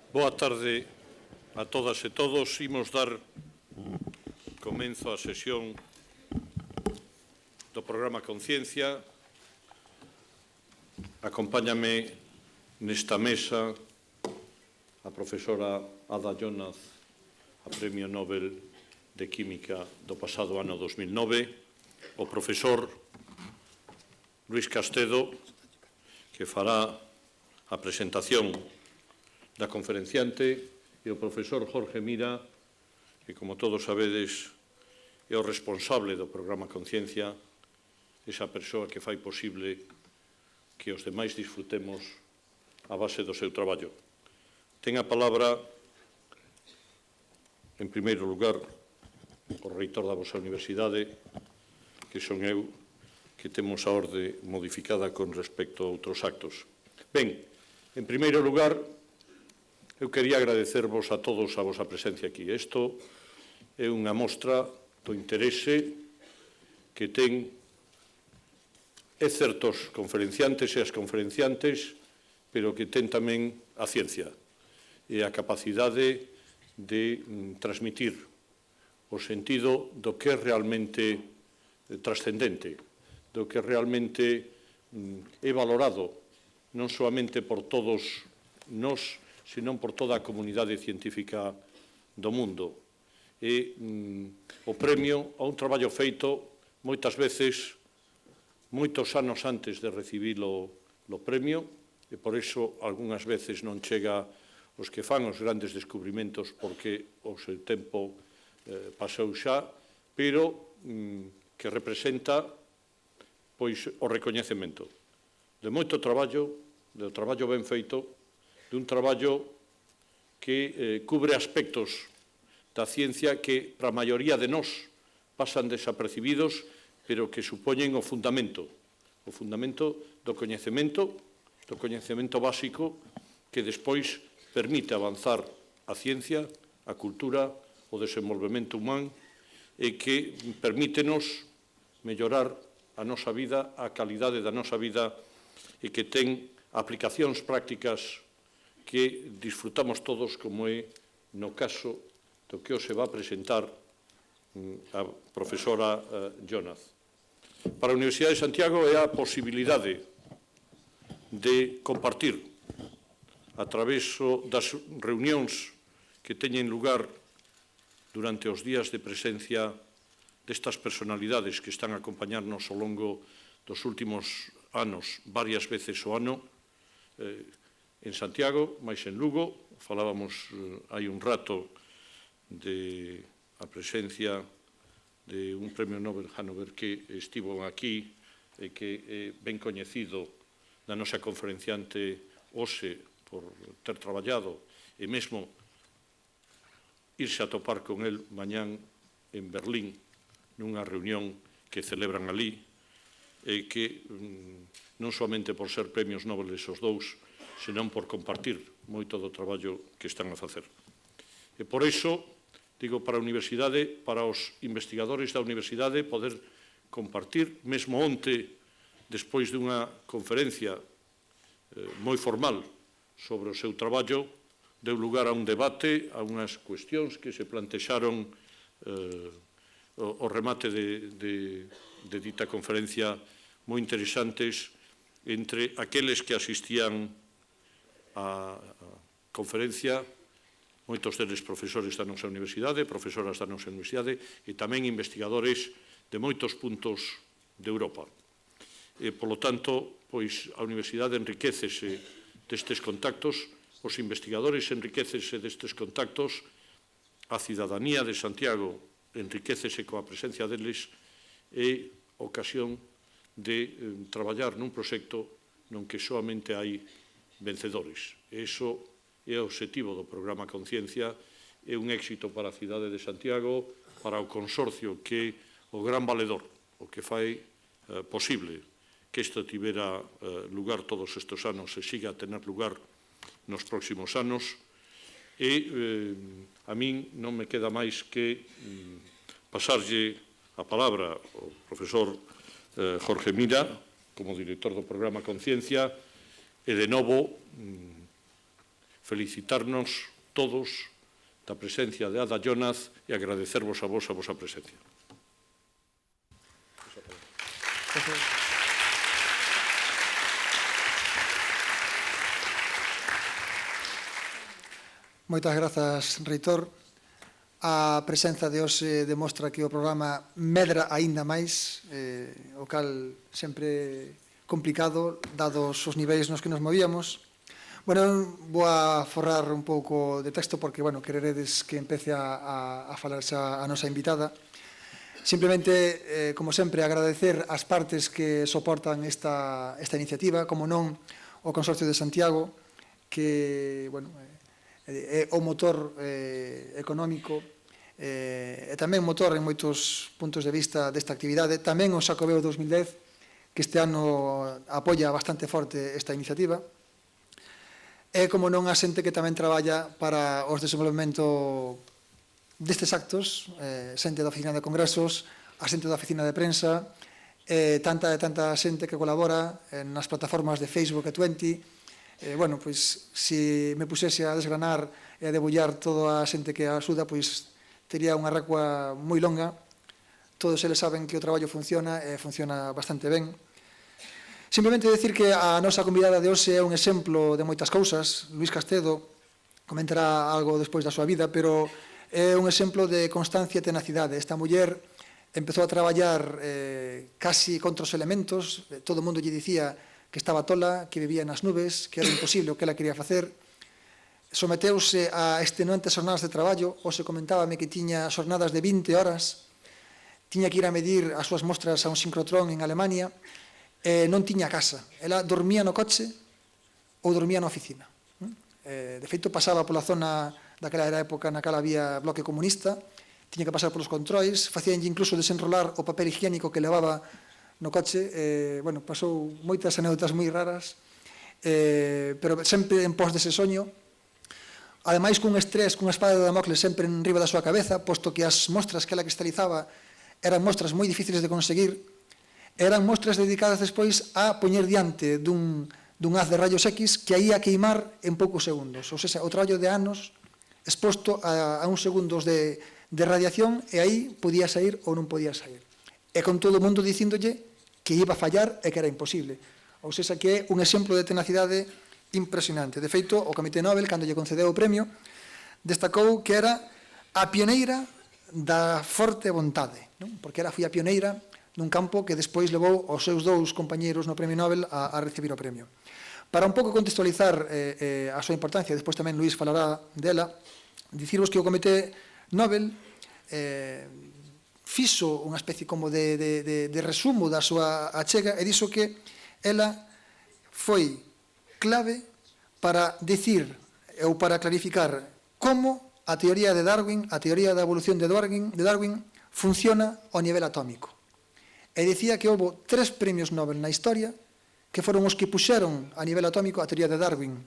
Boa tarde a todas e todos. Imos dar comenzo á sesión do programa Conciencia. Acompáñame nesta mesa a profesora Ada Jonas, a Premio Nobel de Química do pasado ano 2009, o profesor Luis Castedo, que fará a presentación da conferenciante, e o profesor Jorge Mira, que, como todos sabedes, é o responsable do programa Conciencia, esa persoa que fai posible que os demais disfrutemos a base do seu traballo. Ten a palabra, en primeiro lugar, o reitor da vosa universidade, que son eu, que temos a orde modificada con respecto a outros actos. Ben, en primeiro lugar, eu quería agradecervos a todos a vosa presencia aquí. Isto é unha mostra do interese que ten certos conferenciantes e as conferenciantes, pero que ten tamén a ciencia e a capacidade de transmitir o sentido do que é realmente trascendente, do que realmente é valorado non solamente por todos nós, senón por toda a comunidade científica do mundo. É o premio a un traballo feito moitas veces, moitos anos antes de recibir o premio, e por iso algunhas veces non chega os que fan os grandes descubrimentos porque o seu tempo pasou xa, pero que representa pois o recoñecemento de moito traballo, do traballo ben feito, dun traballo que cubre aspectos da ciencia que, para a maioría de nós, pasan desapercibidos, pero que supoñen o fundamento do coñecemento básico que despois permite avanzar a ciencia, a cultura, o desenvolvemento humano e que permítenos mellorar a nosa vida, a calidade da nosa vida e que ten aplicacións prácticas que disfrutamos todos, como é no caso do que hoxe va a presentar a profesora Jonas. Para a Universidade de Santiago é a posibilidade de compartir a través das reunións que teñen lugar durante os días de presencia destas personalidades que están a acompañarnos ao longo dos últimos anos, varias veces ao ano, en Santiago, máis en Lugo. Falábamos hai un rato de a presencia de un premio Nobel Hanover que estivo aquí e que é ben coñecido da nosa conferenciante hoxe por ter traballado e mesmo irse a topar con el mañán en Berlín nunha reunión que celebran ali e que non somente por ser premios Nobel esos dous, senón por compartir moito do traballo que están a facer. E por iso, digo, para a universidade, para os investigadores da universidade, poder compartir, mesmo onte, despois dunha conferencia moi formal sobre o seu traballo, deu lugar a un debate, a unhas cuestións que se plantexaron o remate de dita conferencia moi interesantes entre aqueles que asistían a conferencia, moitos deles profesores da nosa universidade, profesoras da nosa universidade e tamén investigadores de moitos puntos de Europa. E, polo tanto, pois a universidade enriquecese destes contactos, os investigadores enriquecese destes contactos, a cidadanía de Santiago enriquecese coa presencia deles e ocasión de traballar nun proxecto non que soamente hai vencedores. Iso é o obxectivo do programa Conciencia, é un éxito para a cidade de Santiago, para o consorcio que é o gran valedor, o que fai posible que isto tivera lugar todos estes anos e siga a tener lugar nos próximos anos. E a min non me queda máis que pasarlle a palabra ao profesor Jorge Mira, como director do programa Conciencia, e de novo felicitarnos todos da presencia de Ada Llonaz e agradecervos a vosa presencia. Moitas grazas, reitor. A presenza de hoxe demostra que o programa medra aínda máis, o cal sempre complicado, dados os niveis nos que nos movíamos. Bueno, vou a forrar un pouco de texto porque, bueno, quereredes que empece a falar xa a nosa invitada. Simplemente, como sempre, agradecer as partes que soportan esta iniciativa, como non o Consorcio de Santiago, que, bueno, é o motor económico e tamén motor en moitos puntos de vista desta actividade. Tamén o Xacobeo 2010, que este ano apoia bastante forte esta iniciativa. E, como non, a xente que tamén traballa para os desenvolvemento destes actos, xente da Oficina de Congresos, a xente da Oficina de Prensa, tanta xente que colabora nas plataformas de Facebook e Twenty. Bueno, pois, se me pusese a desgranar e a debullar toda a xente que axuda, pois, tería unha recua moi longa. Todos eles saben que o traballo funciona e funciona bastante ben. Simplemente decir que a nosa convidada de hoxe é un exemplo de moitas cousas. Luís Castedo comentará algo despois da súa vida, pero é un exemplo de constancia e tenacidade. Esta muller empezou a traballar casi contra os elementos. Todo o mundo lle dicía que estaba tola, que vivía nas nubes, que era imposible o que ela quería facer. Someteuse a extenuantes xornadas de traballo. Hoxe comentábame que tiña xornadas de 20 horas. Tiña que ir a medir as súas mostras a un sincrotrón en Alemania. Non tiña casa. Ela dormía no coche ou dormía na oficina. De feito, pasaba pola zona daquela época na cal había bloque comunista, tiña que pasar polos controis, facíanlle incluso desenrolar o papel higiénico que levaba no coche. Bueno, pasou moitas anécdotas moi raras, pero sempre en pos dese soño. Ademais, cun estrés, cunha espada de Damocles sempre en riba da súa cabeza, posto que as mostras que ela cristalizaba eran mostras moi difíciles de conseguir. Eran mostras dedicadas despois a poñer diante dun haz de rayos X que aí a queimar en poucos segundos. Ou seja, o traballo de anos exposto a uns segundos de radiación, e aí podía sair ou non podía sair. E con todo o mundo dicíndolle que iba a fallar e que era imposible. Ou seja, que é un exemplo de tenacidade impresionante. De feito, o Comité Nobel, cando lle concedeu o premio, destacou que era a pioneira da forte vontade, non? Porque ela foi a pioneira nun campo que despois levou os seus dous compañeiros no Premio Nobel a recibir o premio. Para un pouco contextualizar a súa importancia, despois tamén Luís falará dela, dicirvos que o Comité Nobel fixo unha especie como de resumo da súa achega e dixo que ela foi clave para dicir ou para clarificar como a teoría de Darwin, a teoría da evolución de Darwin funciona ao nivel atómico. E dicía que houve 3 premios Nobel na historia que foron os que puxeron a nivel atómico a teoría de Darwin,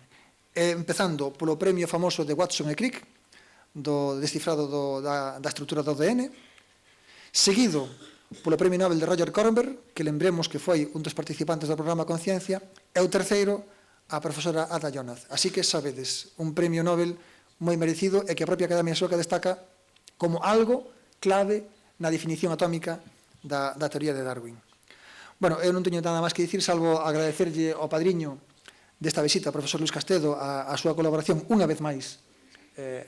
empezando polo premio famoso de Watson e Crick, do descifrado da estrutura do ADN, seguido polo premio Nobel de Roger Kornberg, que lembremos que foi un dos participantes do programa Conciencia, e o terceiro, a profesora Ada Llonaz. Así que sabedes, un premio Nobel moi merecido e que a propia Academia Sueca destaca como algo clave na definición atómica da teoría de Darwin. Bueno, eu non teño nada máis que dicir, salvo agradecerlle ao padriño desta visita, ao profesor Luís Castedo, a súa colaboración unha vez máis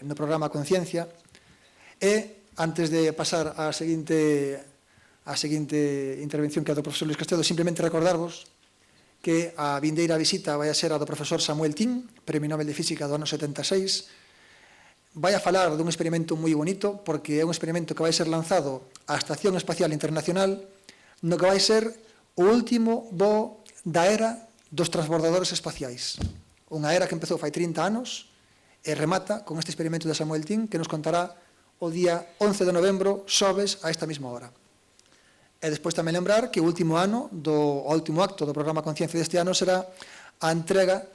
no programa Conciencia. E, antes de pasar á seguinte intervención que é do profesor Luís Castedo, simplemente recordarvos que a vindeira visita vai a ser a do profesor Samuel Tin, Premio Nobel de Física do ano 76, vai a falar dun experimento moi bonito, porque é un experimento que vai ser lanzado á Estación Espacial Internacional, no que vai ser o último voo da era dos transbordadores espaciais. Unha era que empezou fai 30 anos e remata con este experimento de Samuel Tin, que nos contará o día 11 de novembro, xoves, a esta mesma hora. E despois tamén lembrar que o último acto do programa Conciencia deste ano será a entrega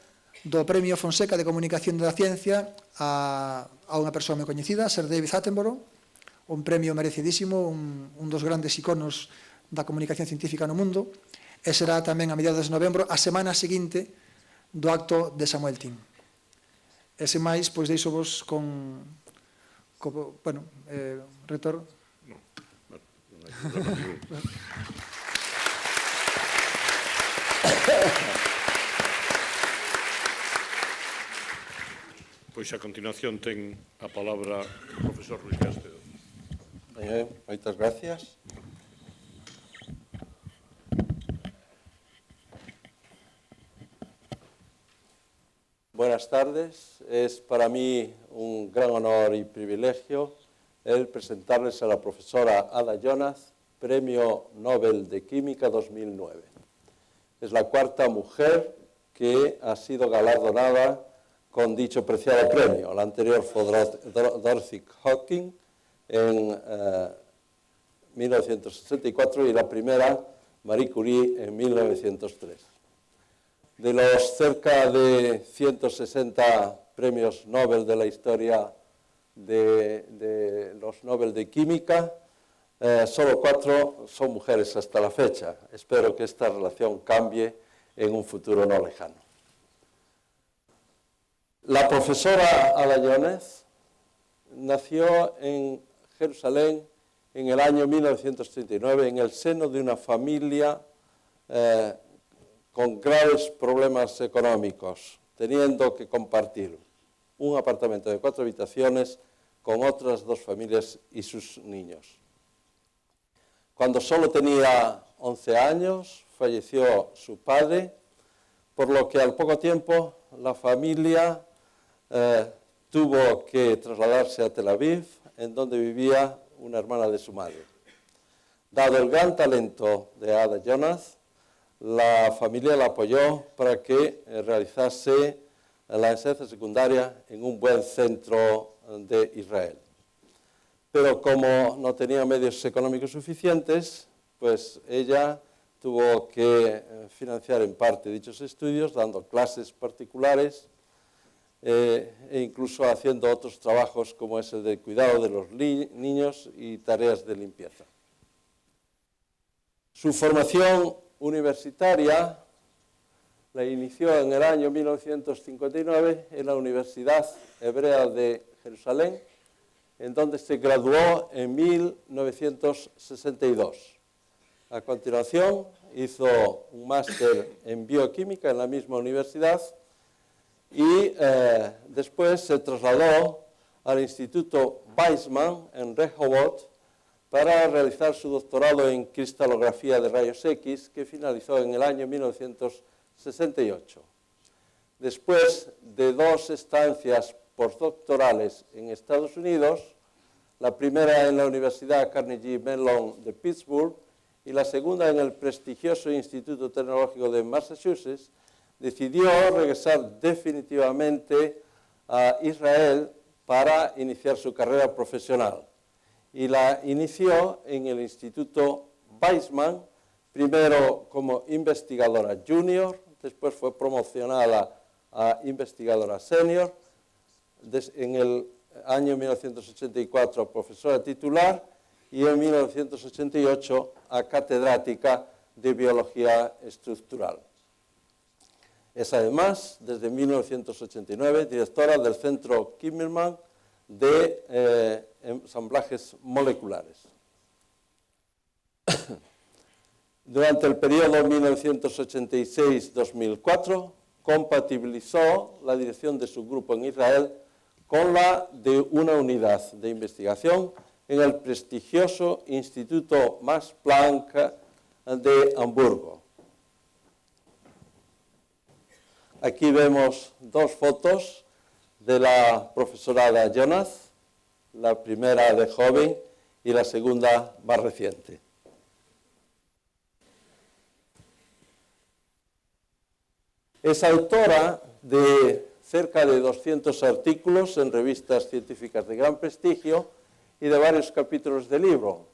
do Premio Fonseca de Comunicación da Ciencia a unha persoa moi coñecida, Sir David Attenborough, un premio merecidísimo, un dos grandes iconos da comunicación científica no mundo, e será tamén a mediados de novembro, a semana seguinte do acto de Samuel Tin. E sen máis, pois deixo vos con bueno, Reitor. Non hai problema ningún. Pois a continuación ten a palabra o profesor Ruiz Castedo. Moitas gracias. Buenas tardes. Es para mí un gran honor y privilegio el presentarles a la profesora Ada Jonath, Premio Nobel de Química 2009. Es la cuarta mujer que ha sido galardonada con dicho preciado premio. La anterior fue Dorothy Hawking en 1964 y la primera Marie Curie en 1903. De los cerca de 160 premios Nobel de la historia de los Nobel de Química, solo 4 son mujeres hasta la fecha. Espero que esta relación cambie en un futuro no lejano. La profesora Ada Jonath nació en Jerusalén en el año 1939 en el seno de una familia con graves problemas económicos, teniendo que compartir un apartamento de 4 habitaciones con otras 2 familias y sus niños. Cuando solo tenía 11 años, falleció su padre, por lo que al poco tiempo la familia tuvo que trasladarse a Tel Aviv, en donde vivía una hermana de su madre. Dado el gran talento de Ada Jonath, la familia la apoyó para que realizase la enseñanza secundaria en un buen centro de Israel. Pero como no tenía medios económicos suficientes, pues ella tuvo que financiar en parte dichos estudios, dando clases particulares e incluso haciendo otros trabajos como es el de cuidado de los niños y tareas de limpieza. Su formación universitaria la inició en el año 1959 en la Universidad Hebrea de Jerusalén, en donde se graduó en 1962. A continuación, hizo un máster en bioquímica en la misma universidad y después se trasladó al Instituto Weizmann en Rehovot para realizar su doctorado en cristalografía de rayos X, que finalizó en el año 1968. Después de 2 estancias postdoctorales en Estados Unidos, la primera en la Universidad Carnegie Mellon de Pittsburgh y la segunda en el prestigioso Instituto Tecnológico de Massachusetts, decidió regresar definitivamente a Israel para iniciar su carrera profesional. Y la inició en el Instituto Weizmann, primero como investigadora junior, después fue promocionada a investigadora senior, en el año 1984 profesora titular y en 1988 a catedrática de biología estructural. Es además, desde 1989, directora del Centro Kimmelman de ensamblajes moleculares. Durante el periodo 1986-2004, compatibilizó la dirección de su grupo en Israel con la de una unidad de investigación en el prestigioso Instituto Max Planck de Hamburgo. Aquí vemos 2 fotos de la profesora Ada Jonath, la primera de joven y la segunda más reciente. Es autora de cerca de 200 artículos en revistas científicas de gran prestigio y de varios capítulos de libro.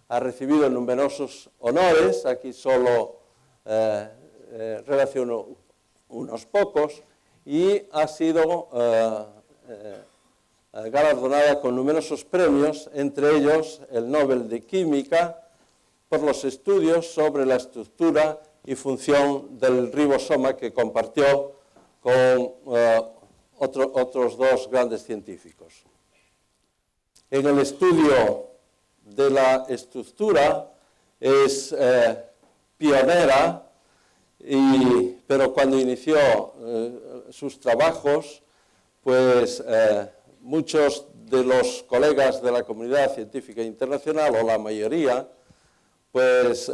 Ha recibido numerosos honores, aquí solo relaciono unos pocos, y ha sido galardonada con numerosos premios, entre ellos el Nobel de Química, por los estudios sobre la estructura y función del ribosoma que compartió con otros dos grandes científicos. En el estudio de la estructura es pionera, pero cuando inició sus trabajos, pues muchos de los colegas de la comunidad científica internacional, o la mayoría, pues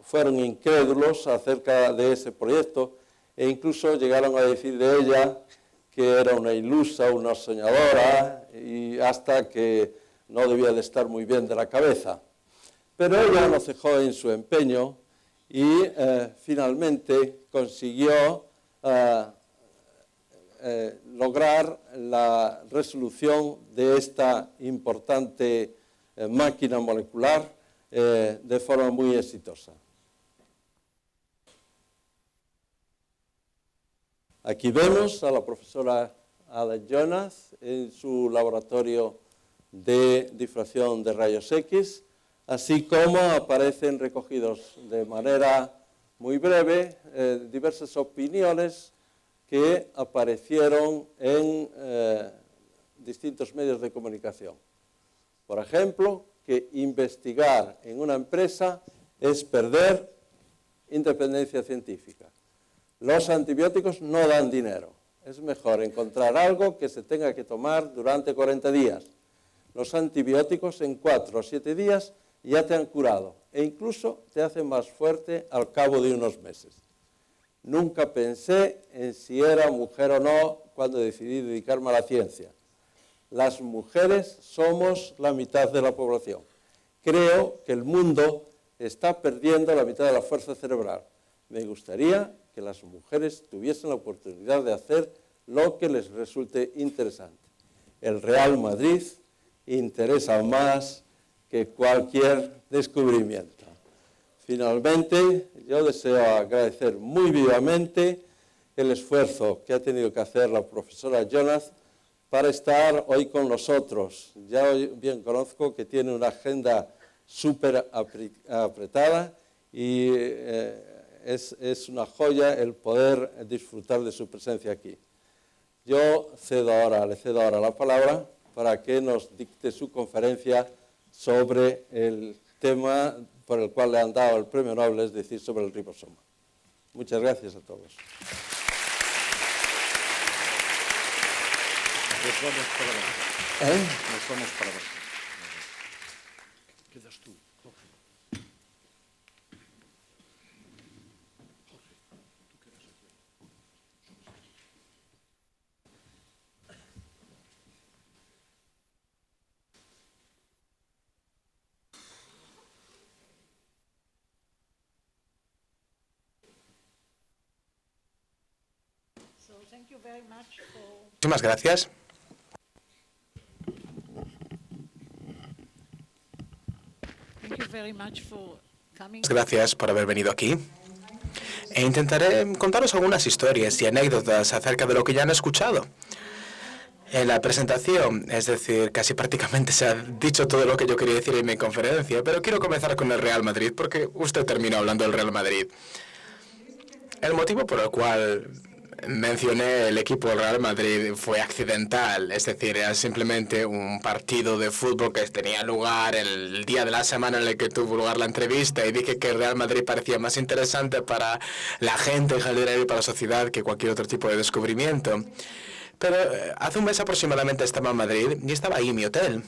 fueron incrédulos acerca de ese proyecto e incluso llegaron a decir de ella que era una ilusa, una soñadora, y hasta que no debía de estar muy bien de la cabeza. Pero ella no cejó en su empeño y finalmente consiguió lograr la resolución de esta importante máquina molecular de forma muy exitosa. Aquí vemos a la profesora Ada Jonas en su laboratorio de difracción de rayos X, así como aparecen recogidos de manera muy breve diversas opiniones que aparecieron en distintos medios de comunicación. Por ejemplo, que investigar en una empresa es perder independencia científica. Los antibióticos no dan dinero. Es mejor encontrar algo que se tenga que tomar durante 40 días. Los antibióticos en 4 o 7 días ya te han curado e incluso te hacen más fuerte al cabo de unos meses. Nunca pensé en si era mujer o no cuando decidí dedicarme a la ciencia. Las mujeres somos la mitad de la población. Creo que el mundo está perdiendo la mitad de la fuerza cerebral. Me gustaría que las mujeres tuviesen la oportunidad de hacer lo que les resulte interesante. El Real Madrid interesa más que cualquier descubrimiento. Finalmente, yo deseo agradecer muy vivamente el esfuerzo que ha tenido que hacer la profesora Jonas para estar hoy con nosotros. Ya bien conozco que tiene una agenda súper apretada y es una joya el poder disfrutar de su presencia aquí. Yo le cedo ahora la palabra para que nos dicte su conferencia sobre el tema por el cual le han dado el premio Nobel, es decir, sobre el ribosoma. Muchas gracias a todos. Nos vamos para abajo. Nos vamos para abajo. Quedas tú, Jorge. Muchísimas gracias. Gracias por haber venido aquí. E intentaré contaros algunas historias y anécdotas acerca de lo que ya han escuchado en la presentación. Es decir, casi prácticamente se ha dicho todo lo que yo quería decir en mi conferencia, pero quiero comenzar con el Real Madrid porque usted terminó hablando del Real Madrid. El motivo por el cual mencioné el equipo del Real Madrid fue accidental, es decir, era simplemente un partido de fútbol que tenía lugar el día de la semana en el que tuvo lugar la entrevista y dije que el Real Madrid parecía más interesante para la gente en general y para la sociedad que cualquier otro tipo de descubrimiento. Pero hace un mes aproximadamente estaba en Madrid y estaba ahí en mi hotel.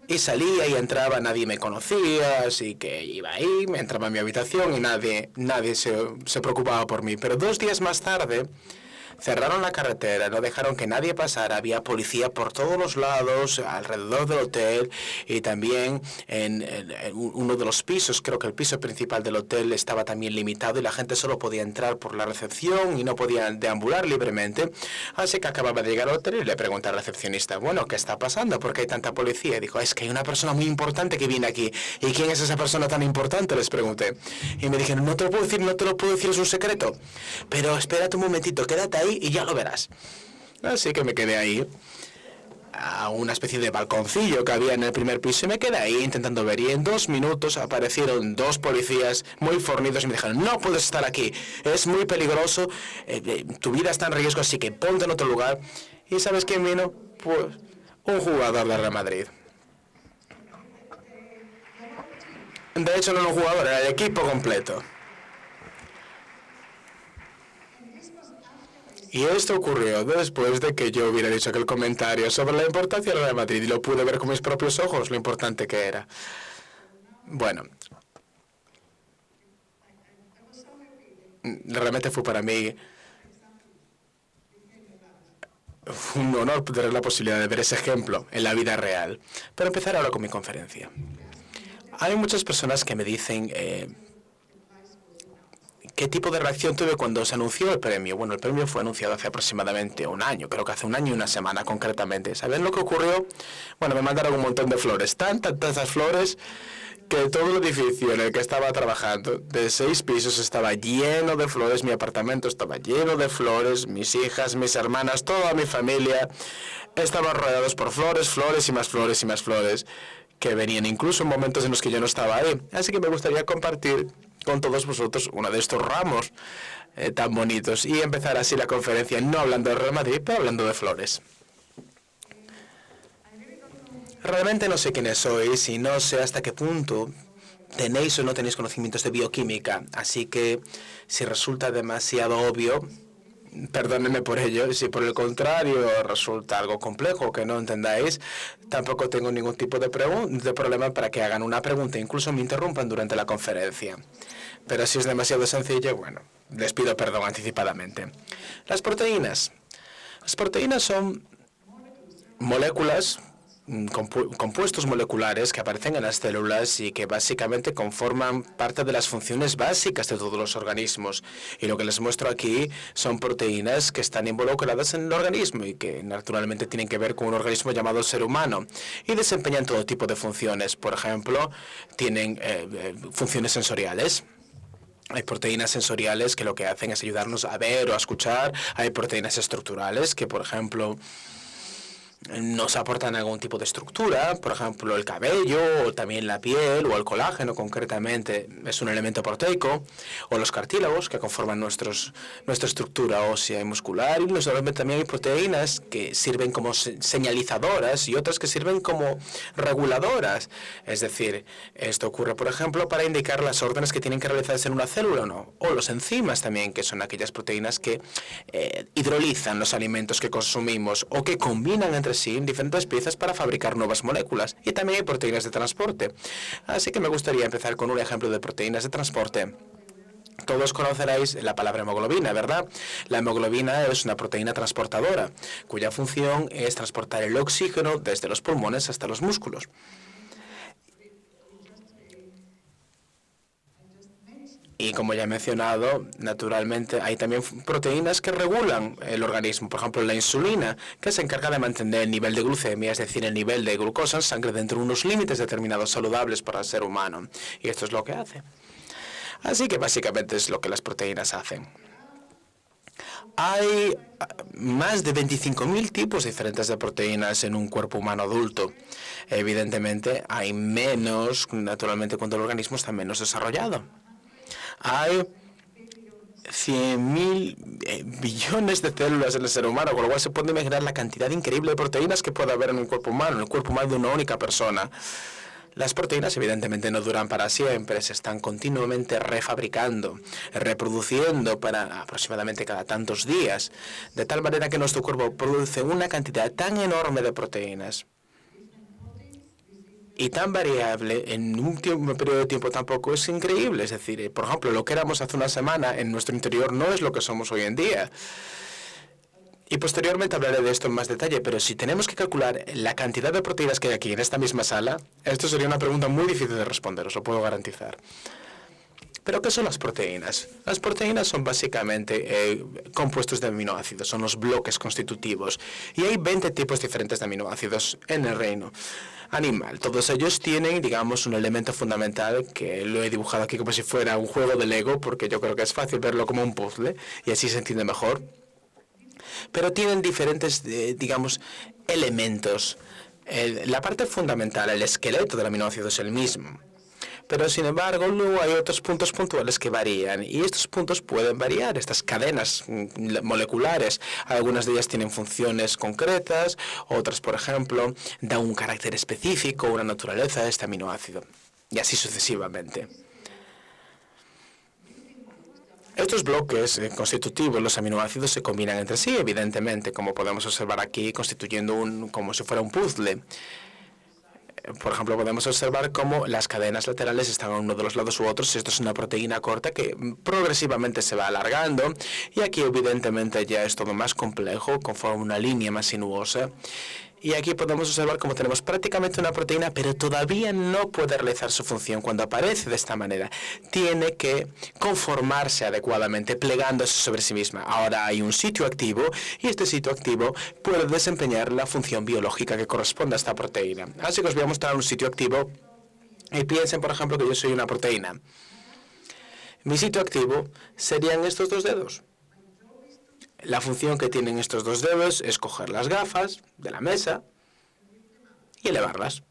Y salía y entraba, nadie me conocía, así que iba ahí, me entraba en mi habitación y nadie se preocupaba por mí. Pero 2 días más tarde cerraron la carretera, no dejaron que nadie pasara, había policía por todos los lados, alrededor del hotel y también en uno de los pisos, creo que el piso principal del hotel estaba también limitado y la gente solo podía entrar por la recepción y no podía deambular libremente. Así que acababa de llegar al hotel y le pregunté al recepcionista, bueno, ¿qué está pasando? ¿Por qué hay tanta policía? Y dijo, es que hay una persona muy importante que viene aquí. ¿Y quién es esa persona tan importante? Les pregunté. Y me dijeron, no te lo puedo decir, es un secreto. Pero espérate un momentito, quédate ahí y ya lo verás. Así que me quedé ahí. a una especie de balconcillo que había en el primer piso y me quedé ahí intentando ver. Y en 2 minutos aparecieron 2 policías muy fornidos y me dijeron: no puedes estar aquí, es muy peligroso, tu vida está en riesgo, así que ponte en otro lugar. ¿Y sabes quién vino? Pues un jugador de Real Madrid. De hecho, no era un jugador, era el equipo completo. Y esto ocurrió después de que yo hubiera dicho aquel comentario sobre la importancia del Real Madrid y lo pude ver con mis propios ojos, lo importante que era. Bueno, realmente fue para mí un honor tener la posibilidad de ver ese ejemplo en la vida real. Pero empezar ahora con mi conferencia. Hay muchas personas que me dicen ¿qué tipo de reacción tuve cuando se anunció el premio? Bueno, el premio fue anunciado hace aproximadamente un año, creo que hace 1 año y 1 semana concretamente. ¿Saben lo que ocurrió? Bueno, me mandaron un montón de flores, tantas flores, que todo el edificio en el que estaba trabajando, de 6 pisos, estaba lleno de flores, mi apartamento estaba lleno de flores, mis hijas, mis hermanas, toda mi familia, estaban rodeados por flores, flores y más flores y más flores, que venían incluso en momentos en los que yo no estaba ahí. Así que me gustaría compartir con todos vosotros uno de estos ramos tan bonitos y empezar así la conferencia, no hablando de Real Madrid, pero hablando de flores. Realmente no sé quiénes sois y no sé hasta qué punto tenéis o no tenéis conocimientos de bioquímica, así que si resulta demasiado obvio, perdónenme por ello. Si por el contrario resulta algo complejo que no entendáis, tampoco tengo ningún tipo de problema para que hagan una pregunta, incluso me interrumpan durante la conferencia. Pero si es demasiado sencillo, bueno, les pido perdón anticipadamente. Las proteínas. Las proteínas son moléculas, compuestos moleculares que aparecen en las células y que básicamente conforman parte de las funciones básicas de todos los organismos. Y lo que les muestro aquí son proteínas que están involucradas en el organismo y que naturalmente tienen que ver con un organismo llamado ser humano y desempeñan todo tipo de funciones. Por ejemplo, tienen funciones sensoriales. Hay proteínas sensoriales que lo que hacen es ayudarnos a ver o a escuchar. Hay proteínas estructurales que, por ejemplo, nos aportan algún tipo de estructura, por ejemplo el cabello, o también la piel, o el colágeno concretamente es un elemento proteico, o los cartílagos que conforman nuestra estructura ósea y muscular, y también hay proteínas que sirven como señalizadoras y otras que sirven como reguladoras. Es decir, esto ocurre, por ejemplo, para indicar las órdenes que tienen que realizarse en una célula o no, o los enzimas también, que son aquellas proteínas que hidrolizan los alimentos que consumimos o que combinan entre sí diferentes piezas para fabricar nuevas moléculas. Y también hay proteínas de transporte. Así que me gustaría empezar con un ejemplo de proteínas de transporte. Todos conoceréis la palabra hemoglobina, ¿verdad? La hemoglobina es una proteína transportadora, cuya función es transportar el oxígeno desde los pulmones hasta los músculos. Y como ya he mencionado, naturalmente hay también proteínas que regulan el organismo. Por ejemplo, la insulina, que se encarga de mantener el nivel de glucemia, es decir, el nivel de glucosa en sangre dentro de unos límites determinados saludables para el ser humano. Y esto es lo que hace. Así que básicamente es lo que las proteínas hacen. Hay más de 25.000 tipos diferentes de proteínas en un cuerpo humano adulto. Evidentemente, hay menos, naturalmente, cuando el organismo está menos desarrollado. Hay 100.000 billones de células en el ser humano, con lo cual se puede imaginar la cantidad increíble de proteínas que puede haber en un cuerpo humano, en el cuerpo humano de una única persona. Las proteínas evidentemente no duran para siempre, se están continuamente refabricando, reproduciendo para aproximadamente cada tantos días, de tal manera que nuestro cuerpo produce una cantidad tan enorme de proteínas y tan variable en un periodo de tiempo tan poco es increíble. Es decir, por ejemplo, lo que éramos hace una semana en nuestro interior no es lo que somos hoy en día. Y posteriormente hablaré de esto en más detalle, pero si tenemos que calcular la cantidad de proteínas que hay aquí en esta misma sala, esto sería una pregunta muy difícil de responder, os lo puedo garantizar. ¿Pero qué son las proteínas? Las proteínas son básicamente compuestos de aminoácidos, son los bloques constitutivos. Y hay 20 tipos diferentes de aminoácidos en el reino animal. Todos ellos tienen, digamos, un elemento fundamental que lo he dibujado aquí como si fuera un juego de Lego, porque yo creo que es fácil verlo como un puzzle y así se entiende mejor. pero tienen diferentes, digamos, elementos. La parte fundamental, el esqueleto del aminoácido es el mismo. Pero, sin embargo, luego hay otros puntos puntuales que varían. Y estos puntos pueden variar, estas cadenas moleculares. Algunas de ellas tienen funciones concretas, otras, por ejemplo, dan un carácter específico, una naturaleza de este aminoácido. Y así sucesivamente. Estos bloques constitutivos, los aminoácidos, se combinan entre sí, evidentemente, como podemos observar aquí, constituyendo como si fuera un puzzle. Por ejemplo, podemos observar cómo las cadenas laterales están a uno de los lados u otros. Esto es una proteína corta que progresivamente se va alargando. Y aquí, evidentemente, ya es todo más complejo, conforme una línea más sinuosa. Y aquí podemos observar cómo tenemos prácticamente una proteína, pero todavía no puede realizar su función. Cuando aparece de esta manera, tiene que conformarse adecuadamente, plegándose sobre sí misma. Ahora hay un sitio activo, y este sitio activo puede desempeñar la función biológica que corresponde a esta proteína. Así que os voy a mostrar un sitio activo. Y piensen, por ejemplo, que yo soy una proteína. Mi sitio activo serían estos dos dedos. La función que tienen estos dos dedos es coger las gafas de la mesa y elevarlas.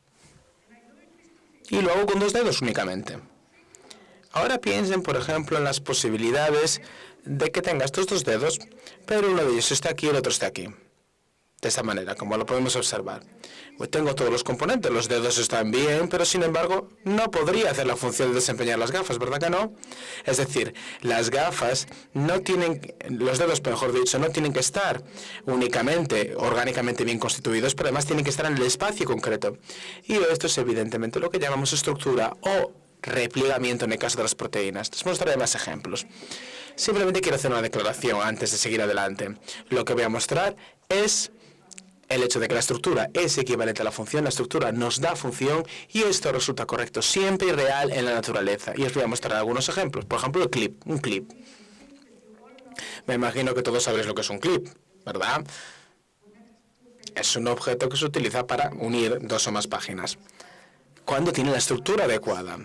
Y lo hago con dos dedos únicamente. Ahora piensen, por ejemplo, en las posibilidades de que tenga estos dos dedos, pero uno de ellos está aquí y el otro está aquí. De esta manera, como lo podemos observar. Pues tengo todos los componentes, los dedos están bien, pero sin embargo no podría hacer la función de desempeñar las gafas, ¿verdad que no? Es decir, las gafas no tienen, los dedos, mejor dicho, no tienen que estar únicamente, orgánicamente bien constituidos, pero además tienen que estar en el espacio concreto. Y esto es evidentemente lo que llamamos estructura o replegamiento en el caso de las proteínas. Les mostraré más ejemplos. Simplemente quiero hacer una declaración antes de seguir adelante. Lo que voy a mostrar es el hecho de que la estructura es equivalente a la función, la estructura nos da función y esto resulta correcto siempre y real en la naturaleza. Y os voy a mostrar algunos ejemplos. Por ejemplo, el clip, un clip. Me imagino que todos sabréis lo que es un clip, ¿verdad? Es un objeto que se utiliza para unir dos o más páginas, cuando tiene la estructura adecuada.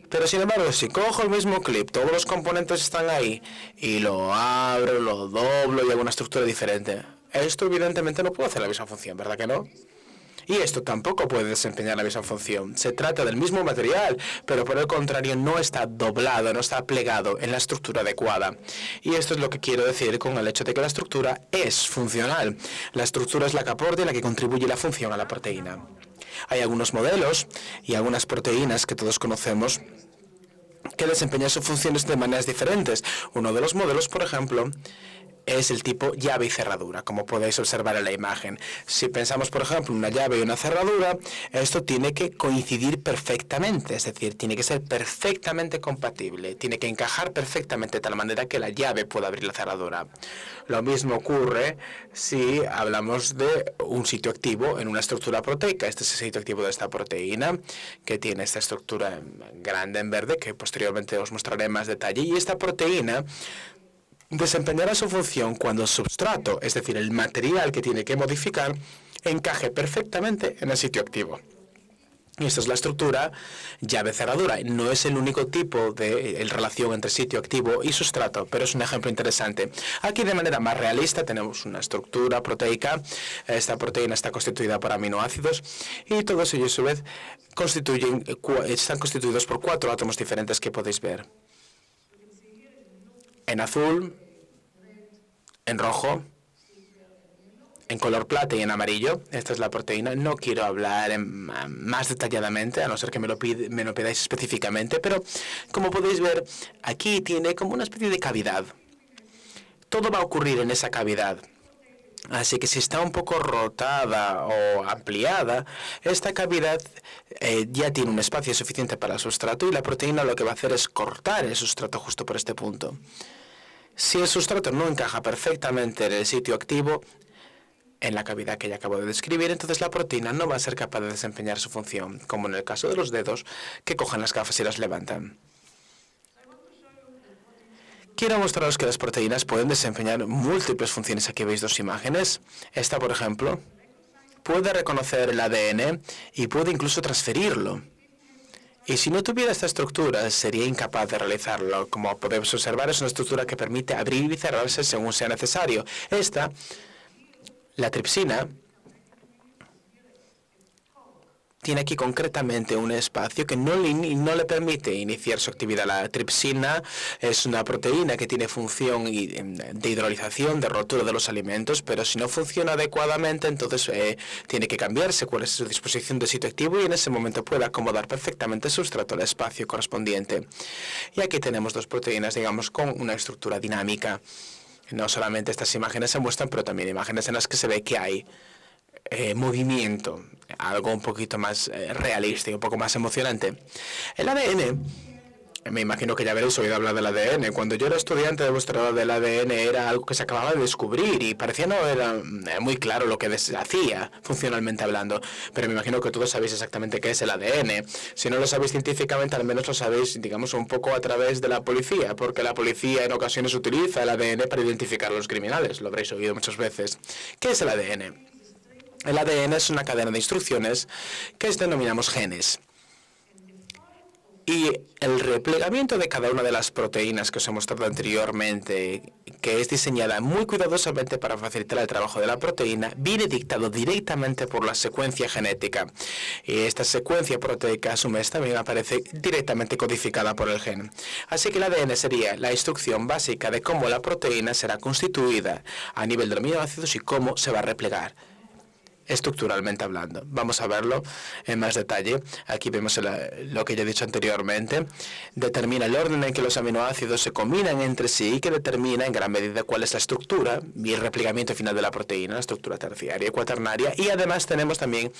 Pero sin embargo, si cojo el mismo clip, todos los componentes están ahí, y lo abro, lo doblo y hago una estructura diferente, esto evidentemente no puede hacer la misma función, ¿verdad que no? Y esto tampoco puede desempeñar la misma función. Se trata del mismo material, pero por el contrario no está doblado, no está plegado en la estructura adecuada. Y esto es lo que quiero decir con el hecho de que la estructura es funcional. La estructura es la que aporta y la que contribuye la función a la proteína. Hay algunos modelos y algunas proteínas que todos conocemos que desempeñan sus funciones de maneras diferentes. Uno de los modelos, por ejemplo, es el tipo llave y cerradura, como podéis observar en la imagen. Si pensamos, por ejemplo, una llave y una cerradura, esto tiene que coincidir perfectamente, es decir, tiene que ser perfectamente compatible, tiene que encajar perfectamente de tal manera que la llave pueda abrir la cerradura. Lo mismo ocurre si hablamos de un sitio activo en una estructura proteica. Este es el sitio activo de esta proteína, que tiene esta estructura grande en verde, que posteriormente os mostraré en más detalle. Y esta proteína desempeñará su función cuando el substrato, es decir, el material que tiene que modificar, encaje perfectamente en el sitio activo. Y esta es la estructura llave-cerradura. No es el único tipo de relación entre sitio activo y sustrato, pero es un ejemplo interesante. Aquí, de manera más realista, tenemos una estructura proteica. Esta proteína está constituida por aminoácidos y todos ellos, a su vez, están constituidos por 4 átomos diferentes que podéis ver. En azul, en rojo, en color plata y en amarillo. Esta es la proteína. No quiero hablar más detalladamente, a no ser que me lo pidáis específicamente, pero como podéis ver, aquí tiene como una especie de cavidad. Todo va a ocurrir en esa cavidad. Así que si está un poco rotada o ampliada, esta cavidad ya tiene un espacio suficiente para el sustrato y la proteína lo que va a hacer es cortar el sustrato justo por este punto. Si el sustrato no encaja perfectamente en el sitio activo, en la cavidad que ya acabo de describir, entonces la proteína no va a ser capaz de desempeñar su función, como en el caso de los dedos que cogen las gafas y las levantan. Quiero mostraros que las proteínas pueden desempeñar múltiples funciones. Aquí veis 2 imágenes. Esta, por ejemplo, puede reconocer el ADN y puede incluso transferirlo. Y si no tuviera esta estructura, sería incapaz de realizarlo. Como podemos observar, es una estructura que permite abrir y cerrarse según sea necesario. La tripsina, tiene aquí concretamente un espacio que no le permite iniciar su actividad. La tripsina es una proteína que tiene función de hidrolización, de rotura de los alimentos, pero si no funciona adecuadamente, entonces tiene que cambiarse cuál es su disposición de sitio activo y en ese momento puede acomodar perfectamente el sustrato al espacio correspondiente. Y aquí tenemos dos proteínas, digamos, con una estructura dinámica. No solamente estas imágenes se muestran, pero también imágenes en las que se ve que hay movimiento, algo un poquito más realista y un poco más emocionante. El ADN, me imagino que ya habréis oído hablar del ADN. Cuando yo era estudiante de vuestro grado del ADN era algo que se acababa de descubrir y parecía no era muy claro lo que hacía funcionalmente hablando, pero me imagino que todos sabéis exactamente qué es el ADN. Si no lo sabéis científicamente, al menos lo sabéis, digamos, un poco a través de la policía, porque la policía en ocasiones utiliza el ADN para identificar a los criminales, lo habréis oído muchas veces. ¿Qué es el ADN? El ADN es una cadena de instrucciones que denominamos genes. Y el replegamiento de cada una de las proteínas que os he mostrado anteriormente, que es diseñada muy cuidadosamente para facilitar el trabajo de la proteína, viene dictado directamente por la secuencia genética. Y esta secuencia proteica, a su vez, también aparece directamente codificada por el gen. Así que el ADN sería la instrucción básica de cómo la proteína será constituida a nivel de aminoácidos y cómo se va a replegar, estructuralmente hablando. Vamos a verlo en más detalle. Aquí vemos lo que ya he dicho anteriormente. Determina el orden en que los aminoácidos se combinan entre sí y que determina en gran medida cuál es la estructura y el replegamiento final de la proteína, la estructura terciaria y cuaternaria. Y además tenemos también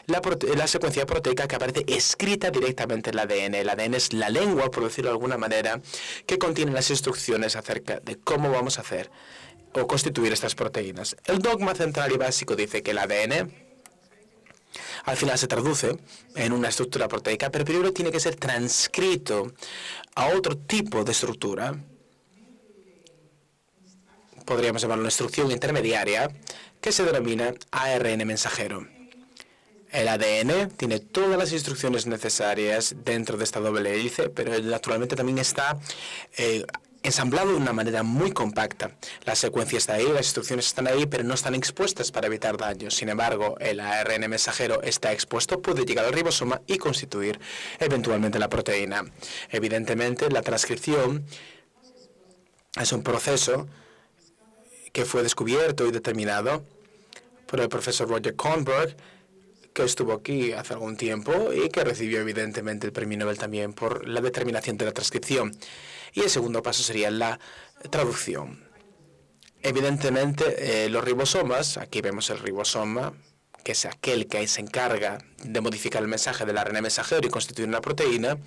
la secuencia proteica que aparece escrita directamente en el ADN. El ADN es la lengua, por decirlo de alguna manera, que contiene las instrucciones acerca de cómo vamos a hacer o constituir estas proteínas. El dogma central y básico dice que el ADN al final se traduce en una estructura proteica, pero primero tiene que ser transcrito a otro tipo de estructura. Podríamos llamarlo una instrucción intermediaria que se denomina ARN mensajero. El ADN tiene todas las instrucciones necesarias dentro de esta doble hélice, pero naturalmente también está ensamblado de una manera muy compacta. La secuencia está ahí, las instrucciones están ahí, pero no están expuestas para evitar daños. Sin embargo, el ARN mensajero está expuesto, puede llegar al ribosoma y constituir eventualmente la proteína. Evidentemente, la transcripción es un proceso que fue descubierto y determinado por el profesor Roger Kornberg, que estuvo aquí hace algún tiempo y que recibió evidentemente el premio Nobel también por la determinación de la transcripción. Y el segundo paso sería la traducción. Evidentemente, los ribosomas, aquí vemos el ribosoma, que es aquel que se encarga de modificar el mensaje del ARN mensajero y constituir una proteína,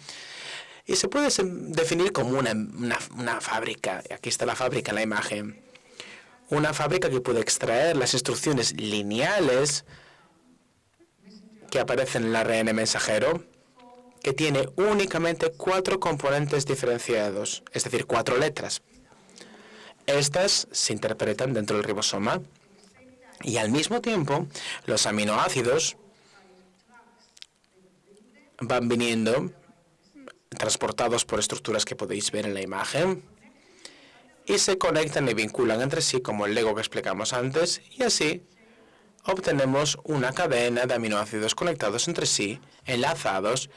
y se puede definir como una fábrica. Aquí está la fábrica en la imagen. Una fábrica que puede extraer las instrucciones lineales que aparecen en el ARN mensajero, que tiene únicamente 4 componentes diferenciados, es decir, 4 letras. Estas se interpretan dentro del ribosoma y al mismo tiempo los aminoácidos van viniendo transportados por estructuras que podéis ver en la imagen y se conectan y vinculan entre sí como el Lego que explicamos antes, y así obtenemos una cadena de aminoácidos conectados entre sí, enlazados,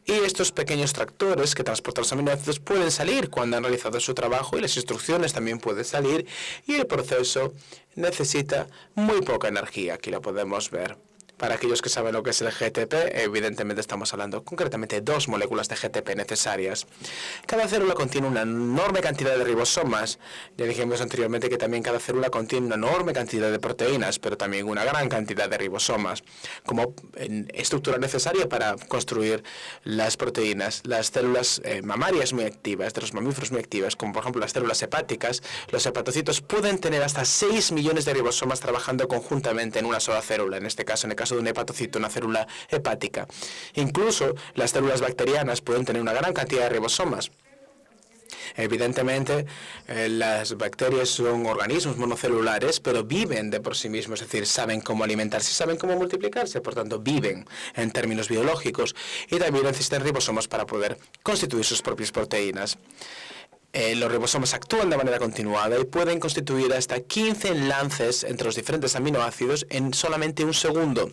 y estos pequeños tractores que transportan los aminoácidos pueden salir cuando han realizado su trabajo y las instrucciones también pueden salir, y el proceso necesita muy poca energía. Aquí lo podemos ver. Para aquellos que saben lo que es el GTP, evidentemente estamos hablando concretamente de 2 moléculas de GTP necesarias. Cada célula contiene una enorme cantidad de ribosomas. Ya dijimos anteriormente que también cada célula contiene una enorme cantidad de proteínas, pero también una gran cantidad de ribosomas, como estructura necesaria para construir las proteínas. Las células mamarias muy activas, de los mamíferos muy activas, como por ejemplo las células hepáticas, los hepatocitos pueden tener hasta 6 millones de ribosomas trabajando conjuntamente en una sola célula, en este caso, en el caso de un hepatocito, una célula hepática. Incluso las células bacterianas pueden tener una gran cantidad de ribosomas. Evidentemente, las bacterias son organismos monocelulares, pero viven de por sí mismos, es decir, saben cómo alimentarse, saben cómo multiplicarse, por tanto, viven en términos biológicos y también necesitan ribosomas para poder constituir sus propias proteínas. Los ribosomas actúan de manera continuada y pueden constituir hasta 15 enlaces entre los diferentes aminoácidos en solamente un segundo.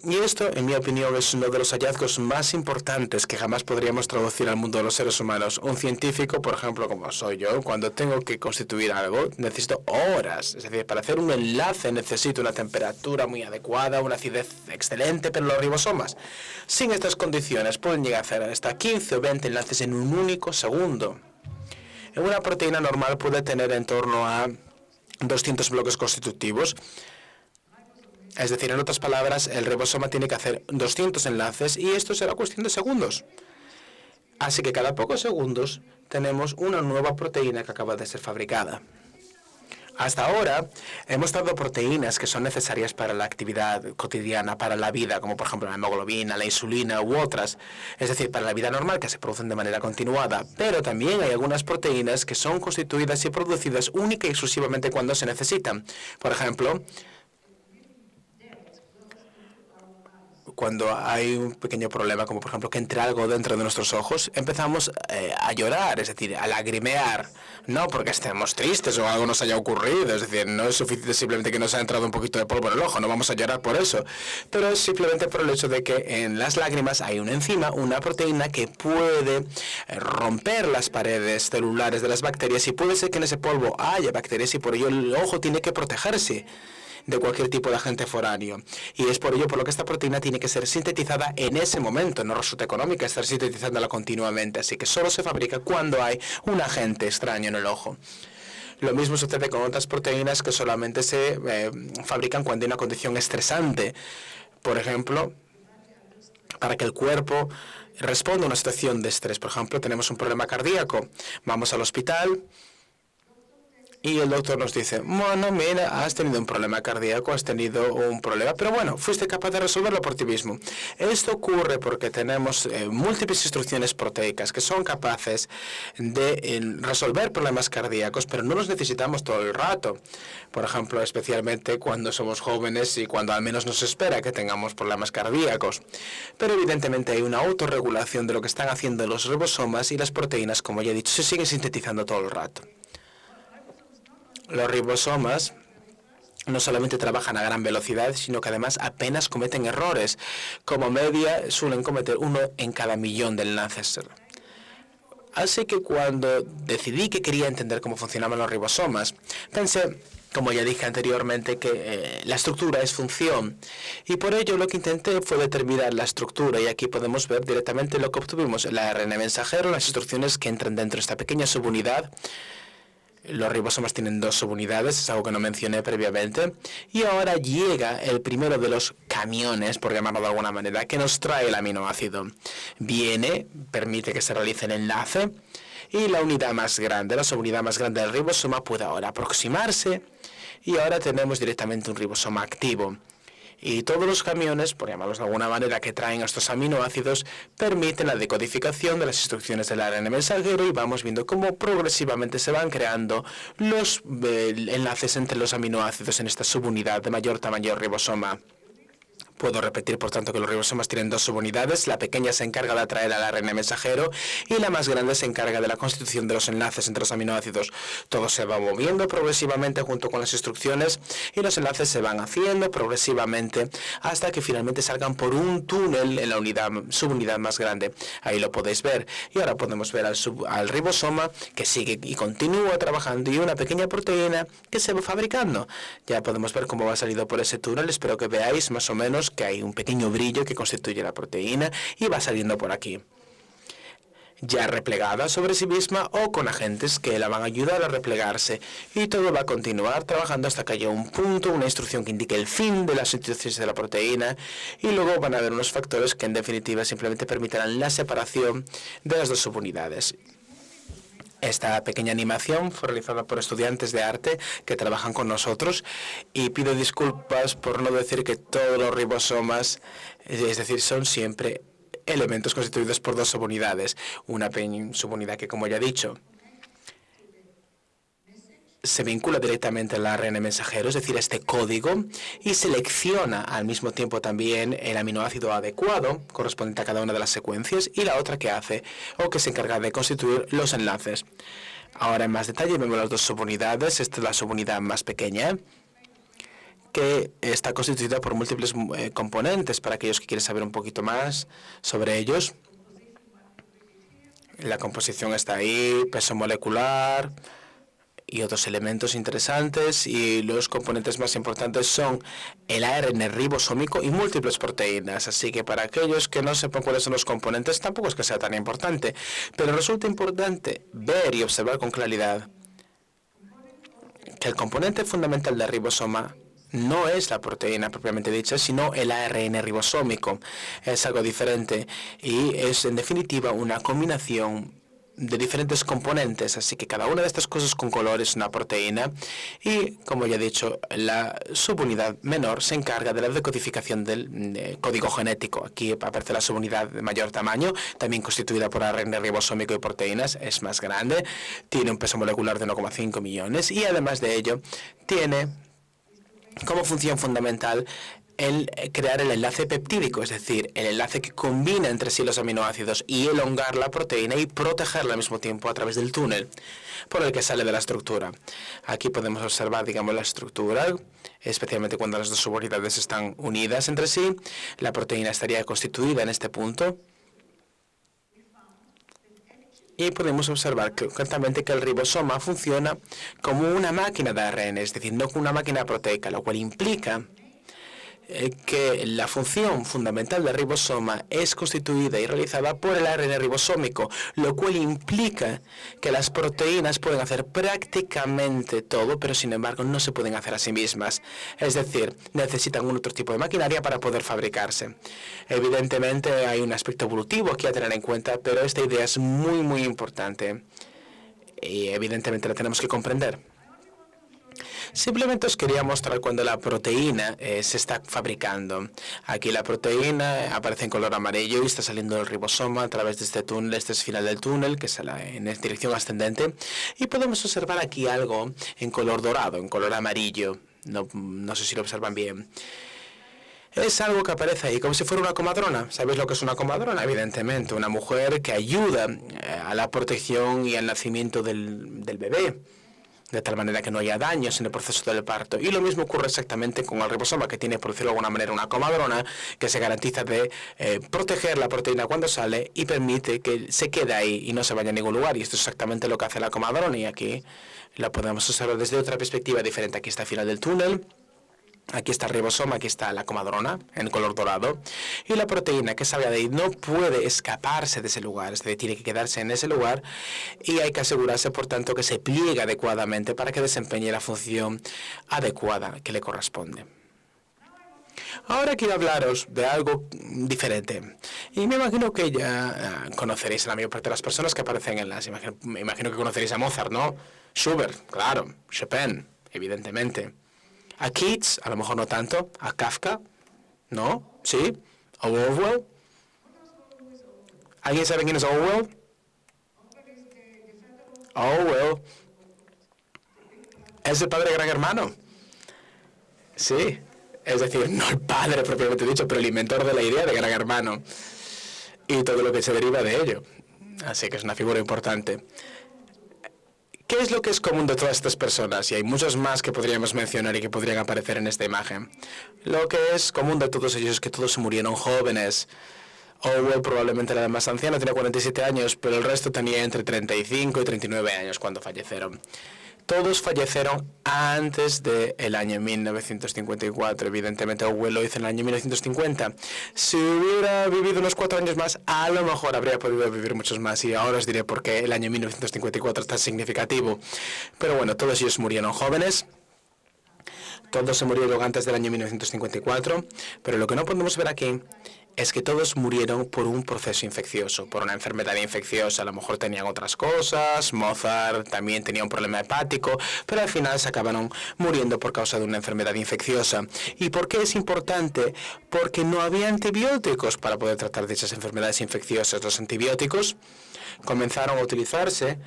Y esto, en mi opinión, es uno de los hallazgos más importantes que jamás podríamos traducir al mundo de los seres humanos. Un científico, por ejemplo, como soy yo, cuando tengo que constituir algo, necesito horas. Es decir, para hacer un enlace necesito una temperatura muy adecuada, una acidez excelente, pero los ribosomas, sin estas condiciones, pueden llegar a hacer hasta 15 o 20 enlaces en un único segundo. Una proteína normal puede tener en torno a 200 bloques constitutivos. Es decir, en otras palabras, el ribosoma tiene que hacer 200 enlaces y esto será cuestión de segundos. Así que cada pocos segundos tenemos una nueva proteína que acaba de ser fabricada. Hasta ahora hemos dado proteínas que son necesarias para la actividad cotidiana, para la vida, como por ejemplo la hemoglobina, la insulina u otras. Es decir, para la vida normal que se producen de manera continuada. Pero también hay algunas proteínas que son constituidas y producidas única y exclusivamente cuando se necesitan. Por ejemplo, cuando hay un pequeño problema, como por ejemplo que entre algo dentro de nuestros ojos, empezamos a llorar, es decir, a lagrimear. No porque estemos tristes o algo nos haya ocurrido, es decir, no es suficiente simplemente que nos ha entrado un poquito de polvo en el ojo, no vamos a llorar por eso. Pero es simplemente por el hecho de que en las lágrimas hay una enzima, una proteína que puede romper las paredes celulares de las bacterias y puede ser que en ese polvo haya bacterias y por ello el ojo tiene que protegerse de cualquier tipo de agente foráneo. Y es por ello por lo que esta proteína tiene que ser sintetizada en ese momento. No resulta económica estar sintetizándola continuamente, así que solo se fabrica cuando hay un agente extraño en el ojo. Lo mismo sucede con otras proteínas que solamente se fabrican cuando hay una condición estresante. Por ejemplo, para que el cuerpo responda a una situación de estrés. Por ejemplo, tenemos un problema cardíaco. Vamos al hospital y el doctor nos dice, bueno, mira, has tenido un problema cardíaco, has tenido un problema, pero bueno, fuiste capaz de resolverlo por ti mismo. Esto ocurre porque tenemos múltiples instrucciones proteicas que son capaces de resolver problemas cardíacos, pero no los necesitamos todo el rato. Por ejemplo, especialmente cuando somos jóvenes y cuando al menos nos espera que tengamos problemas cardíacos. Pero evidentemente hay una autorregulación de lo que están haciendo los ribosomas y las proteínas, como ya he dicho, se siguen sintetizando todo el rato. Los ribosomas no solamente trabajan a gran velocidad, sino que además apenas cometen errores. Como media suelen cometer uno en cada millón de enlaces. Así que cuando decidí que quería entender cómo funcionaban los ribosomas, pensé, como ya dije anteriormente, que la estructura es función. Y por ello lo que intenté fue determinar la estructura. Y aquí podemos ver directamente lo que obtuvimos. El ARN mensajero, las instrucciones que entran dentro de esta pequeña subunidad. Los ribosomas tienen dos subunidades, es algo que no mencioné previamente. Y ahora llega el primero de los camiones, por llamarlo de alguna manera, que nos trae el aminoácido. Viene, permite que se realice el enlace y la unidad más grande, la subunidad más grande del ribosoma puede ahora aproximarse y ahora tenemos directamente un ribosoma activo. Y todos los camiones, por llamarlos de alguna manera, que traen estos aminoácidos, permiten la decodificación de las instrucciones del ARN mensajero y vamos viendo cómo progresivamente se van creando los enlaces entre los aminoácidos en esta subunidad de mayor tamaño ribosoma. Puedo repetir, por tanto, que los ribosomas tienen dos subunidades. La pequeña se encarga de atraer al ARN mensajero y la más grande se encarga de la constitución de los enlaces entre los aminoácidos. Todo se va moviendo progresivamente junto con las instrucciones y los enlaces se van haciendo progresivamente hasta que finalmente salgan por un túnel en la subunidad más grande. Ahí lo podéis ver. Y ahora podemos ver al ribosoma que sigue y continúa trabajando y una pequeña proteína que se va fabricando. Ya podemos ver cómo va saliendo por ese túnel. Espero que veáis más o menos que hay un pequeño brillo que constituye la proteína y va saliendo por aquí, ya replegada sobre sí misma o con agentes que la van a ayudar a replegarse, y todo va a continuar trabajando hasta que haya un punto, una instrucción que indique el fin de la síntesis de la proteína, y luego van a haber unos factores que en definitiva simplemente permitirán la separación de las dos subunidades. Esta pequeña animación fue realizada por estudiantes de arte que trabajan con nosotros y pido disculpas por no decir que todos los ribosomas, es decir, son siempre elementos constituidos por dos subunidades. Una subunidad que, como ya he dicho, se vincula directamente al ARN mensajero, es decir, este código, y selecciona al mismo tiempo también el aminoácido adecuado correspondiente a cada una de las secuencias, y la otra que hace o que se encarga de constituir los enlaces. Ahora, en más detalle, vemos las dos subunidades. Esta es la subunidad más pequeña, que está constituida por múltiples componentes. Para aquellos que quieren saber un poquito más sobre ellos, la composición está ahí, peso molecular y otros elementos interesantes, y los componentes más importantes son el ARN ribosómico y múltiples proteínas. Así que para aquellos que no sepan cuáles son los componentes, tampoco es que sea tan importante, pero resulta importante ver y observar con claridad que el componente fundamental del ribosoma no es la proteína propiamente dicha, sino el ARN ribosómico. Es algo diferente y es, en definitiva, una combinación de diferentes componentes, así que cada una de estas cosas con color es una proteína, y, como ya he dicho, la subunidad menor se encarga de la decodificación del código genético. Aquí aparece la subunidad de mayor tamaño, también constituida por ARN ribosómico y proteínas, es más grande, tiene un peso molecular de 1,5 millones, y además de ello tiene como función fundamental el crear el enlace peptídico, es decir, el enlace que combina entre sí los aminoácidos y elongar la proteína y protegerla al mismo tiempo a través del túnel por el que sale de la estructura. Aquí podemos observar, digamos, la estructura, especialmente cuando las dos subunidades están unidas entre sí. La proteína estaría constituida en este punto. Y podemos observar concretamente que el ribosoma funciona como una máquina de ARN, es decir, no como una máquina proteica, lo cual implica que la función fundamental del ribosoma es constituida y realizada por el ARN ribosómico, lo cual implica que las proteínas pueden hacer prácticamente todo, pero sin embargo no se pueden hacer a sí mismas. Es decir, necesitan un otro tipo de maquinaria para poder fabricarse. Evidentemente hay un aspecto evolutivo aquí a tener en cuenta, pero esta idea es muy importante y evidentemente la tenemos que comprender. Simplemente os quería mostrar cuando la proteína se está fabricando. Aquí la proteína aparece en color amarillo y está saliendo del ribosoma a través de este túnel. Este es el final del túnel, que sale en dirección ascendente. Y podemos observar aquí algo en color dorado, en color amarillo. No sé si lo observan bien. Es algo que aparece ahí como si fuera una comadrona. ¿Sabéis lo que es una comadrona? Evidentemente, una mujer que ayuda a la protección y al nacimiento del bebé, de tal manera que no haya daños en el proceso del parto. Y lo mismo ocurre exactamente con el ribosoma, que tiene, por decirlo de alguna manera, una comadrona que se garantiza de proteger la proteína cuando sale y permite que se quede ahí y no se vaya a ningún lugar. Y esto es exactamente lo que hace la comadrona, y aquí la podemos observar desde otra perspectiva diferente. Aquí está el final del túnel. Aquí está el ribosoma, aquí está la comadrona en color dorado, y la proteína que sale de ahí no puede escaparse de ese lugar, es decir, tiene que quedarse en ese lugar, y hay que asegurarse, por tanto, que se pliegue adecuadamente para que desempeñe la función adecuada que le corresponde. Ahora quiero hablaros de algo diferente, y me imagino que ya conoceréis a la mayor parte de las personas que aparecen en las imágenes. Me imagino que conoceréis a Mozart, ¿no? Schubert, claro, Chopin, evidentemente. A Keats, a lo mejor no tanto. A Kafka, ¿no? ¿Sí? ¿A Orwell? ¿Alguien sabe quién es Orwell? Orwell es el padre de Gran Hermano. Sí, es decir, no el padre propiamente dicho, pero el inventor de la idea de Gran Hermano y todo lo que se deriva de ello. Así que es una figura importante. ¿Qué es lo que es común de todas estas personas? Y hay muchos más que podríamos mencionar y que podrían aparecer en esta imagen. Lo que es común de todos ellos es que todos murieron jóvenes. Orwell probablemente era el más anciano, tenía 47 años, pero el resto tenía entre 35 y 39 años cuando fallecieron. Todos fallecieron antes del año 1954. Evidentemente, Orwell lo hizo en el año 1950. Si hubiera vivido unos 4 años más, a lo mejor habría podido vivir muchos más. Y ahora os diré por qué el año 1954 es tan significativo. Pero bueno, todos ellos murieron jóvenes. Todos se murieron antes del año 1954. Pero lo que no podemos ver aquí es que todos murieron por un proceso infeccioso, por una enfermedad infecciosa. A lo mejor tenían otras cosas, Mozart también tenía un problema hepático, pero al final se acabaron muriendo por causa de una enfermedad infecciosa. ¿Y por qué es importante? Porque no había antibióticos para poder tratar dichas enfermedades infecciosas. Los antibióticos comenzaron a utilizarse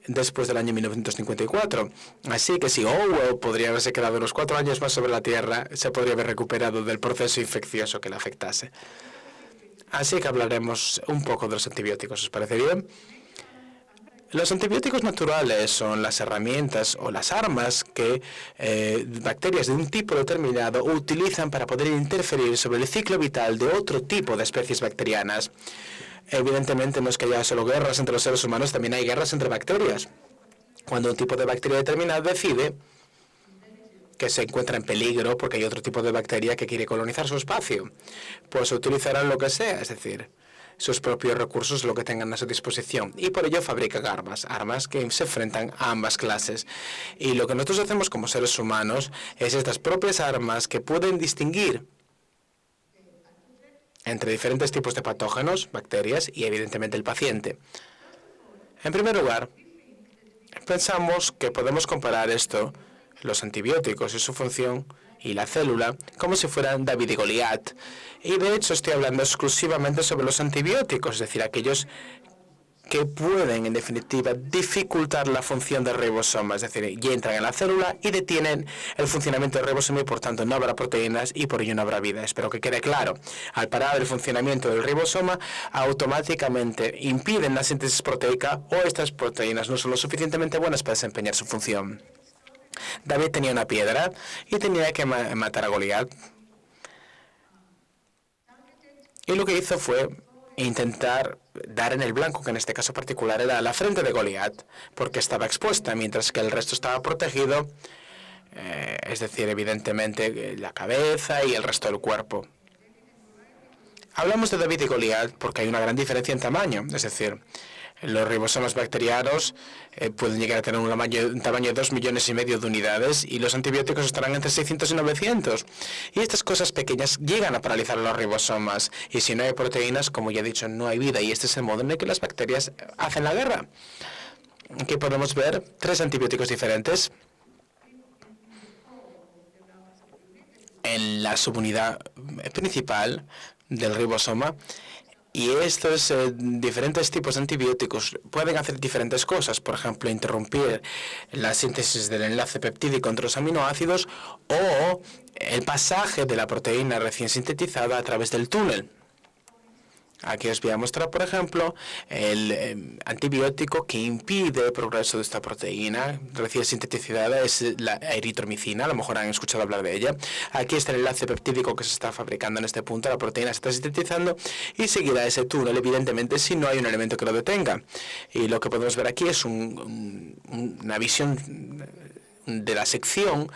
después del año 1954. Así que si Orwell podría haberse quedado unos 4 años más sobre la Tierra, se podría haber recuperado del proceso infeccioso que le afectase. Así que hablaremos un poco de los antibióticos, ¿os parece bien? Los antibióticos naturales son las herramientas o las armas que bacterias de un tipo determinado utilizan para poder interferir sobre el ciclo vital de otro tipo de especies bacterianas. Evidentemente no es que haya solo guerras entre los seres humanos, también hay guerras entre bacterias. Cuando un tipo de bacteria determinado decide que se encuentra en peligro porque hay otro tipo de bacteria que quiere colonizar su espacio, pues utilizarán lo que sea, es decir, sus propios recursos, lo que tengan a su disposición. Y por ello fabrican armas que se enfrentan a ambas clases. Y lo que nosotros hacemos como seres humanos es estas propias armas que pueden distinguir entre diferentes tipos de patógenos, bacterias y evidentemente el paciente. En primer lugar, pensamos que podemos comparar esto, los antibióticos y su función, y la célula, como si fueran David y Goliat. Y de hecho estoy hablando exclusivamente sobre los antibióticos, es decir, aquellos que pueden, en definitiva, dificultar la función del ribosoma, es decir, y entran en la célula y detienen el funcionamiento del ribosoma y, por tanto, no habrá proteínas y por ello no habrá vida. Espero que quede claro. Al parar el funcionamiento del ribosoma, automáticamente impiden la síntesis proteica o estas proteínas no son lo suficientemente buenas para desempeñar su función. David tenía una piedra y tenía que matar a Goliat. Y lo que hizo fue intentar dar en el blanco, que en este caso particular era la frente de Goliat, porque estaba expuesta, mientras que el resto estaba protegido, es decir, evidentemente la cabeza y el resto del cuerpo. Hablamos de David y Goliat porque hay una gran diferencia en tamaño, es decir, los ribosomas bacterianos pueden llegar a tener un tamaño de 2,5 millones de unidades y los antibióticos estarán entre 600 y 900. Y estas cosas pequeñas llegan a paralizar los ribosomas. Y si no hay proteínas, como ya he dicho, no hay vida. Y este es el modo en el que las bacterias hacen la guerra. Aquí podemos ver 3 antibióticos diferentes en la subunidad principal del ribosoma. Y estos diferentes tipos de antibióticos pueden hacer diferentes cosas, por ejemplo, interrumpir la síntesis del enlace peptídico entre los aminoácidos o el pasaje de la proteína recién sintetizada a través del túnel. Aquí os voy a mostrar, por ejemplo, el antibiótico que impide el progreso de esta proteína recién sintetizada, es la eritromicina, a lo mejor han escuchado hablar de ella. Aquí está el enlace peptídico que se está fabricando en este punto, la proteína se está sintetizando y seguirá ese túnel, evidentemente, si no hay un elemento que lo detenga. Y lo que podemos ver aquí es una visión de la sección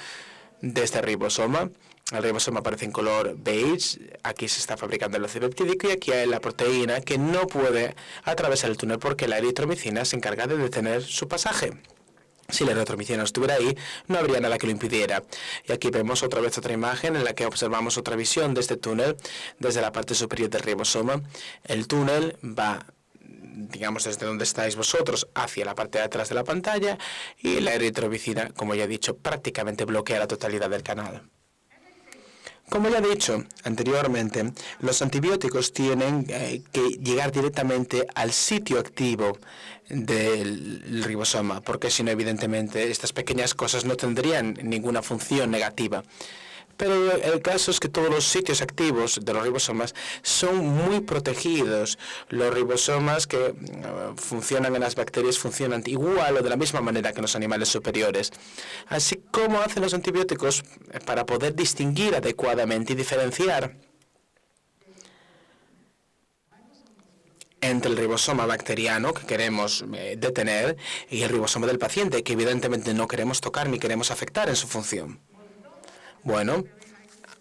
de este ribosoma. El ribosoma aparece en color beige, aquí se está fabricando el enlace peptídico y aquí hay la proteína que no puede atravesar el túnel porque la eritromicina se encarga de detener su pasaje. Si la eritromicina no estuviera ahí, no habría nada que lo impidiera. Y aquí vemos otra vez otra imagen en la que observamos otra visión de este túnel desde la parte superior del ribosoma. El túnel va, digamos, desde donde estáis vosotros hacia la parte de atrás de la pantalla y la eritromicina, como ya he dicho, prácticamente bloquea la totalidad del canal. Como ya he dicho anteriormente, los antibióticos tienen que llegar directamente al sitio activo del ribosoma, porque si no, evidentemente, estas pequeñas cosas no tendrían ninguna función negativa. Pero el caso es que todos los sitios activos de los ribosomas son muy protegidos. Los ribosomas que funcionan en las bacterias funcionan igual o de la misma manera que los animales superiores. Así como hacen los antibióticos para poder distinguir adecuadamente y diferenciar entre el ribosoma bacteriano que queremos detener y el ribosoma del paciente que evidentemente no queremos tocar ni queremos afectar en su función. Bueno,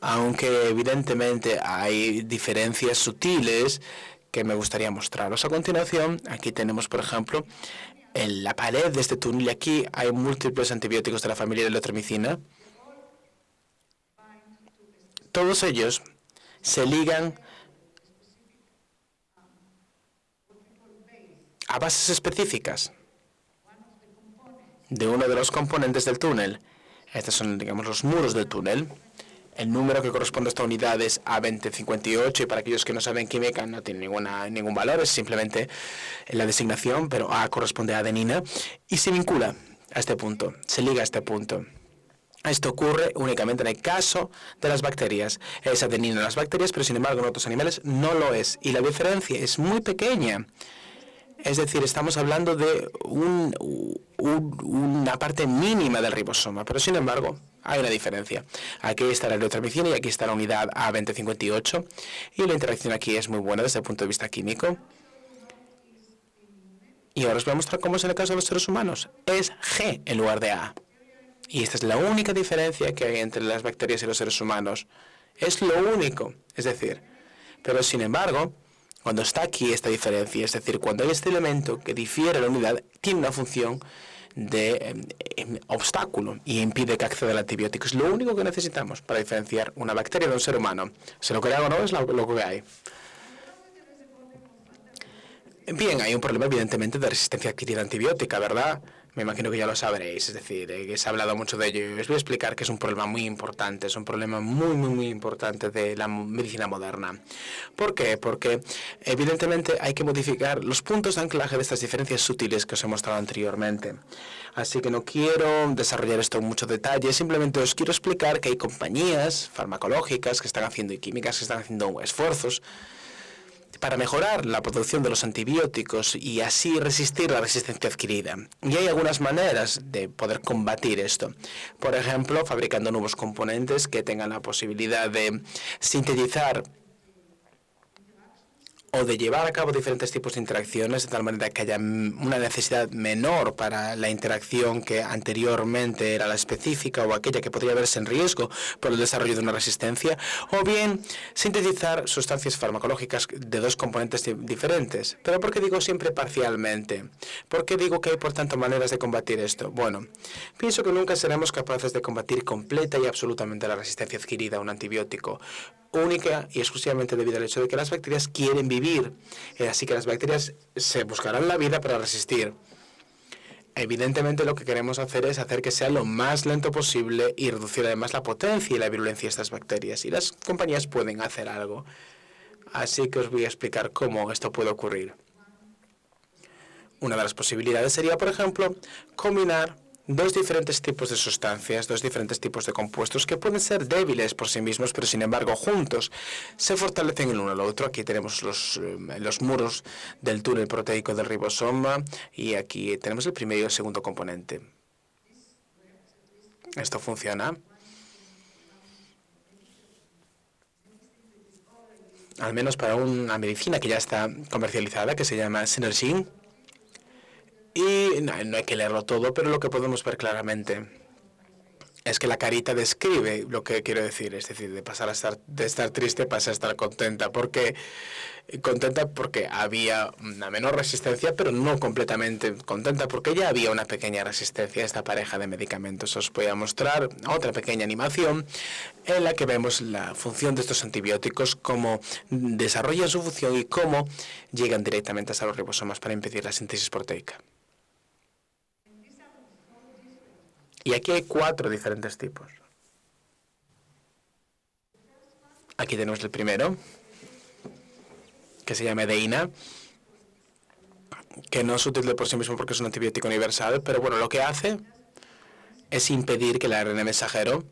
aunque evidentemente hay diferencias sutiles que me gustaría mostraros a continuación, aquí tenemos, por ejemplo, en la pared de este túnel, y aquí hay múltiples antibióticos de la familia de la eritromicina. Todos ellos se ligan a bases específicas de uno de los componentes del túnel. Estos son, digamos, los muros del túnel. El número que corresponde a esta unidad es A2058 y para aquellos que no saben química no tiene ningún valor, es simplemente la designación, pero A corresponde a adenina y se vincula a este punto, se liga a este punto. Esto ocurre únicamente en el caso de las bacterias. Es adenina en las bacterias, pero sin embargo en otros animales no lo es. Y la diferencia es muy pequeña. Es decir, estamos hablando de una parte mínima del ribosoma, pero sin embargo hay una diferencia. Aquí está la neurotransmicina y aquí está la unidad A2058 y la interacción aquí es muy buena desde el punto de vista químico. Y ahora os voy a mostrar cómo es en el caso de los seres humanos. Es G en lugar de A. Y esta es la única diferencia que hay entre las bacterias y los seres humanos. Es lo único. Es decir, pero sin embargo, cuando está aquí esta diferencia, es decir, cuando hay este elemento que difiere la unidad, tiene una función de obstáculo y impide que acceda al antibiótico. Es lo único que necesitamos para diferenciar una bacteria de un ser humano. Se lo que hago no es lo que hay. Bien, hay un problema evidentemente de resistencia adquirida antibiótica, ¿verdad? Me imagino que ya lo sabréis, es decir, que se ha hablado mucho de ello. Os voy a explicar que es un problema muy importante, es un problema muy importante de la medicina moderna. ¿Por qué? Porque evidentemente hay que modificar los puntos de anclaje de estas diferencias sutiles que os he mostrado anteriormente. Así que no quiero desarrollar esto en mucho detalle, simplemente os quiero explicar que hay compañías farmacológicas que están haciendo y químicas que están haciendo esfuerzos para mejorar la producción de los antibióticos y así resistir la resistencia adquirida. Y hay algunas maneras de poder combatir esto. Por ejemplo, fabricando nuevos componentes que tengan la posibilidad de sintetizar o de llevar a cabo diferentes tipos de interacciones de tal manera que haya una necesidad menor para la interacción que anteriormente era la específica o aquella que podría verse en riesgo por el desarrollo de una resistencia, o bien sintetizar sustancias farmacológicas de dos componentes diferentes. ¿Pero por qué digo siempre parcialmente? ¿Por qué digo que hay, por tanto, maneras de combatir esto? Bueno, pienso que nunca seremos capaces de combatir completa y absolutamente la resistencia adquirida a un antibiótico, única y exclusivamente debido al hecho de que las bacterias quieren vivir. Así que las bacterias se buscarán la vida para resistir. Evidentemente lo que queremos hacer es hacer que sea lo más lento posible y reducir además la potencia y la virulencia de estas bacterias. Y las compañías pueden hacer algo. Así que os voy a explicar cómo esto puede ocurrir. Una de las posibilidades sería, por ejemplo, combinar dos diferentes tipos de sustancias, dos diferentes tipos de compuestos que pueden ser débiles por sí mismos, pero sin embargo juntos se fortalecen el uno al otro. Aquí tenemos los muros del túnel proteico del ribosoma y aquí tenemos el primero y el segundo componente. Esto funciona. Al menos para una medicina que ya está comercializada, que se llama Synergine. Y no hay que leerlo todo, pero lo que podemos ver claramente es que la carita describe lo que quiero decir. Es decir, de estar triste pasa a estar contenta. Porque había una menor resistencia, pero no completamente contenta, porque ya había una pequeña resistencia a esta pareja de medicamentos. Os voy a mostrar otra pequeña animación en la que vemos la función de estos antibióticos, cómo desarrollan su función y cómo llegan directamente hasta los ribosomas para impedir la síntesis proteica. Y aquí hay 4 diferentes tipos. Aquí tenemos el primero, que se llama edeína, que no es útil de por sí mismo porque es un antibiótico universal, pero bueno, lo que hace es impedir que el ARN mensajero,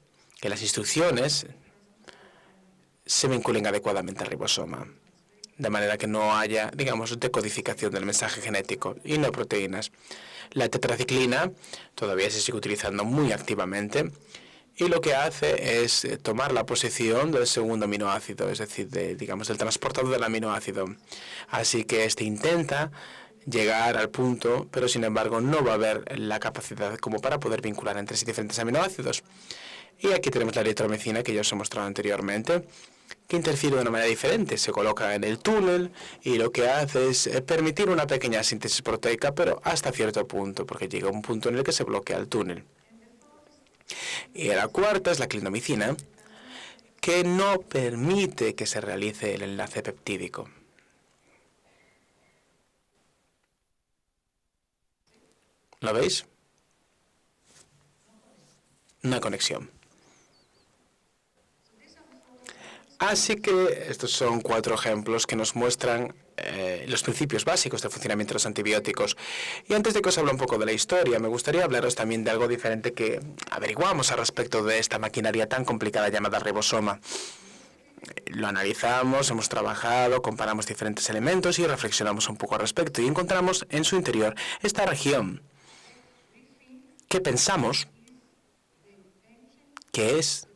que las instrucciones, se vinculen adecuadamente al ribosoma, de manera que no haya, digamos, decodificación del mensaje genético y no proteínas. La tetraciclina todavía se sigue utilizando muy activamente y lo que hace es tomar la posición del segundo aminoácido, es decir, del transportador del aminoácido. Así que este intenta llegar al punto, pero sin embargo no va a haber la capacidad como para poder vincular entre sí diferentes aminoácidos. Y aquí tenemos la eritromicina que ya os he mostrado anteriormente, que interfiere de una manera diferente. Se coloca en el túnel y lo que hace es permitir una pequeña síntesis proteica, pero hasta cierto punto, porque llega un punto en el que se bloquea el túnel. Y la cuarta es la clindamicina, que no permite que se realice el enlace peptídico. ¿Lo veis? No hay conexión. Así que estos son 4 ejemplos que nos muestran los principios básicos del funcionamiento de los antibióticos. Y antes de que os hable un poco de la historia, me gustaría hablaros también de algo diferente que averiguamos al respecto de esta maquinaria tan complicada llamada ribosoma. Lo analizamos, hemos trabajado, comparamos diferentes elementos y reflexionamos un poco al respecto y encontramos en su interior esta región que pensamos que es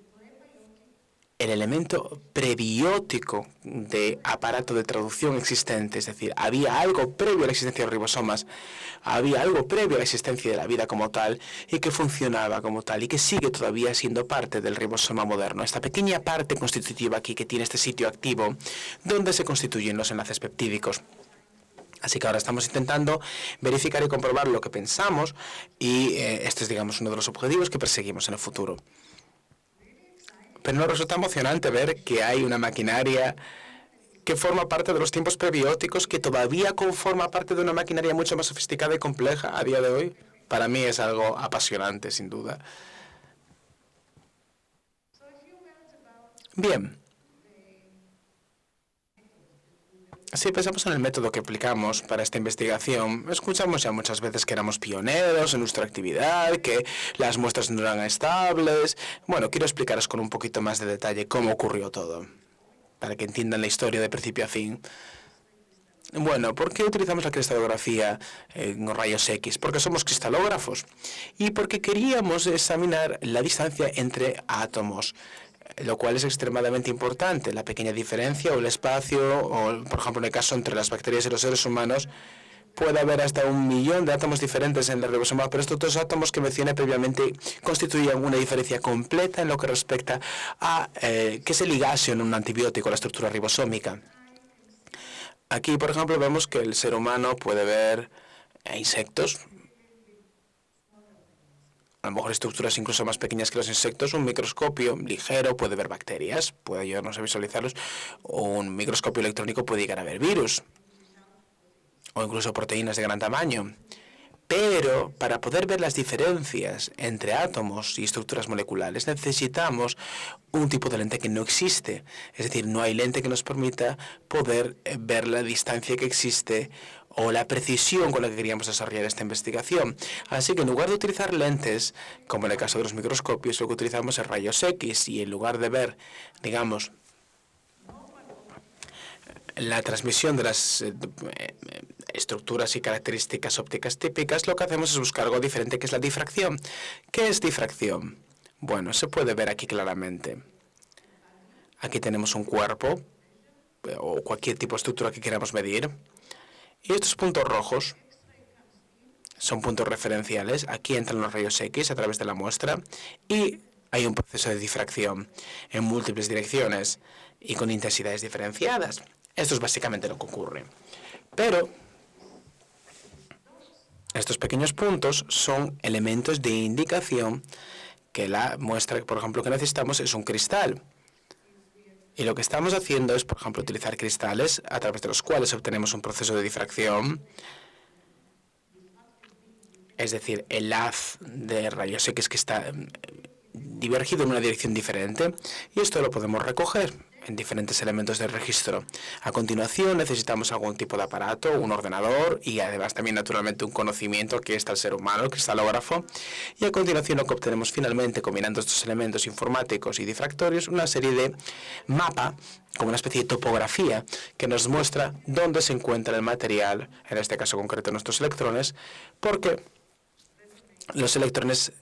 el elemento prebiótico de aparato de traducción existente, es decir, había algo previo a la existencia de ribosomas, había algo previo a la existencia de la vida como tal y que funcionaba como tal y que sigue todavía siendo parte del ribosoma moderno. Esta pequeña parte constitutiva aquí que tiene este sitio activo donde se constituyen los enlaces peptídicos. Así que ahora estamos intentando verificar y comprobar lo que pensamos y este es, digamos, uno de los objetivos que perseguimos en el futuro. Pero nos resulta emocionante ver que hay una maquinaria que forma parte de los tiempos prebióticos, que todavía conforma parte de una maquinaria mucho más sofisticada y compleja a día de hoy. Para mí es algo apasionante, sin duda. Bien. Si pensamos en el método que aplicamos para esta investigación, escuchamos ya muchas veces que éramos pioneros en nuestra actividad, que las muestras no eran estables. Bueno, quiero explicaros con un poquito más de detalle cómo ocurrió todo, para que entiendan la historia de principio a fin. Bueno, ¿por qué utilizamos la cristalografía en rayos X? Porque somos cristalógrafos y porque queríamos examinar la distancia entre átomos, lo cual es extremadamente importante. La pequeña diferencia o el espacio, o por ejemplo en el caso entre las bacterias y los seres humanos, puede haber hasta 1 millón de átomos diferentes en el ribosoma, pero estos 2 átomos que mencioné previamente constituían una diferencia completa en lo que respecta a que se ligase en un antibiótico a la estructura ribosómica. Aquí, por ejemplo, vemos que el ser humano puede ver insectos, a lo mejor estructuras incluso más pequeñas que los insectos. Un microscopio ligero puede ver bacterias, puede ayudarnos a visualizarlos. O un microscopio electrónico puede llegar a ver virus, o incluso proteínas de gran tamaño. Pero para poder ver las diferencias entre átomos y estructuras moleculares necesitamos un tipo de lente que no existe. Es decir, no hay lente que nos permita poder ver la distancia que existe o la precisión con la que queríamos desarrollar esta investigación. Así que en lugar de utilizar lentes, como en el caso de los microscopios, lo que utilizamos es rayos X, y en lugar de ver, digamos, la transmisión de las estructuras y características ópticas típicas, lo que hacemos es buscar algo diferente, que es la difracción. ¿Qué es difracción? Bueno, se puede ver aquí claramente. Aquí tenemos un cuerpo o cualquier tipo de estructura que queramos medir. Y estos puntos rojos son puntos referenciales. Aquí entran los rayos X a través de la muestra y hay un proceso de difracción en múltiples direcciones y con intensidades diferenciadas. Esto es básicamente lo que ocurre. Pero estos pequeños puntos son elementos de indicación que la muestra, por ejemplo, que necesitamos es un cristal. Y lo que estamos haciendo es, por ejemplo, utilizar cristales a través de los cuales obtenemos un proceso de difracción. Es decir, el haz de rayos X que está divergido en una dirección diferente. Y esto lo podemos recoger en diferentes elementos de registro. A continuación necesitamos algún tipo de aparato, un ordenador y además también naturalmente un conocimiento que está el ser humano, el cristalógrafo. Y a continuación lo que obtenemos finalmente, combinando estos elementos informáticos y difractorios, una serie de mapa, como una especie de topografía que nos muestra dónde se encuentra el material, en este caso concreto nuestros electrones, porque los electrones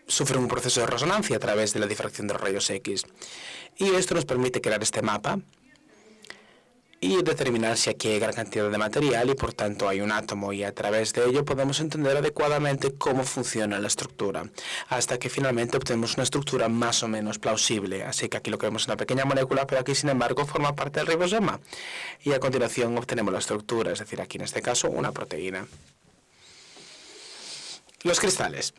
sufren un proceso de resonancia a través de la difracción de los rayos X. Y esto nos permite crear este mapa y determinar si aquí hay gran cantidad de material y por tanto hay un átomo, y a través de ello podemos entender adecuadamente cómo funciona la estructura, hasta que finalmente obtenemos una estructura más o menos plausible. Así que aquí lo que vemos es una pequeña molécula, pero aquí sin embargo forma parte del ribosoma. Y a continuación obtenemos la estructura, es decir, aquí en este caso una proteína. Los cristales.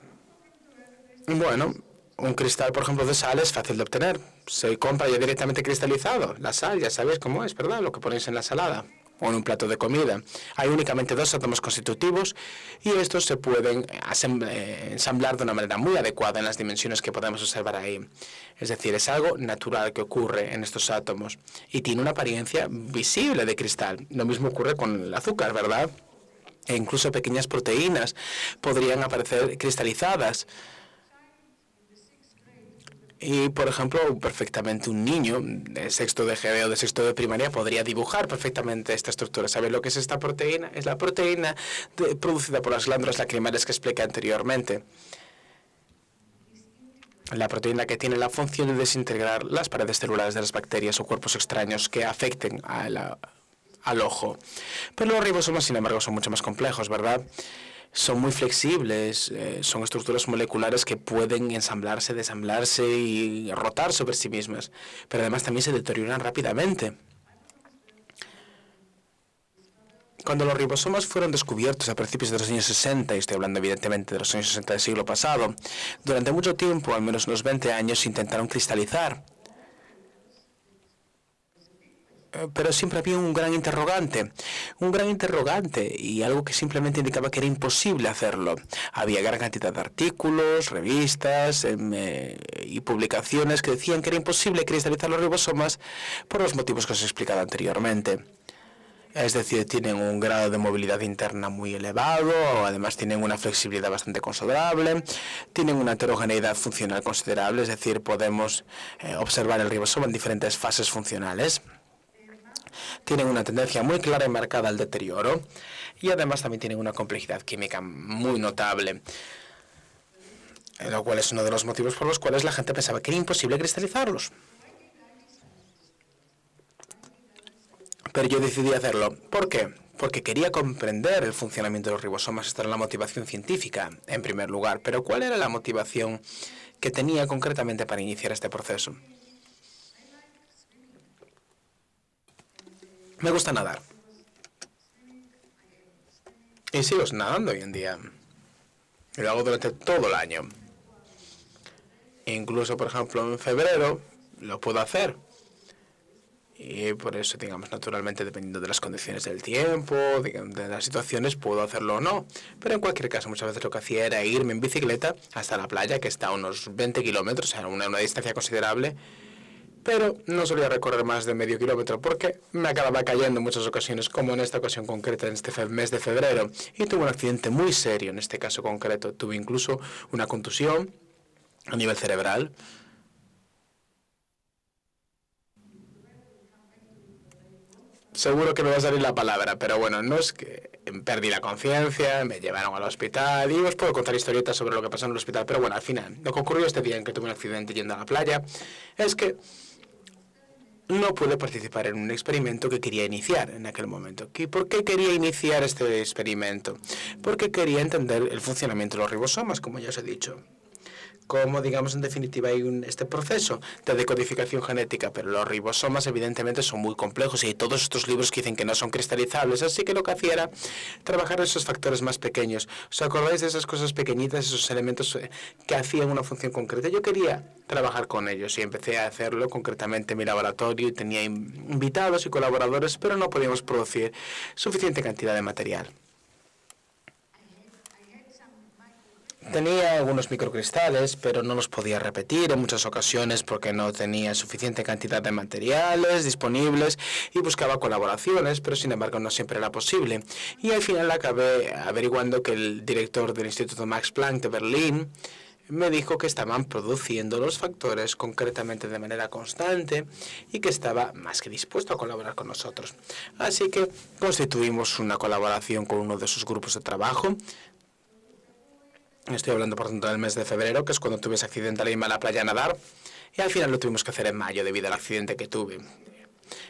Bueno, un cristal, por ejemplo, de sal es fácil de obtener. Se compra ya directamente cristalizado. La sal, ya sabéis cómo es, ¿verdad? Lo que ponéis en la salada. o en un plato de comida. Hay únicamente 2 átomos constitutivos y estos se pueden ensamblar de una manera muy adecuada en las dimensiones que podemos observar ahí. Es decir, es algo natural que ocurre en estos átomos y tiene una apariencia visible de cristal. Lo mismo ocurre con el azúcar, ¿verdad? E incluso pequeñas proteínas podrían aparecer cristalizadas. Y, por ejemplo, perfectamente un niño de sexto de GB o de sexto de primaria podría dibujar perfectamente esta estructura. ¿Sabe lo que es esta proteína? Es la proteína producida por las glándulas lacrimales que expliqué anteriormente. La proteína que tiene la función de desintegrar las paredes celulares de las bacterias o cuerpos extraños que afecten al ojo. Pero los ribosomas, sin embargo, son mucho más complejos, ¿verdad? Son muy flexibles, son estructuras moleculares que pueden ensamblarse, desamblarse y rotar sobre sí mismas, pero además también se deterioran rápidamente. Cuando los ribosomas fueron descubiertos a principios de los años 60, y estoy hablando evidentemente de los años 60 del siglo pasado, durante mucho tiempo, al menos unos 20 años, intentaron cristalizar. Pero siempre había un gran interrogante, y algo que simplemente indicaba que era imposible hacerlo. Había gran cantidad de artículos, revistas y publicaciones que decían que era imposible cristalizar los ribosomas por los motivos que os he explicado anteriormente. Es decir, tienen un grado de movilidad interna muy elevado, además tienen una flexibilidad bastante considerable, tienen una heterogeneidad funcional considerable, es decir, podemos observar el ribosoma en diferentes fases funcionales. Tienen una tendencia muy clara y marcada al deterioro y además también tienen una complejidad química muy notable, lo cual es uno de los motivos por los cuales la gente pensaba que era imposible cristalizarlos. Pero yo decidí hacerlo. ¿Por qué? Porque quería comprender el funcionamiento de los ribosomas. Esta era la motivación científica, en primer lugar. Pero ¿cuál era la motivación que tenía concretamente para iniciar este proceso? Me gusta nadar. Y sigo nadando hoy en día. Y lo hago durante todo el año. Incluso, por ejemplo, en febrero lo puedo hacer. Y por eso, digamos, naturalmente, dependiendo de las condiciones del tiempo, de las situaciones, puedo hacerlo o no. Pero en cualquier caso, muchas veces lo que hacía era irme en bicicleta hasta la playa, que está a unos 20 kilómetros, a una distancia considerable. Pero no solía recorrer más de medio kilómetro porque me acababa cayendo en muchas ocasiones, como en esta ocasión concreta, en este mes de febrero. Y tuve un accidente muy serio en este caso concreto. Tuve incluso una contusión a nivel cerebral. Seguro que me va a salir la palabra, pero bueno, no es que perdí la conciencia, me llevaron al hospital y os puedo contar historietas sobre lo que pasó en el hospital. Pero bueno, al final, lo que ocurrió este día en que tuve un accidente yendo a la playa es que no pude participar en un experimento que quería iniciar en aquel momento. ¿Por qué quería iniciar este experimento? Porque quería entender el funcionamiento de los ribosomas, como ya os he dicho. Como, digamos, en definitiva, hay este proceso de decodificación genética, pero los ribosomas evidentemente son muy complejos y hay todos estos libros que dicen que no son cristalizables, así que lo que hacía era trabajar esos factores más pequeños. ¿Os acordáis de esas cosas pequeñitas, esos elementos que hacían una función concreta? Yo quería trabajar con ellos y empecé a hacerlo concretamente en mi laboratorio y tenía invitados y colaboradores, pero no podíamos producir suficiente cantidad de material. Tenía algunos microcristales, pero no los podía repetir en muchas ocasiones porque no tenía suficiente cantidad de materiales disponibles y buscaba colaboraciones, pero sin embargo no siempre era posible. Y al final acabé averiguando que el director del Instituto Max Planck de Berlín me dijo que estaban produciendo los factores concretamente de manera constante y que estaba más que dispuesto a colaborar con nosotros. Así que constituimos una colaboración con uno de sus grupos de trabajo. Estoy hablando, por tanto, del mes de febrero, que es cuando tuve ese accidente al irme a la playa a nadar. Y al final lo tuvimos que hacer en mayo debido al accidente que tuve.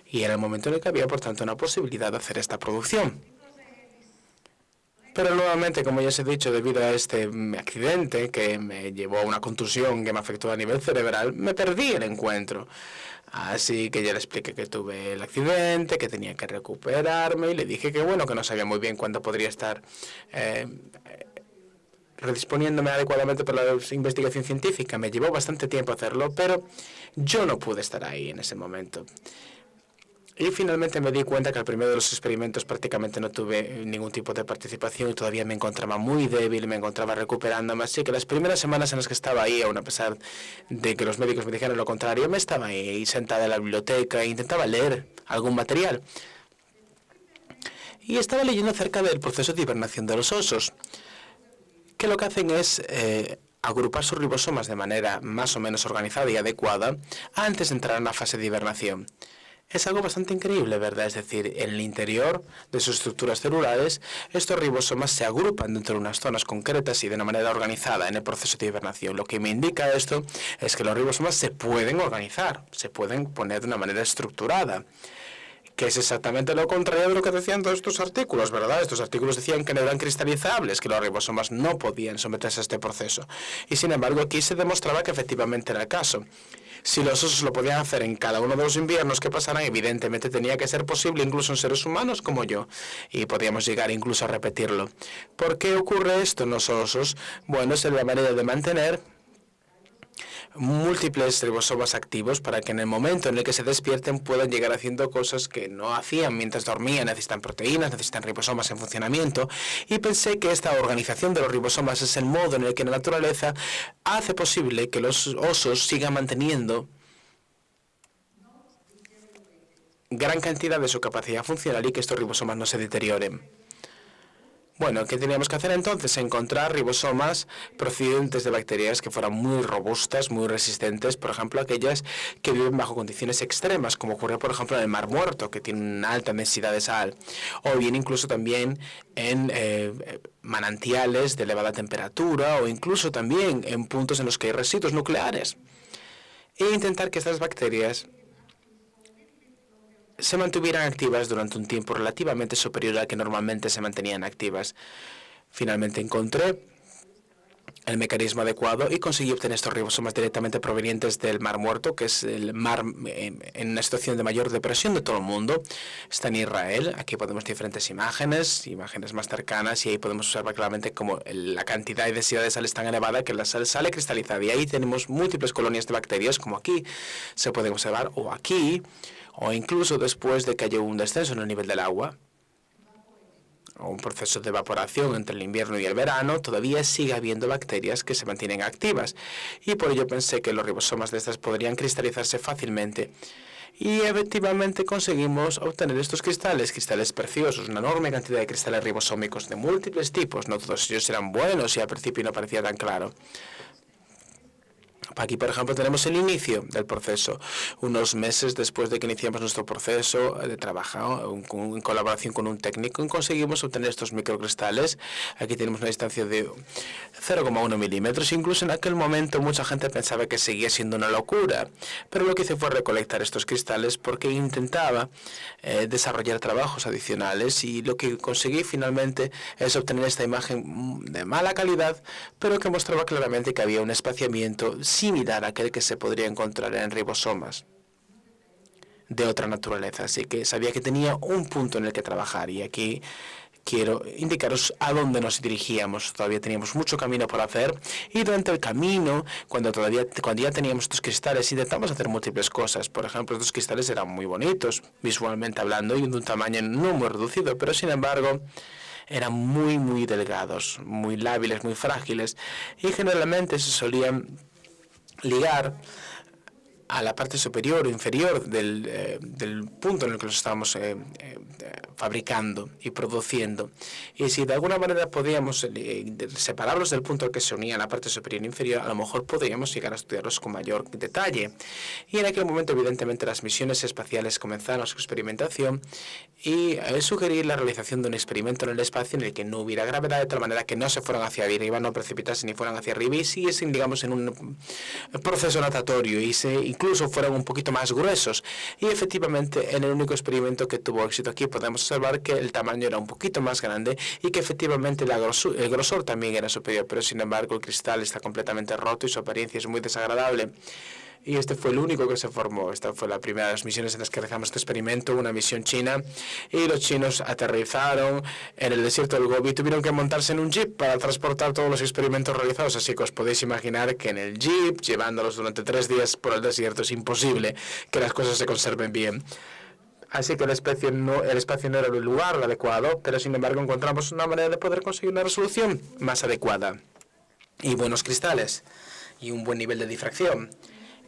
Y era el momento en el que había, por tanto, una posibilidad de hacer esta producción. Pero nuevamente, como ya os he dicho, debido a este accidente que me llevó a una contusión que me afectó a nivel cerebral, me perdí el encuentro. Así que ya le expliqué que tuve el accidente, que tenía que recuperarme y le dije que bueno, que no sabía muy bien cuándo podría estar redisponiéndome adecuadamente para la investigación científica. Me llevó bastante tiempo hacerlo, pero yo no pude estar ahí en ese momento. Y finalmente me di cuenta que al primero de los experimentos prácticamente no tuve ningún tipo de participación y todavía me encontraba muy débil, me encontraba recuperándome. Así que las primeras semanas en las que estaba ahí, aun a pesar de que los médicos me dijeran lo contrario, me estaba ahí sentada en la biblioteca e intentaba leer algún material. Y estaba leyendo acerca del proceso de hibernación de los osos, que lo que hacen es agrupar sus ribosomas de manera más o menos organizada y adecuada antes de entrar en la fase de hibernación. Es algo bastante increíble, ¿verdad? Es decir, en el interior de sus estructuras celulares, estos ribosomas se agrupan dentro de unas zonas concretas y de una manera organizada en el proceso de hibernación. Lo que me indica esto es que los ribosomas se pueden organizar, se pueden poner de una manera estructurada, que es exactamente lo contrario de lo que decían todos estos artículos, ¿verdad? Estos artículos decían que no eran cristalizables, que los ribosomas no podían someterse a este proceso. Y sin embargo, aquí se demostraba que efectivamente era el caso. Si los osos lo podían hacer en cada uno de los inviernos que pasaran, evidentemente tenía que ser posible incluso en seres humanos como yo. Y podíamos llegar incluso a repetirlo. ¿Por qué ocurre esto en los osos? Bueno, es la manera de mantener múltiples ribosomas activos para que en el momento en el que se despierten puedan llegar haciendo cosas que no hacían mientras dormían. Necesitan proteínas, necesitan ribosomas en funcionamiento, y pensé que esta organización de los ribosomas es el modo en el que la naturaleza hace posible que los osos sigan manteniendo gran cantidad de su capacidad funcional y que estos ribosomas no se deterioren. Bueno, ¿qué teníamos que hacer entonces? Encontrar ribosomas procedentes de bacterias que fueran muy robustas, muy resistentes, por ejemplo, aquellas que viven bajo condiciones extremas, como ocurre, por ejemplo, en el Mar Muerto, que tiene una alta densidad de sal, o bien incluso también en manantiales de elevada temperatura, o incluso también en puntos en los que hay residuos nucleares. E intentar que estas bacterias se mantuvieran activas durante un tiempo relativamente superior al que normalmente se mantenían activas. Finalmente encontré el mecanismo adecuado y conseguí obtener estos ribosomas directamente provenientes del Mar Muerto, que es el mar en una situación de mayor depresión de todo el mundo. Está en Israel. Aquí podemos diferentes imágenes más cercanas, y ahí podemos observar claramente cómo la cantidad y densidad de sal es tan elevada que la sal sale cristalizada. Y ahí tenemos múltiples colonias de bacterias, como aquí se pueden observar, o aquí, o incluso después de que haya un descenso en el nivel del agua, o un proceso de evaporación entre el invierno y el verano, todavía sigue habiendo bacterias que se mantienen activas. Y por ello pensé que los ribosomas de estas podrían cristalizarse fácilmente. Y efectivamente conseguimos obtener estos cristales preciosos, una enorme cantidad de cristales ribosómicos de múltiples tipos. No todos ellos eran buenos y al principio no parecía tan claro. Aquí, por ejemplo, tenemos el inicio del proceso. Unos meses después de que iniciamos nuestro proceso de trabajo, en colaboración con un técnico, conseguimos obtener estos microcristales. Aquí tenemos una distancia de 0,1 milímetros. Incluso en aquel momento mucha gente pensaba que seguía siendo una locura. Pero lo que hice fue recolectar estos cristales porque intentaba desarrollar trabajos adicionales, y lo que conseguí finalmente es obtener esta imagen de mala calidad, pero que mostraba claramente que había un espaciamiento similar a aquel que se podría encontrar en ribosomas de otra naturaleza. Así que sabía que tenía un punto en el que trabajar, y aquí quiero indicaros a dónde nos dirigíamos. Todavía teníamos mucho camino por hacer, y durante el camino, cuando ya teníamos estos cristales, intentamos hacer múltiples cosas. Por ejemplo, estos cristales eran muy bonitos, visualmente hablando, y de un tamaño no muy reducido, pero sin embargo eran muy, muy delgados, muy lábiles, muy frágiles, y generalmente se solían ligar a la parte superior o inferior del punto en el que los estábamos fabricando y produciendo. Y si de alguna manera podíamos separarlos del punto al que se unía la parte superior e inferior, a lo mejor podríamos llegar a estudiarlos con mayor detalle. Y en aquel momento, evidentemente, las misiones espaciales comenzaron su experimentación, y sugerí la realización de un experimento en el espacio en el que no hubiera gravedad, de tal manera que no se fueran hacia arriba, no precipitasen ni fueran hacia arriba, y siguiesen, digamos, en un proceso natatorio, y incluso fueran un poquito más gruesos. Y efectivamente, en el único experimento que tuvo éxito aquí, podemos observar que el tamaño era un poquito más grande y que efectivamente el grosor también era superior, pero sin embargo el cristal está completamente roto y su apariencia es muy desagradable. Y este fue el único que se formó. Esta fue la primera de las misiones en las que realizamos este experimento, una misión china, y los chinos aterrizaron en el desierto del Gobi y tuvieron que montarse en un jeep para transportar todos los experimentos realizados. Así que os podéis imaginar que en el jeep, llevándolos durante 3 días por el desierto, es imposible que las cosas se conserven bien. Así que el espacio no era el lugar adecuado, pero sin embargo encontramos una manera de poder conseguir una resolución más adecuada. Y buenos cristales, y un buen nivel de difracción.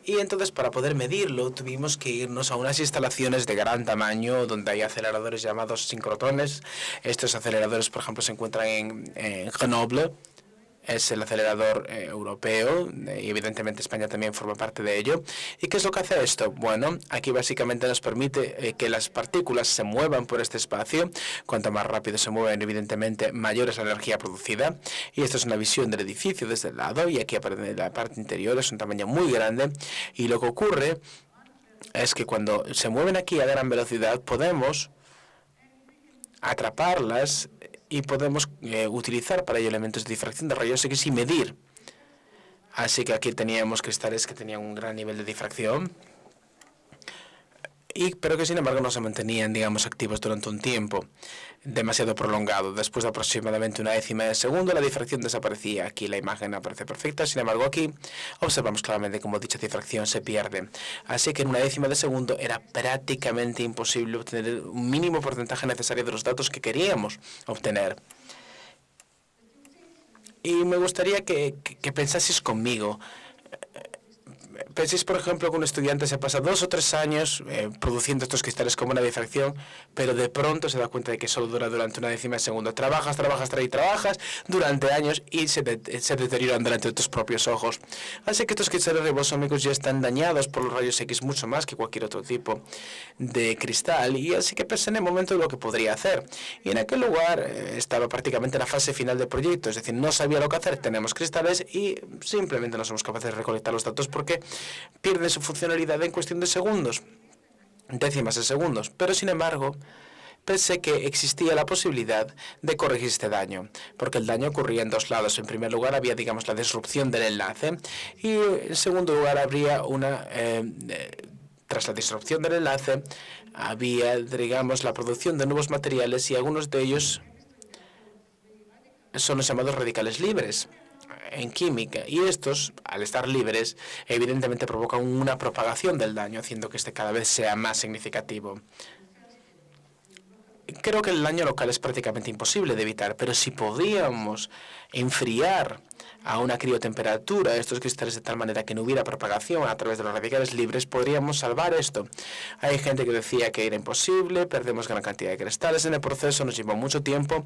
Y entonces, para poder medirlo, tuvimos que irnos a unas instalaciones de gran tamaño donde hay aceleradores llamados sincrotrones. Estos aceleradores, por ejemplo, se encuentran en Grenoble. Es el acelerador europeo y evidentemente España también forma parte de ello. ¿Y qué es lo que hace esto? Bueno, aquí básicamente nos permite que las partículas se muevan por este espacio. Cuanto más rápido se mueven, evidentemente, mayor es la energía producida. Y esto es una visión del edificio desde el lado. Y aquí aparece la parte interior, es un tamaño muy grande. Y lo que ocurre es que cuando se mueven aquí a gran velocidad, podemos atraparlas y podemos utilizar para ello elementos de difracción de rayos X y medir. Así que aquí teníamos cristales que tenían un gran nivel de difracción, pero que sin embargo no se mantenían, digamos, activos durante un tiempo demasiado prolongado. Después de aproximadamente una décima de segundo, la difracción desaparecía. Aquí la imagen aparece perfecta, sin embargo aquí observamos claramente cómo dicha difracción se pierde. Así que en una décima de segundo era prácticamente imposible obtener un mínimo porcentaje necesario de los datos que queríamos obtener. Y me gustaría que pensaseis conmigo. Penséis, por ejemplo, que un estudiante se pasa 2 o 3 años produciendo estos cristales como una difracción, pero de pronto se da cuenta de que solo dura durante una décima de segundo. Trabajas durante años y se deterioran delante de tus propios ojos. Así que estos cristales ribosómicos ya están dañados por los rayos X mucho más que cualquier otro tipo de cristal. Y así que pensé en el momento de lo que podría hacer. Y en aquel lugar estaba prácticamente en la fase final del proyecto, es decir, no sabía lo que hacer. Tenemos cristales y simplemente no somos capaces de recolectar los datos porque pierden su funcionalidad en cuestión de segundos, décimas de segundos. Pero sin embargo, pensé que existía la posibilidad de corregir este daño, porque el daño ocurría en dos lados. En primer lugar, había, digamos, la disrupción del enlace, y en segundo lugar, habría tras la disrupción del enlace, había, digamos, la producción de nuevos materiales, y algunos de ellos son los llamados radicales libres en química, y estos, al estar libres, evidentemente provocan una propagación del daño, haciendo que este cada vez sea más significativo. Creo que el daño local es prácticamente imposible de evitar, pero si podíamos enfriar a una criotemperatura estos cristales de tal manera que no hubiera propagación a través de los radicales libres, podríamos salvar esto. Hay gente que decía que era imposible, perdemos gran cantidad de cristales en el proceso, nos llevó mucho tiempo,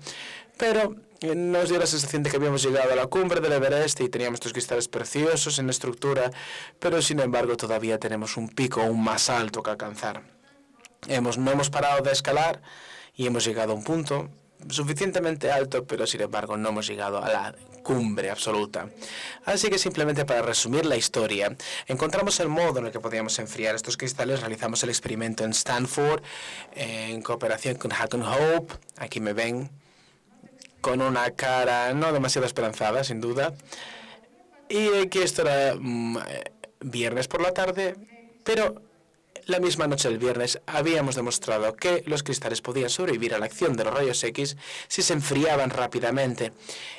pero nos dio la sensación de que habíamos llegado a la cumbre del Everest y teníamos estos cristales preciosos en estructura, pero sin embargo todavía tenemos un pico aún más alto que alcanzar. No hemos parado de escalar y hemos llegado a un punto suficientemente alto, pero sin embargo no hemos llegado a la cumbre absoluta. Así que simplemente para resumir la historia, encontramos el modo en el que podíamos enfriar estos cristales, realizamos el experimento en Stanford, en cooperación con Hacking Hope. Aquí me ven con una cara no demasiado esperanzada, sin duda. Y que esto era viernes por la tarde, pero la misma noche del viernes habíamos demostrado que los cristales podían sobrevivir a la acción de los rayos X si se enfriaban rápidamente.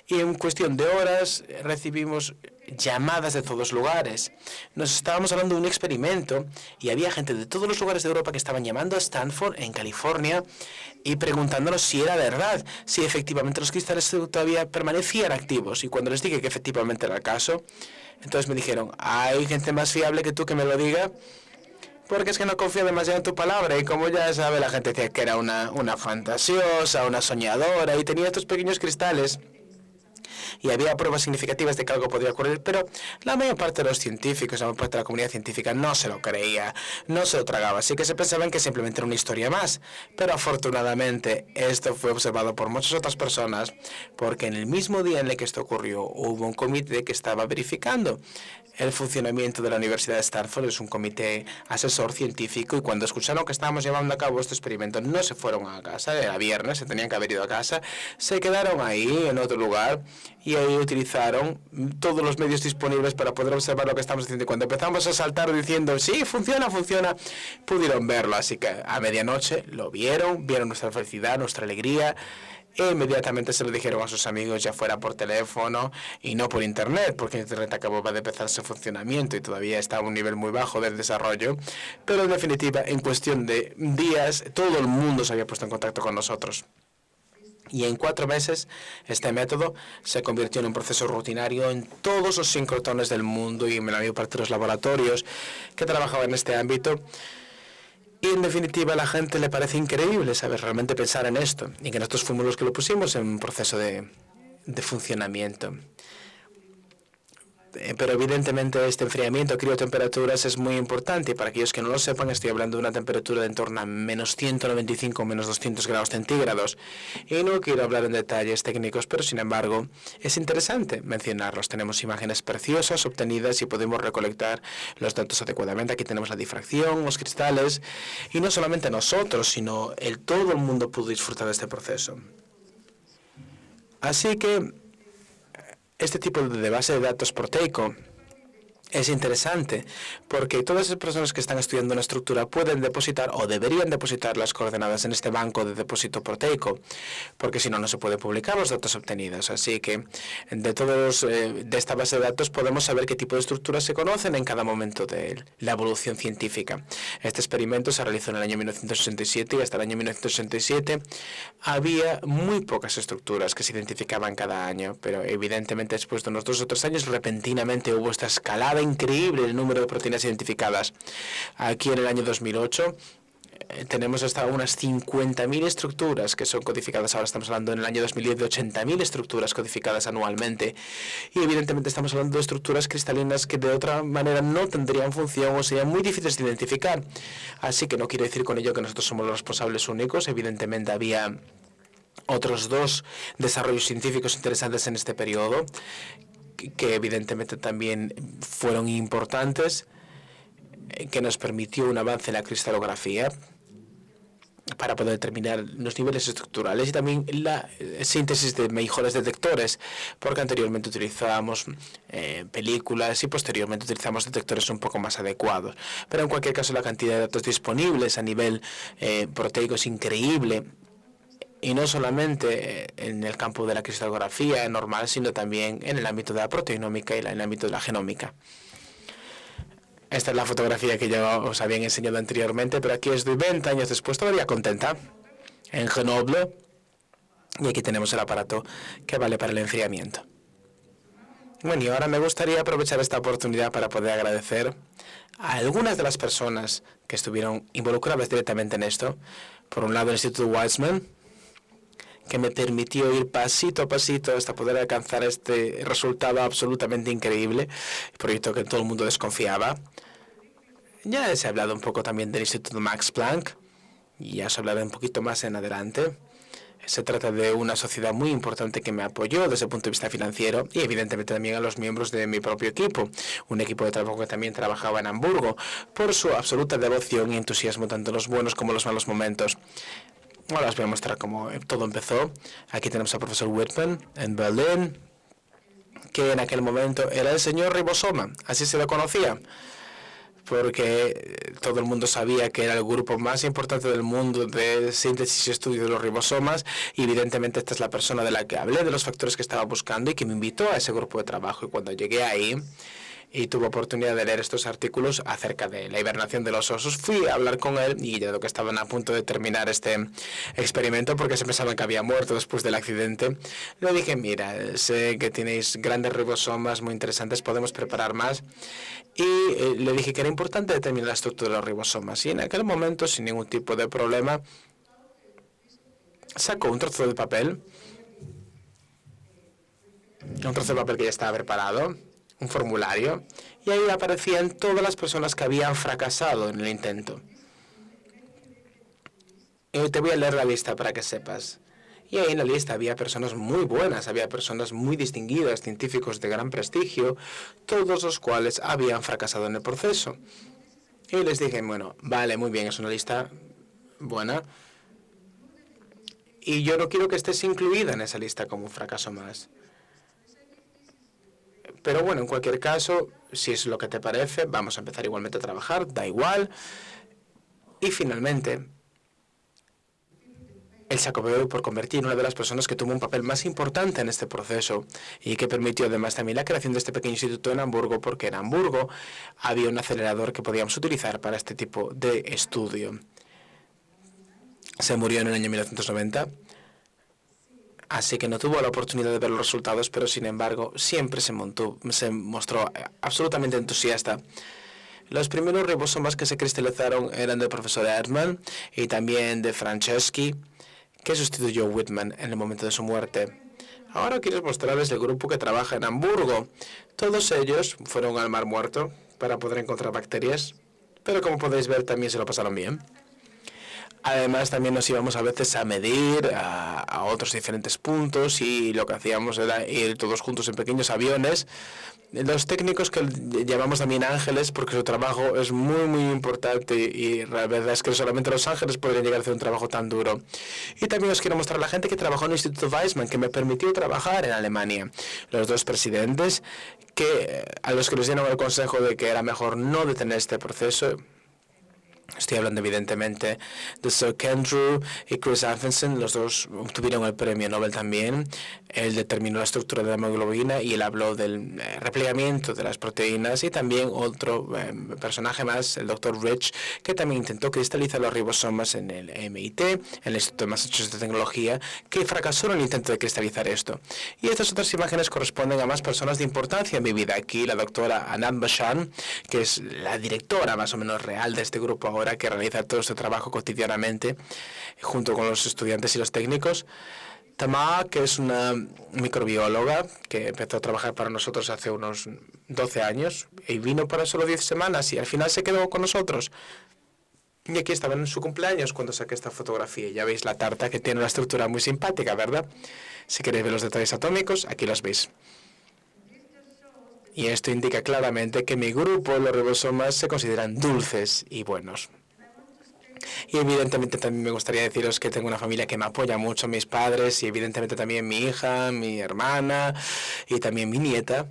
Y en cuestión de horas recibimos llamadas de todos lugares. Nos estábamos hablando de un experimento y había gente de todos los lugares de Europa que estaban llamando a Stanford, en California, y preguntándonos si era verdad, si efectivamente los cristales todavía permanecían activos. Y cuando les dije que efectivamente era el caso, entonces me dijeron, ¿hay gente más fiable que tú que me lo diga? Porque es que no confío demasiado en tu palabra, y como ya sabe, la gente decía que era una fantasiosa, una soñadora, y tenía estos pequeños cristales. Y había pruebas significativas de que algo podía ocurrir, pero la mayor parte de los científicos, la mayor parte de la comunidad científica no se lo creía, no se lo tragaba, así que se pensaban que simplemente era una historia más. Pero afortunadamente esto fue observado por muchas otras personas, porque en el mismo día en el que esto ocurrió hubo un comité que estaba verificando el funcionamiento de la Universidad de Stanford. Es un comité asesor científico, y cuando escucharon que estábamos llevando a cabo este experimento no se fueron a casa, era viernes, se tenían que haber ido a casa, se quedaron ahí en otro lugar y ahí utilizaron todos los medios disponibles para poder observar lo que estamos haciendo. Y cuando empezamos a saltar diciendo, sí, funciona, pudieron verlo. Así que a medianoche lo vieron nuestra felicidad, nuestra alegría, e inmediatamente se lo dijeron a sus amigos, ya fuera por teléfono y no por Internet, porque Internet acababa de empezar su funcionamiento y todavía está a un nivel muy bajo del desarrollo. Pero en definitiva, en cuestión de días, todo el mundo se había puesto en contacto con nosotros. Y en 4 meses, este método se convirtió en un proceso rutinario en todos los sincrotrones del mundo y en la mayor parte de los laboratorios que trabajaban en este ámbito. Y en definitiva, a la gente le parece increíble, ¿sabes?, realmente pensar en esto. Y que nosotros fuimos los que lo pusimos en un proceso de funcionamiento. Pero evidentemente este enfriamiento a criotemperaturas es muy importante. Y para aquellos que no lo sepan, estoy hablando de una temperatura de en torno a menos 195 o menos 200 grados centígrados. Y no quiero hablar en detalles técnicos, pero sin embargo es interesante mencionarlos. Tenemos imágenes preciosas obtenidas y podemos recolectar los datos adecuadamente. Aquí tenemos la difracción, los cristales. Y no solamente nosotros, sino todo el mundo pudo disfrutar de este proceso. Así que este tipo de base de datos proteico es interesante porque todas las personas que están estudiando una estructura pueden depositar o deberían depositar las coordenadas en este banco de depósito proteico, porque si no, no se puede publicar los datos obtenidos. Así que de esta base de datos podemos saber qué tipo de estructuras se conocen en cada momento de la evolución científica. Este experimento se realizó en el año 1967 y hasta el año 1967 había muy pocas estructuras que se identificaban cada año, pero evidentemente después de unos 2 o 3 años repentinamente hubo esta escalada increíble el número de proteínas identificadas. Aquí en el año 2008 tenemos hasta unas 50.000 estructuras que son codificadas. Ahora estamos hablando en el año 2010 de 80.000 estructuras codificadas anualmente. Y evidentemente estamos hablando de estructuras cristalinas que de otra manera no tendrían función o serían muy difíciles de identificar. Así que no quiero decir con ello que nosotros somos los responsables únicos. Evidentemente había otros 2 desarrollos científicos interesantes en este periodo que evidentemente también fueron importantes, que nos permitió un avance en la cristalografía para poder determinar los niveles estructurales y también la síntesis de mejores detectores, porque anteriormente utilizábamos películas y posteriormente utilizamos detectores un poco más adecuados. Pero en cualquier caso la cantidad de datos disponibles a nivel proteico es increíble. Y no solamente en el campo de la cristalografía normal, sino también en el ámbito de la proteinómica y en el ámbito de la genómica. Esta es la fotografía que yo os había enseñado anteriormente, pero aquí estoy 20 años después, todavía contenta, en Grenoble. Y aquí tenemos el aparato que vale para el enfriamiento. Bueno, y ahora me gustaría aprovechar esta oportunidad para poder agradecer a algunas de las personas que estuvieron involucradas directamente en esto. Por un lado, el Instituto Weizmann, que me permitió ir pasito a pasito hasta poder alcanzar este resultado absolutamente increíble, el proyecto que todo el mundo desconfiaba. Ya se ha hablado un poco también del Instituto Max Planck, y ya se hablará un poquito más en adelante. Se trata de una sociedad muy importante que me apoyó desde el punto de vista financiero y evidentemente también a los miembros de mi propio equipo, un equipo de trabajo que también trabajaba en Hamburgo, por su absoluta devoción y entusiasmo tanto en los buenos como en los malos momentos. Ahora os voy a mostrar cómo todo empezó. Aquí tenemos al profesor Whitman en Berlín, que en aquel momento era el señor ribosoma, así se lo conocía, porque todo el mundo sabía que era el grupo más importante del mundo de síntesis y estudio de los ribosomas, y evidentemente esta es la persona de la que hablé, de los factores que estaba buscando y que me invitó a ese grupo de trabajo. Y cuando llegué ahí y tuve oportunidad de leer estos artículos acerca de la hibernación de los osos, fui a hablar con él y ya que estaban a punto de terminar este experimento porque se pensaban que había muerto después del accidente. Le dije, mira, sé que tenéis grandes ribosomas muy interesantes, podemos preparar más. Y le dije que era importante determinar la estructura de los ribosomas. Y en aquel momento, sin ningún tipo de problema, sacó un trozo de papel, que ya estaba preparado, un formulario, y ahí aparecían todas las personas que habían fracasado en el intento. Y te voy a leer la lista para que sepas. Y ahí en la lista había personas muy buenas, había personas muy distinguidas, científicos de gran prestigio, todos los cuales habían fracasado en el proceso. Y les dije, bueno, vale, muy bien, es una lista buena. Y yo no quiero que estés incluida en esa lista como un fracaso más. Pero bueno, en cualquier caso, si es lo que te parece, vamos a empezar igualmente a trabajar, da igual. Y finalmente, él se acabó por convertir en una de las personas que tuvo un papel más importante en este proceso y que permitió además también la creación de este pequeño instituto en Hamburgo, porque en Hamburgo había un acelerador que podíamos utilizar para este tipo de estudio. Se murió en el año 1990, así que no tuvo la oportunidad de ver los resultados, pero sin embargo siempre se mostró absolutamente entusiasta. Los primeros ribosomas que se cristalizaron eran del profesor Erdmann y también de Franceschi, que sustituyó a Whitman en el momento de su muerte. Ahora quiero mostrarles el grupo que trabaja en Hamburgo. Todos ellos fueron al Mar Muerto para poder encontrar bacterias, pero como podéis ver también se lo pasaron bien. Además también nos íbamos a veces a medir a otros diferentes puntos y lo que hacíamos era ir todos juntos en pequeños aviones. Los técnicos que llamamos también ángeles, porque su trabajo es muy, muy importante y la verdad es que solamente los ángeles podrían llegar a hacer un trabajo tan duro. Y también os quiero mostrar a la gente que trabajó en el Instituto Weizmann, que me permitió trabajar en Alemania. Los dos presidentes a los que les dieron el consejo de que era mejor no detener este proceso. Estoy hablando evidentemente de Sir Kendrew y Chris Anfinsen. Los dos obtuvieron el premio Nobel también. Él determinó la estructura de la hemoglobina y él habló del replegamiento de las proteínas. Y también otro personaje más, el Dr. Rich, que también intentó cristalizar los ribosomas en el MIT, en el Instituto de Massachusetts de Tecnología, que fracasó en el intento de cristalizar esto. Y estas otras imágenes corresponden a más personas de importancia en mi vida. Aquí la doctora Anand Bhushan, que es la directora más o menos real de este grupo ahora, que realiza todo este trabajo cotidianamente junto con los estudiantes y los técnicos. Tama, que es una microbióloga que empezó a trabajar para nosotros hace unos 12 años y vino para solo 10 semanas y al final se quedó con nosotros. Y aquí estaba en su cumpleaños cuando saqué esta fotografía. Ya veis la tarta que tiene una estructura muy simpática, ¿verdad? Si queréis ver los detalles atómicos, aquí los veis. Y esto indica claramente que mi grupo, los ribosomas, se consideran dulces y buenos. Y evidentemente también me gustaría deciros que tengo una familia que me apoya mucho, mis padres y evidentemente también mi hija, mi hermana y también mi nieta,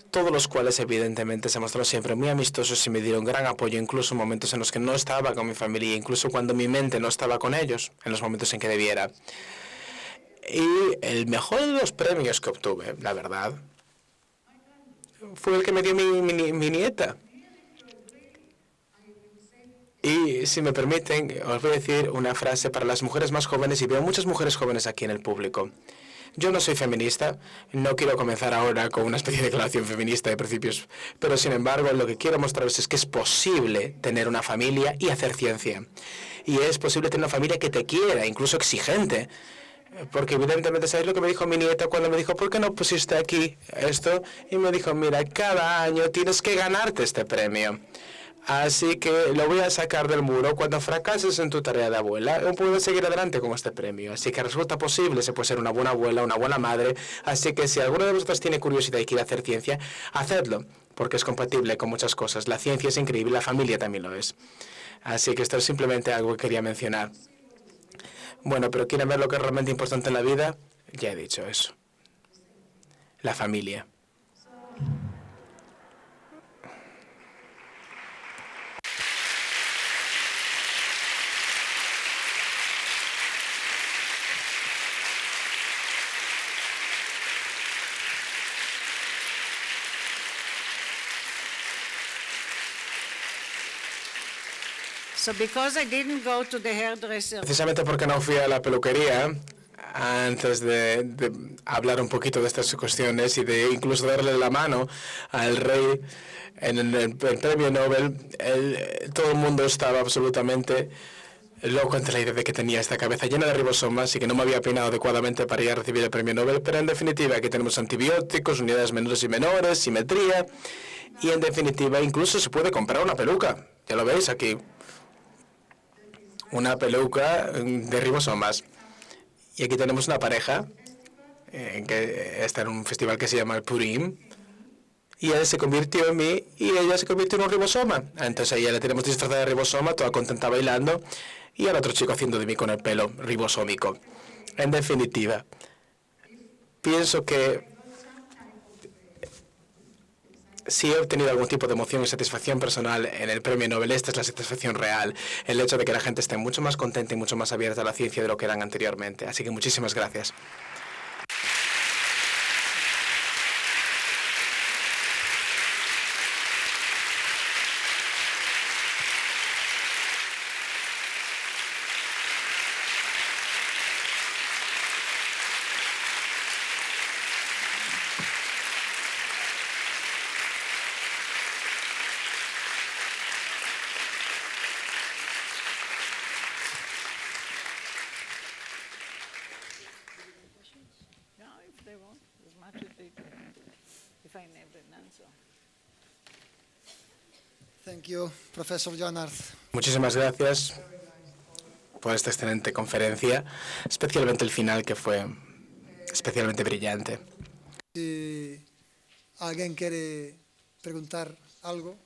todos los cuales evidentemente se mostraron siempre muy amistosos y me dieron gran apoyo, incluso en momentos en los que no estaba con mi familia, incluso cuando mi mente no estaba con ellos, en los momentos en que debiera. Y el mejor de los premios que obtuve, la verdad, fue el que me dio mi nieta. Y si me permiten, os voy a decir una frase para las mujeres más jóvenes, y veo muchas mujeres jóvenes aquí en el público. Yo no soy feminista, no quiero comenzar ahora con una especie de declaración feminista de principios, pero sin embargo lo que quiero mostraros es que es posible tener una familia y hacer ciencia. Y es posible tener una familia que te quiera, incluso exigente. Porque evidentemente, ¿sabéis lo que me dijo mi nieta cuando me dijo, ¿por qué no pusiste aquí esto? Y me dijo, mira, cada año tienes que ganarte este premio. Así que lo voy a sacar del muro. Cuando fracases en tu tarea de abuela, puedes seguir adelante con este premio. Así que resulta posible, se puede ser una buena abuela, una buena madre. Así que si alguno de vosotros tiene curiosidad y quiere hacer ciencia, hacedlo, porque es compatible con muchas cosas. La ciencia es increíble, la familia también lo es. Así que esto es simplemente algo que quería mencionar. Bueno, pero ¿quieren ver lo que es realmente importante en la vida? Ya he dicho eso. La familia. Precisamente porque no fui a la peluquería antes de hablar un poquito de estas cuestiones y de incluso darle la mano al rey en el premio Nobel, todo el mundo estaba absolutamente loco ante la idea de que tenía esta cabeza llena de ribosomas y que no me había peinado adecuadamente para ir a recibir el premio Nobel, pero en definitiva aquí tenemos antibióticos, unidades menores y menores, simetría y en definitiva incluso se puede comprar una peluca, ya lo veis aquí. Una peluca de ribosomas. Y aquí tenemos una pareja que está en un festival que se llama el Purim. Y él se convirtió en mí y ella se convirtió en un ribosoma. Entonces a ella le tenemos disfrazada de ribosoma, toda contenta bailando. Y al otro chico haciendo de mí con el pelo ribosómico. En definitiva, pienso que si he obtenido algún tipo de emoción y satisfacción personal en el premio Nobel, esta es la satisfacción real, el hecho de que la gente esté mucho más contenta y mucho más abierta a la ciencia de lo que eran anteriormente. Así que muchísimas gracias. Thank you, Professor John Arth. Muchísimas gracias por esta excelente conferencia, especialmente el final, que fue especialmente brillante. Si alguén quere preguntar algo,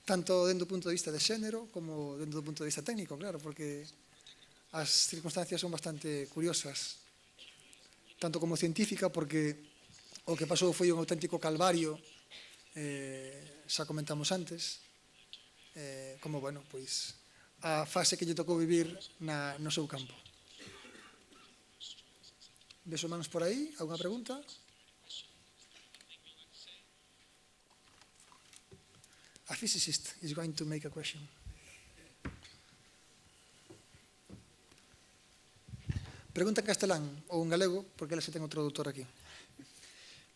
tanto dentro do punto de vista de xénero como dentro do punto de vista técnico, claro, porque as circunstancias son bastante curiosas, tanto como científica, porque o que pasou foi un auténtico calvario, xa comentamos antes, como, bueno, pois, a fase que lle tocou vivir no seu campo. Vexo manos por aí, alguna pregunta? A physicist is going to make a question. Pregunta en castelán ou en galego, porque ela se ten o traductor aquí.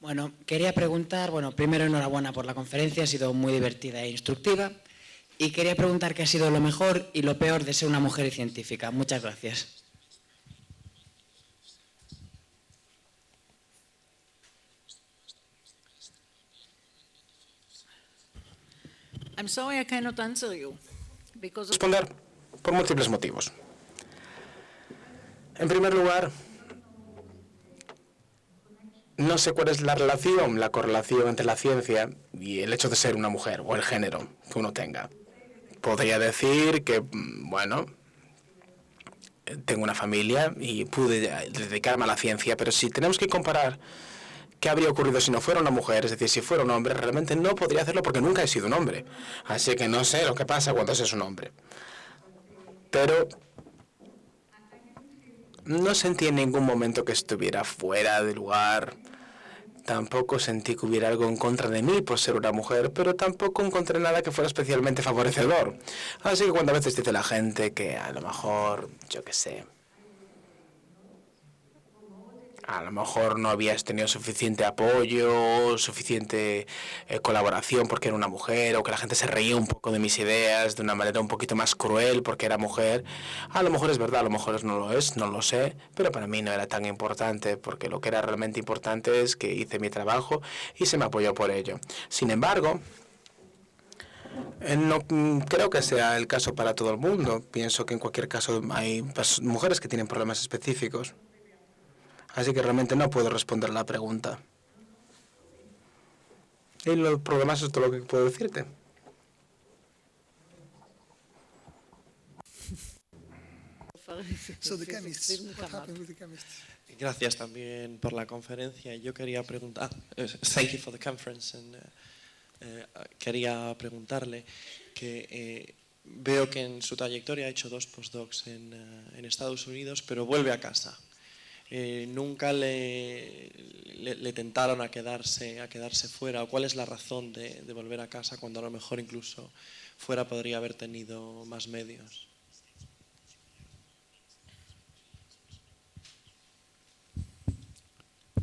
Bueno, quería preguntar, primero enhorabuena por la conferencia, ha sido muy divertida e instructiva. Y quería preguntar qué ha sido lo mejor y lo peor de ser una mujer científica. Muchas gracias. I'm sorry I cannot answer you because of... Responder por múltiples motivos. En primer lugar, no sé cuál es la relación, la correlación entre la ciencia y el hecho de ser una mujer o el género que uno tenga. Podría decir que, bueno, tengo una familia y pude dedicarme a la ciencia, pero si tenemos que comparar qué habría ocurrido si no fuera una mujer, es decir, si fuera un hombre, realmente no podría hacerlo porque nunca he sido un hombre. Así que no sé lo que pasa cuando se es un hombre. Pero no sentí en ningún momento que estuviera fuera de lugar. Tampoco sentí que hubiera algo en contra de mí por ser una mujer, pero tampoco encontré nada que fuera especialmente favorecedor. Así que cuando a veces dice la gente que a lo mejor, yo qué sé, a lo mejor no habías tenido suficiente apoyo, suficiente colaboración porque era una mujer, o que la gente se reía un poco de mis ideas de una manera un poquito más cruel porque era mujer. A lo mejor es verdad, a lo mejor no lo es, no lo sé, pero para mí no era tan importante, porque lo que era realmente importante es que hice mi trabajo y se me apoyó por ello. Sin embargo, no creo que sea el caso para todo el mundo. Pienso que en cualquier caso hay mujeres que tienen problemas específicos. Así que realmente no puedo responder la pregunta. Y los problemas es todo lo que puedo decirte. So the chemists, what happened with the chemists? Gracias también por la conferencia. Yo quería preguntar, thank you for the conference, and quería preguntarle que veo que en su trayectoria ha hecho 2 postdocs en Estados Unidos, pero vuelve a casa. Nunca le tentaron a quedarse fuera, o cuál es la razón de volver a casa cuando a lo mejor incluso fuera podría haber tenido más medios.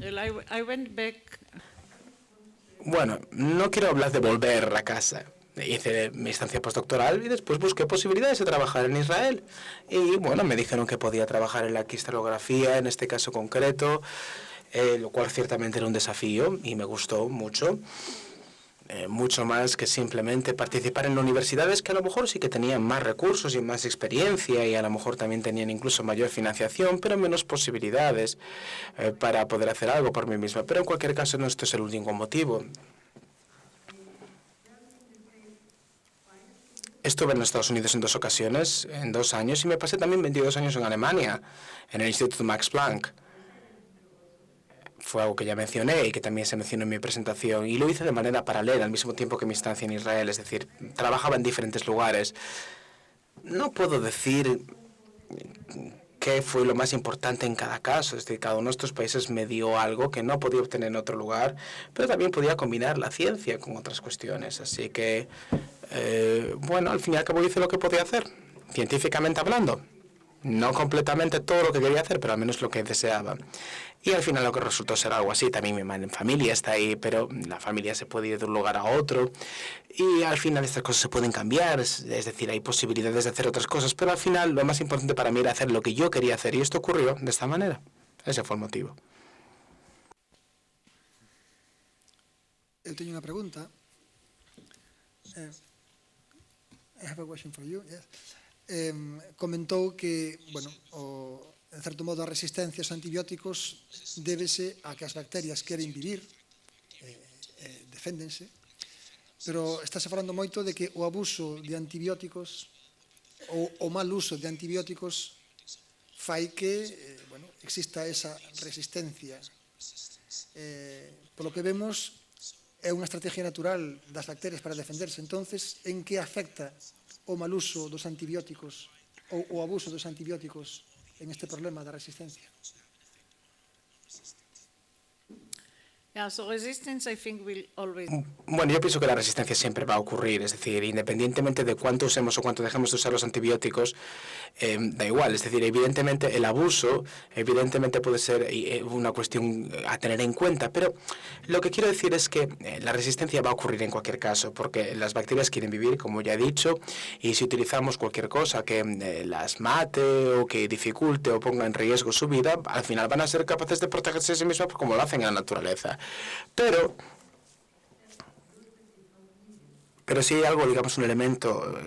I went back. Bueno, no quiero hablar de volver a casa. Hice mi estancia postdoctoral y después busqué posibilidades de trabajar en Israel. Y bueno, me dijeron que podía trabajar en la cristalografía, en este caso concreto, lo cual ciertamente era un desafío y me gustó mucho. Mucho más que simplemente participar en universidades que a lo mejor sí que tenían más recursos y más experiencia y a lo mejor también tenían incluso mayor financiación, pero menos posibilidades para poder hacer algo por mí misma. Pero en cualquier caso no esto es el único motivo. Estuve en Estados Unidos en 2 ocasiones, en 2 años, y me pasé también 22 años en Alemania, en el Instituto Max Planck. fue algo que ya mencioné y que también se mencionó en mi presentación, y lo hice de manera paralela al mismo tiempo que mi estancia en Israel, es decir, trabajaba en diferentes lugares. No puedo decir qué fue lo más importante en cada caso, es decir, cada uno de estos países me dio algo que no podía obtener en otro lugar, pero también podía combinar la ciencia con otras cuestiones, así que, bueno, al fin y al cabo hice lo que podía hacer, científicamente hablando. No completamente todo lo que quería hacer, pero al menos lo que deseaba. Y al final lo que resultó ser algo así. También mi familia está ahí, pero la familia se puede ir de un lugar a otro. Y al final estas cosas se pueden cambiar, es decir, hay posibilidades de hacer otras cosas, pero al final lo más importante para mí era hacer lo que yo quería hacer, y esto ocurrió de esta manera. Ese fue el motivo. Eu teño unha pregunta. I have a question for you. Yes. Comentou que, bueno, en certo modo, a resistencia aos antibióticos débese a que as bacterias queren vivir, deféndense, pero estáse falando moito de que o abuso de antibióticos ou o mal uso de antibióticos fai que, bueno, exista esa resistencia. Polo que vemos, é unha estrategia natural das bacterias para defenderse. Entonces, en que afecta o mal uso dos antibióticos ou o abuso dos antibióticos en este problema da resistencia? Yeah, so resistance, I think, will always... Bueno, yo pienso que la resistencia siempre va a ocurrir, es decir, independientemente de cuánto usemos o cuánto dejemos de usar los antibióticos, da igual, es decir, evidentemente el abuso, evidentemente puede ser una cuestión a tener en cuenta, pero lo que quiero decir es que la resistencia va a ocurrir en cualquier caso, porque las bacterias quieren vivir, como ya he dicho, y si utilizamos cualquier cosa que las mate o que dificulte o ponga en riesgo su vida, al final van a ser capaces de protegerse a sí mismas como lo hacen en la naturaleza. Pero si hay algo, digamos, un elemento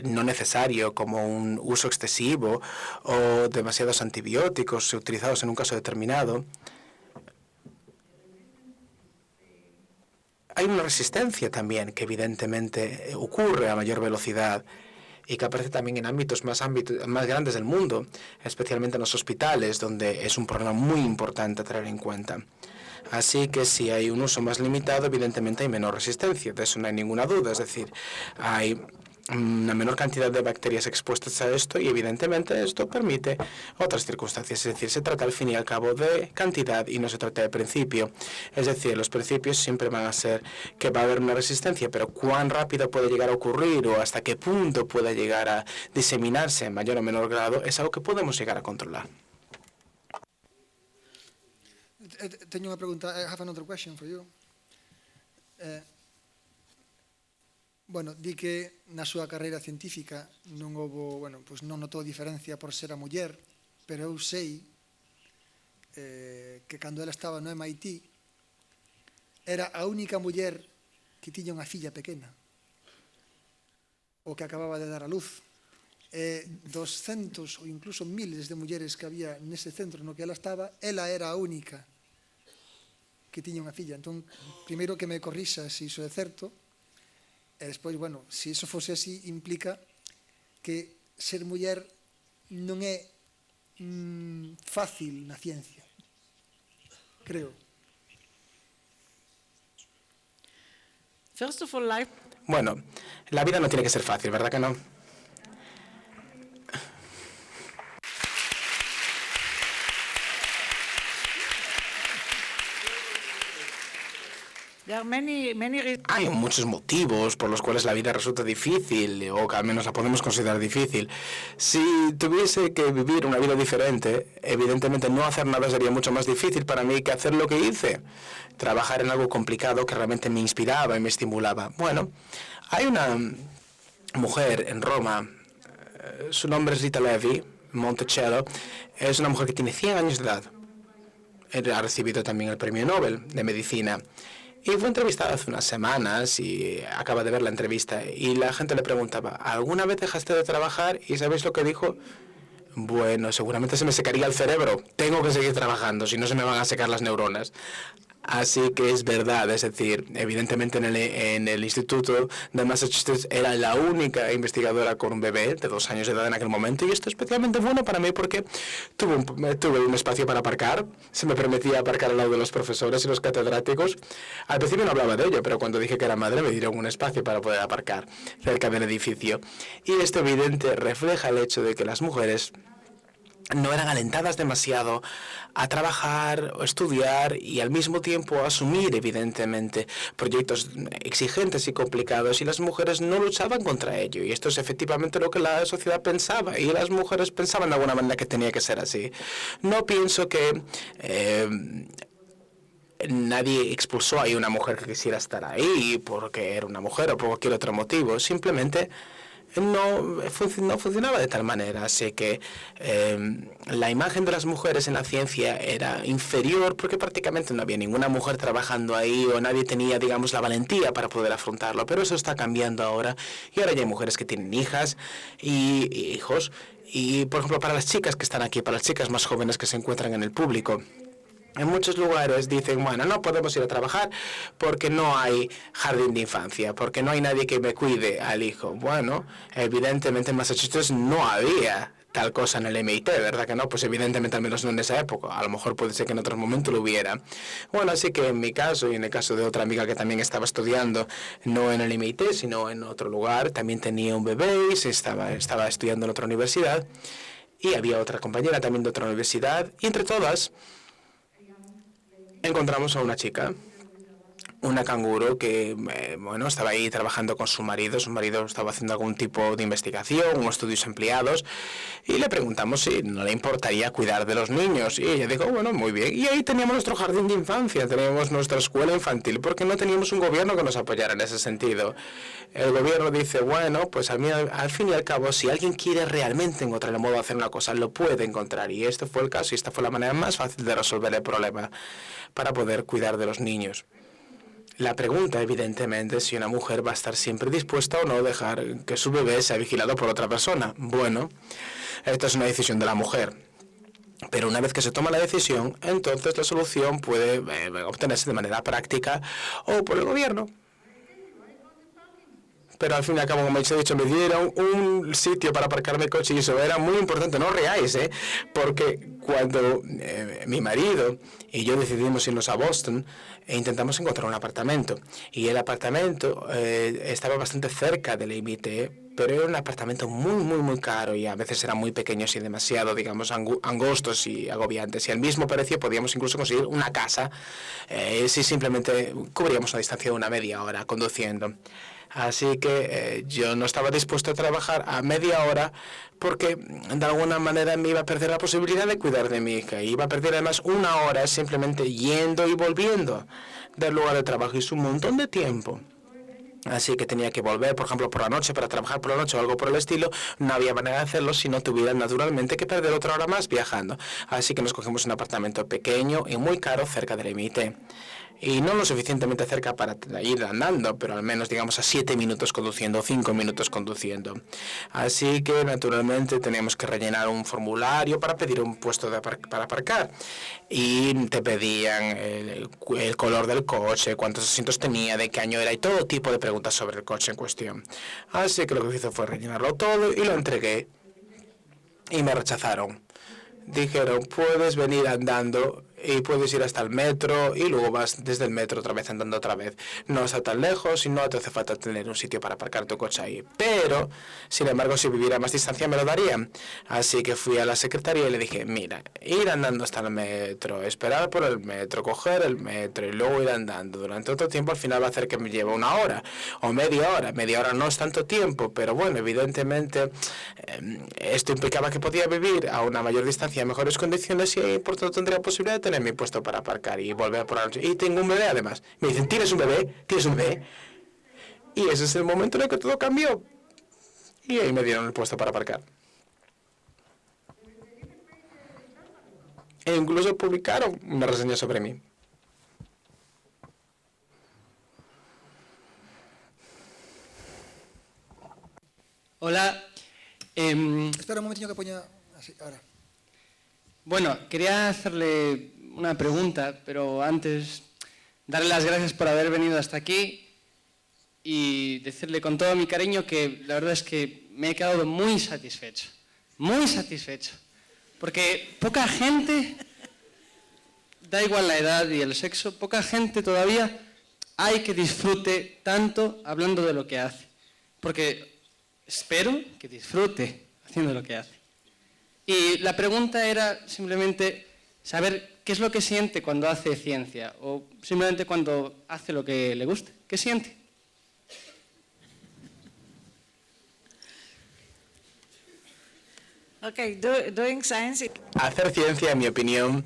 no necesario, como un uso excesivo o demasiados antibióticos utilizados en un caso determinado, hay una resistencia también que evidentemente ocurre a mayor velocidad y que aparece también en ámbitos más grandes del mundo, especialmente en los hospitales, donde es un problema muy importante a tener en cuenta. Así que si hay un uso más limitado, evidentemente hay menor resistencia, de eso no hay ninguna duda. Es decir, hay una menor cantidad de bacterias expuestas a esto y evidentemente esto permite otras circunstancias. Es decir, se trata al fin y al cabo de cantidad y no se trata de principio. Es decir, los principios siempre van a ser que va a haber una resistencia, pero cuán rápido puede llegar a ocurrir o hasta qué punto puede llegar a diseminarse en mayor o menor grado es algo que podemos llegar a controlar. Teño unha pregunta. I have another question for you. Bueno, di que na súa carreira científica non houbo, bueno, pois non notou diferencia por ser a muller, pero eu sei que cando ela estaba no MIT era a única muller que tiña unha filla pequena ou que acababa de dar a luz. 200 ou incluso miles de mulleres que había nese centro no que ela estaba, ela era a única que tiña unha filla. Entón, primeiro que me corrixa se iso é certo, e despois, bueno, se iso fose así, implica que ser muller non é fácil na ciencia, creo. First of all, life... Bueno, la vida no tiene que ser fácil, ¿verdad que no? Hay muchos motivos por los cuales la vida resulta difícil, o que al menos la podemos considerar difícil. Si tuviese que vivir una vida diferente, evidentemente no hacer nada sería mucho más difícil para mí que hacer lo que hice. Trabajar en algo complicado que realmente me inspiraba y me estimulaba. Bueno, hay una mujer en Roma, su nombre es Rita Levi Monticello, es una mujer que tiene 100 años de edad. Ha recibido también el premio Nobel de Medicina. Y fue entrevistada hace unas semanas y acaba de ver la entrevista y la gente le preguntaba, ¿alguna vez dejaste de trabajar? ¿Y sabéis lo que dijo? Bueno, seguramente se me secaría el cerebro. Tengo que seguir trabajando, si no se me van a secar las neuronas. Así que es verdad, es decir, evidentemente en el Instituto de Massachusetts era la única investigadora con un bebé de 2 años de edad en aquel momento, y esto es especialmente bueno para mí porque tuve un espacio para aparcar, se me permitía aparcar al lado de los profesores y los catedráticos. Al principio no hablaba de ello, pero cuando dije que era madre me dieron un espacio para poder aparcar cerca del edificio. Y esto evidente refleja el hecho de que las mujeres no eran alentadas demasiado a trabajar o estudiar y al mismo tiempo asumir, evidentemente, proyectos exigentes y complicados, y las mujeres no luchaban contra ello. Y esto es efectivamente lo que la sociedad pensaba, y las mujeres pensaban de alguna manera que tenía que ser así. No pienso que nadie expulsó a una mujer que quisiera estar ahí porque era una mujer o por cualquier otro motivo. Simplemente no funcionaba de tal manera, así que la imagen de las mujeres en la ciencia era inferior porque prácticamente no había ninguna mujer trabajando ahí o nadie tenía, digamos, la valentía para poder afrontarlo, pero eso está cambiando ahora y ahora ya hay mujeres que tienen hijas y hijos y, por ejemplo, para las chicas que están aquí, para las chicas más jóvenes que se encuentran en el público, en muchos lugares dicen, bueno, no podemos ir a trabajar porque no hay jardín de infancia, porque no hay nadie que me cuide al hijo. Bueno, evidentemente en Massachusetts no había tal cosa en el MIT, ¿verdad que no? Pues evidentemente al menos no en esa época. A lo mejor puede ser que en otros momentos lo hubiera. Bueno, así que en mi caso y en el caso de otra amiga que también estaba estudiando, no en el MIT, sino en otro lugar, también tenía un bebé y estaba estudiando en otra universidad. Y había otra compañera también de otra universidad. Y entre todas encontramos a una chica, una canguro que, bueno, estaba ahí trabajando con su marido estaba haciendo algún tipo de investigación o estudios ampliados, y le preguntamos si no le importaría cuidar de los niños, y ella dijo, bueno, muy bien, y ahí teníamos nuestro jardín de infancia, teníamos nuestra escuela infantil, porque no teníamos un gobierno que nos apoyara en ese sentido. El gobierno dice, bueno, pues al fin y al cabo, si alguien quiere realmente encontrar el modo de hacer una cosa, lo puede encontrar, y este fue el caso, y esta fue la manera más fácil de resolver el problema para poder cuidar de los niños. La pregunta, evidentemente, es si una mujer va a estar siempre dispuesta o no a dejar que su bebé sea vigilado por otra persona. Bueno, esta es una decisión de la mujer. Pero una vez que se toma la decisión, entonces la solución puede obtenerse de manera práctica o por el gobierno. Pero al fin y al cabo, como he dicho, me dieron un sitio para aparcar mi coche y eso era muy importante. No reáis, porque cuando mi marido y yo decidimos irnos a Boston, intentamos encontrar un apartamento. Y el apartamento estaba bastante cerca del MIT, pero era un apartamento muy caro y a veces eran muy pequeños y demasiado, digamos, angostos y agobiantes. Y al mismo precio podíamos incluso conseguir una casa si simplemente cubríamos una distancia de una media hora conduciendo. Así que yo no estaba dispuesto a trabajar a media hora porque de alguna manera me iba a perder la posibilidad de cuidar de mi hija. Iba a perder además 1 hora simplemente yendo y volviendo del lugar de trabajo, y es un montón de tiempo. Así que tenía que volver, por ejemplo, por la noche, para trabajar por la noche o algo por el estilo. No había manera de hacerlo si no tuviera naturalmente que perder otra hora más viajando. Así que nos cogimos un apartamento pequeño y muy caro cerca del MIT. Y no lo suficientemente cerca para ir andando, pero al menos, digamos, a 7 minutos conduciendo, 5 minutos conduciendo. Así que, naturalmente, teníamos que rellenar un formulario para pedir un puesto para aparcar. Y te pedían el color del coche, cuántos asientos tenía, de qué año era y todo tipo de preguntas sobre el coche en cuestión. Así que lo que hice fue rellenarlo todo y lo entregué. Y me rechazaron. Dijeron, puedes venir andando y puedes ir hasta el metro y luego vas desde el metro otra vez andando otra vez. No está tan lejos y no te hace falta tener un sitio para aparcar tu coche ahí. Pero, sin embargo, si viviera a más distancia me lo darían. Así que fui a la secretaría y le dije, mira, ir andando hasta el metro, esperar por el metro, coger el metro y luego ir andando durante otro tiempo, al final va a hacer que me lleve 1 hora o media hora. Media hora no es tanto tiempo, pero bueno, evidentemente esto implicaba que podía vivir a una mayor distancia en mejores condiciones y por tanto tendría posibilidad de tener mi puesto para aparcar y volver por la noche. Y tengo un bebé además. Me dicen, ¿tienes un bebé? ¿Tienes un bebé? Y ese es el momento en el que todo cambió. Y ahí me dieron el puesto para aparcar. E incluso publicaron una reseña sobre mí. Hola. Espera un momentinho que poña así, ahora. Bueno, quería hacerle una pregunta, pero antes darle las gracias por haber venido hasta aquí y decirle con todo mi cariño que la verdad es que me he quedado muy satisfecho, porque poca gente, da igual la edad y el sexo, poca gente todavía hay que disfrute tanto hablando de lo que hace, porque espero que disfrute haciendo lo que hace. Y la pregunta era simplemente saber qué es lo que siente cuando hace ciencia o simplemente cuando hace lo que le gusta. ¿Qué siente? Okay, doing science. Hacer ciencia, en mi opinión,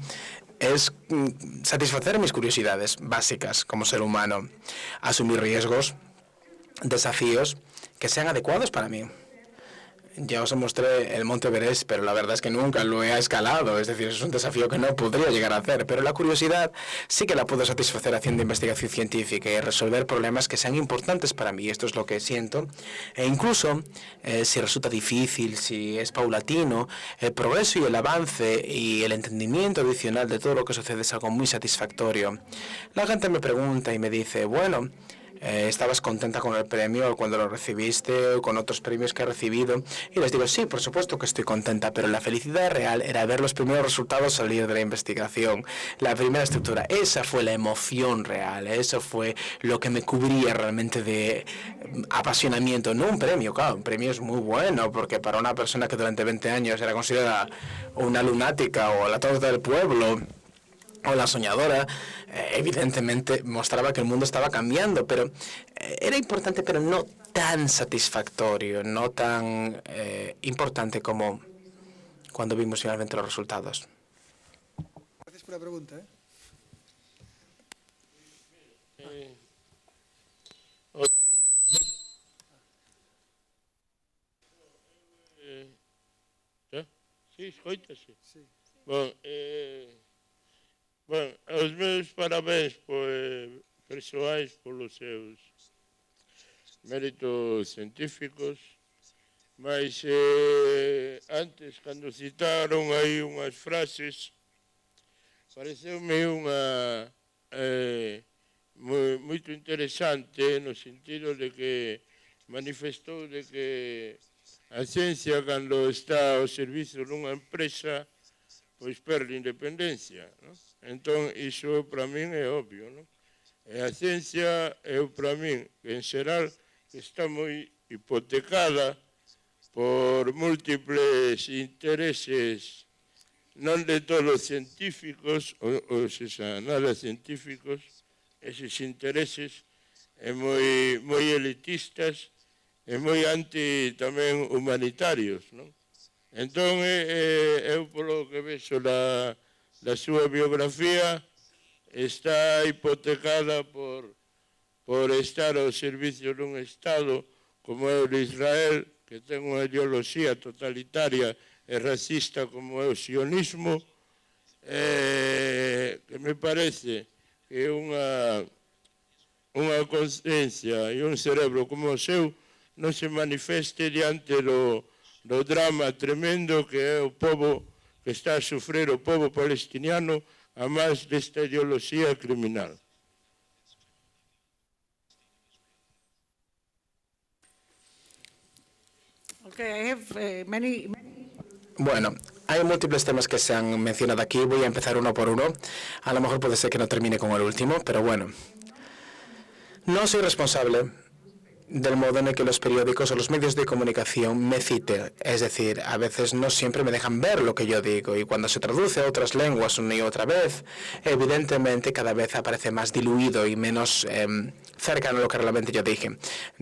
es satisfacer mis curiosidades básicas como ser humano, asumir riesgos, desafíos que sean adecuados para mí. Ya os mostré el Monte Everest, pero la verdad es que nunca lo he escalado, es decir, es un desafío que no podría llegar a hacer, pero la curiosidad sí que la puedo satisfacer haciendo investigación científica y resolver problemas que sean importantes para mí, esto es lo que siento, e incluso si resulta difícil, si es paulatino, el progreso y el avance y el entendimiento adicional de todo lo que sucede es algo muy satisfactorio. La gente me pregunta y me dice, bueno, ¿estabas contenta con el premio cuando lo recibiste o con otros premios que he recibido? Y les digo, sí, por supuesto que estoy contenta, pero la felicidad real era ver los primeros resultados salir de la investigación, la primera estructura. Esa fue la emoción real, eso fue lo que me cubría realmente de apasionamiento. No un premio, claro, un premio es muy bueno, porque para una persona que durante 20 años era considerada una lunática o la tonta del pueblo, o la soñadora, evidentemente mostraba que el mundo estaba cambiando, pero era importante, pero no tan satisfactorio, no tan importante como cuando vimos finalmente los resultados. Gracias por la pregunta. Sí, escoítase. Sí. Bueno, os meus parabéns persoais polos seus méritos científicos, mas antes, cando citaron aí unhas frases, pareceume unha moito interesante no sentido de que manifestou de que a ciencia, cando está ao servizo dunha empresa, pois perde independencia, non? Entón, iso para min é obvio, non? E a ciencia é para min, en xeral, está moi hipotecada por múltiples intereses, non de todos científicos, ou seja, nada científicos, eses intereses moi elitistas e moi tamén humanitarios, non? Entón, eu polo que vexo da súa biografía, está hipotecada por estar ao servicio dun Estado como é o de Israel, que ten unha ideoloxía totalitaria e racista como é o sionismo, que me parece que unha consciencia e un cerebro como o seu non se manifeste diante do drama tremendo que é o povo que está a sufrir o povo palestiniano a máis desta ideoloxía criminal. Okay, I have many. Bueno, hay múltiples temas que se han mencionado aquí. Voy a empezar uno por uno. A lo mejor puede ser que no termine con el último, pero bueno. No soy responsable del modo en el que los periódicos o los medios de comunicación me citen. Es decir, a veces no siempre me dejan ver lo que yo digo y cuando se traduce a otras lenguas una y otra vez, evidentemente cada vez aparece más diluido y menos cercano a lo que realmente yo dije.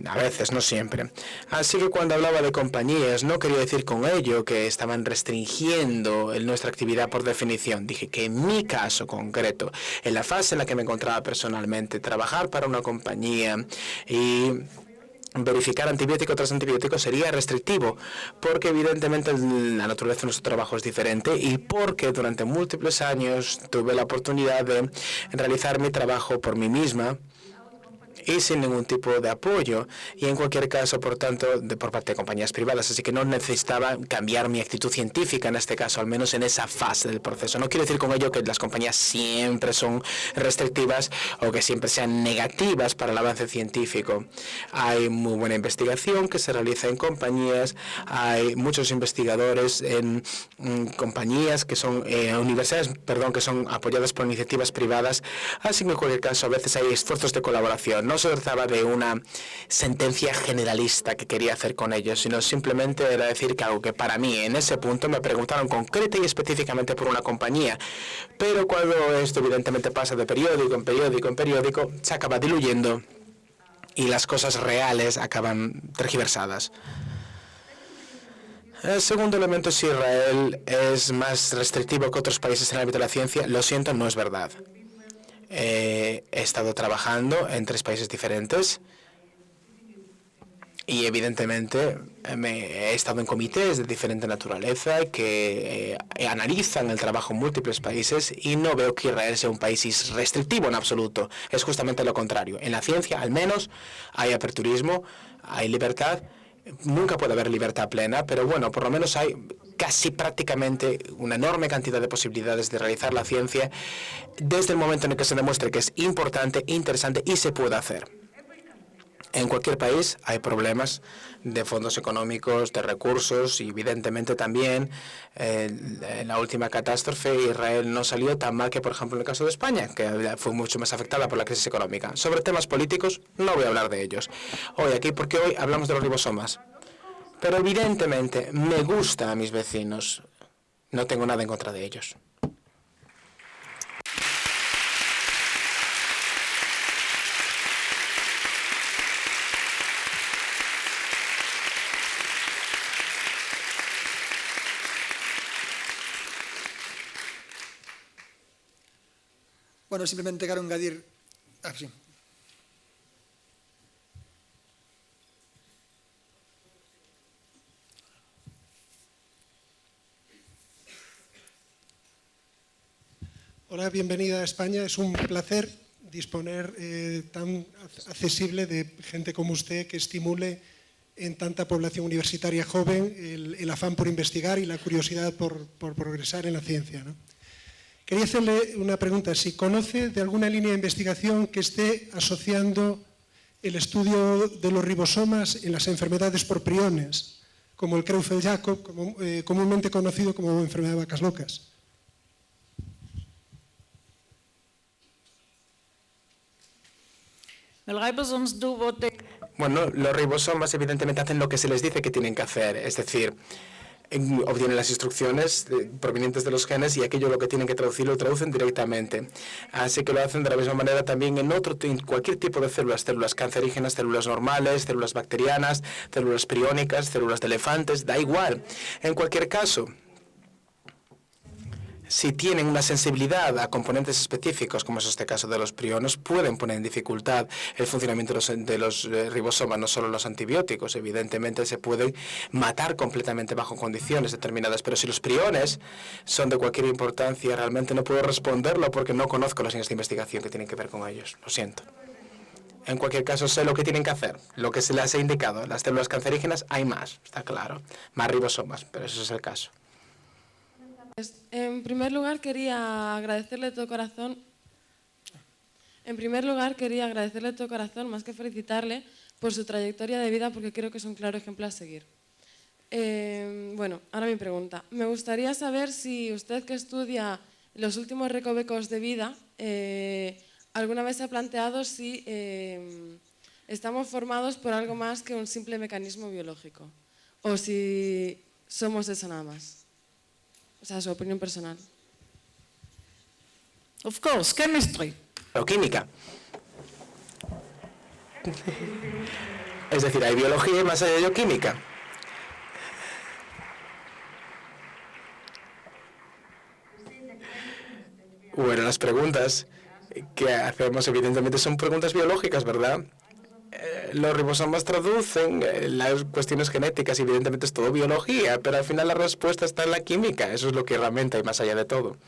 A veces, no siempre. Así que cuando hablaba de compañías, no quería decir con ello que estaban restringiendo nuestra actividad por definición. Dije que en mi caso concreto, en la fase en la que me encontraba personalmente, trabajar para una compañía y verificar antibiótico tras antibiótico sería restrictivo, porque evidentemente la naturaleza de nuestro trabajo es diferente y porque durante múltiples años tuve la oportunidad de realizar mi trabajo por mí misma y sin ningún tipo de apoyo, y en cualquier caso, por tanto, por parte de compañías privadas, así que no necesitaba cambiar mi actitud científica en este caso, al menos en esa fase del proceso. No quiero decir con ello que las compañías siempre son restrictivas o que siempre sean negativas para el avance científico. Hay muy buena investigación que se realiza en compañías, hay muchos investigadores en compañías que son universidades, que son apoyadas por iniciativas privadas, así que en cualquier caso a veces hay esfuerzos de colaboración. No se trataba de una sentencia generalista que quería hacer con ellos, sino simplemente era decir que algo que para mí en ese punto me preguntaron concreta y específicamente por una compañía, pero cuando esto evidentemente pasa de periódico en periódico en periódico, se acaba diluyendo y las cosas reales acaban tergiversadas. El segundo elemento es si Israel es más restrictivo que otros países en el ámbito de la ciencia. Lo siento, no es verdad. He estado trabajando en 3 países diferentes y evidentemente he estado en comités de diferente naturaleza que analizan el trabajo en múltiples países y no veo que Israel sea un país restrictivo en absoluto. Es justamente lo contrario. En la ciencia, al menos, hay aperturismo, hay libertad. Nunca puede haber libertad plena, pero bueno, por lo menos hay casi prácticamente una enorme cantidad de posibilidades de realizar la ciencia desde el momento en el que se demuestre que es importante, interesante y se puede hacer. En cualquier país hay problemas de fondos económicos, de recursos y evidentemente también en la última catástrofe Israel no salió tan mal que, por ejemplo, en el caso de España, que fue mucho más afectada por la crisis económica. Sobre temas políticos no voy a hablar de ellos hoy aquí porque hoy hablamos de los ribosomas. Pero evidentemente me gusta a mis vecinos. No tengo nada en contra de ellos. Bueno, simplemente quero engadir... sí. Hola, bienvenida a España. Es un placer disponer tan accesible de gente como usted que estimule en tanta población universitaria joven el afán por investigar y la curiosidad por progresar en la ciencia, ¿no? Quería hacerle una pregunta. Si conoce de alguna línea de investigación que esté asociando el estudio de los ribosomas en las enfermedades por priones, como el Creutzfeldt-Jakob, comúnmente conocido como enfermedad de vacas locas. Bueno, los ribosomas evidentemente hacen lo que se les dice que tienen que hacer, es decir, obtienen las instrucciones provenientes de los genes y aquello lo que tienen que traducir lo traducen directamente. Así que lo hacen de la misma manera también en cualquier tipo de células cancerígenas, células normales, células bacterianas, células priónicas, células de elefantes, da igual. En cualquier caso, si tienen una sensibilidad a componentes específicos, como es este caso de los priones, pueden poner en dificultad el funcionamiento de los ribosomas, no solo los antibióticos. Evidentemente se pueden matar completamente bajo condiciones determinadas, pero si los priones son de cualquier importancia, realmente no puedo responderlo porque no conozco las líneas de investigación que tienen que ver con ellos. Lo siento. En cualquier caso, sé lo que tienen que hacer, lo que se les ha indicado. Las células cancerígenas hay más, está claro, más ribosomas, pero ese es el caso. En primer lugar, quería agradecerle de todo corazón. Más que felicitarle por su trayectoria de vida, porque creo que es un claro ejemplo a seguir. Bueno, ahora mi pregunta. Me gustaría saber si usted, que estudia los últimos recovecos de vida, alguna vez se ha planteado si estamos formados por algo más que un simple mecanismo biológico, o si somos eso nada más. O sea, su opinión personal. Of course, chemistry. O química. Es decir, hay biología y más allá de ello química. Bueno, las preguntas que hacemos evidentemente son preguntas biológicas, ¿verdad? Los ribosomas traducen las cuestiones genéticas, evidentemente es todo biología, pero al final la respuesta está en la química, eso es lo que realmente hay más allá de todo.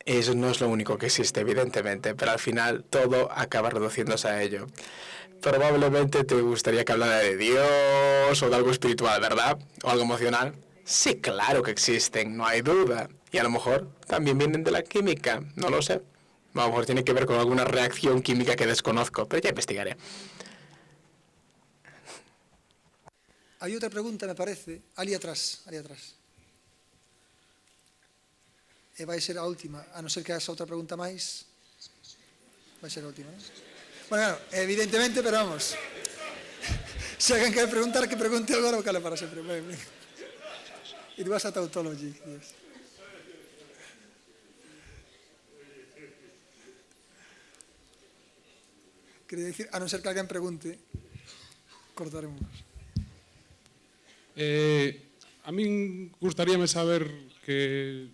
Eso no es lo único que existe, evidentemente, pero al final todo acaba reduciéndose a ello. Probablemente te gustaría que hablara de Dios o de algo espiritual, ¿verdad? O algo emocional. Sí, claro que existen, no hay duda. Y a lo mejor también vienen de la química, no lo sé. A lo mejor tiene que ver con alguna reacción química que desconozco, pero ya investigaré. Hay outra pregunta, me parece, ali atrás, ali atrás. E vai ser a última, a non ser que haxa outra pregunta máis. Vai ser a última, non? Bueno, claro, evidentemente, pero vamos. Se alguén quer preguntar, que pregunte agora ou cale para sempre. It was a tautology, yes. Quería dicir, a non ser que alguén pregunte, cortaremos. A min gustaríame saber que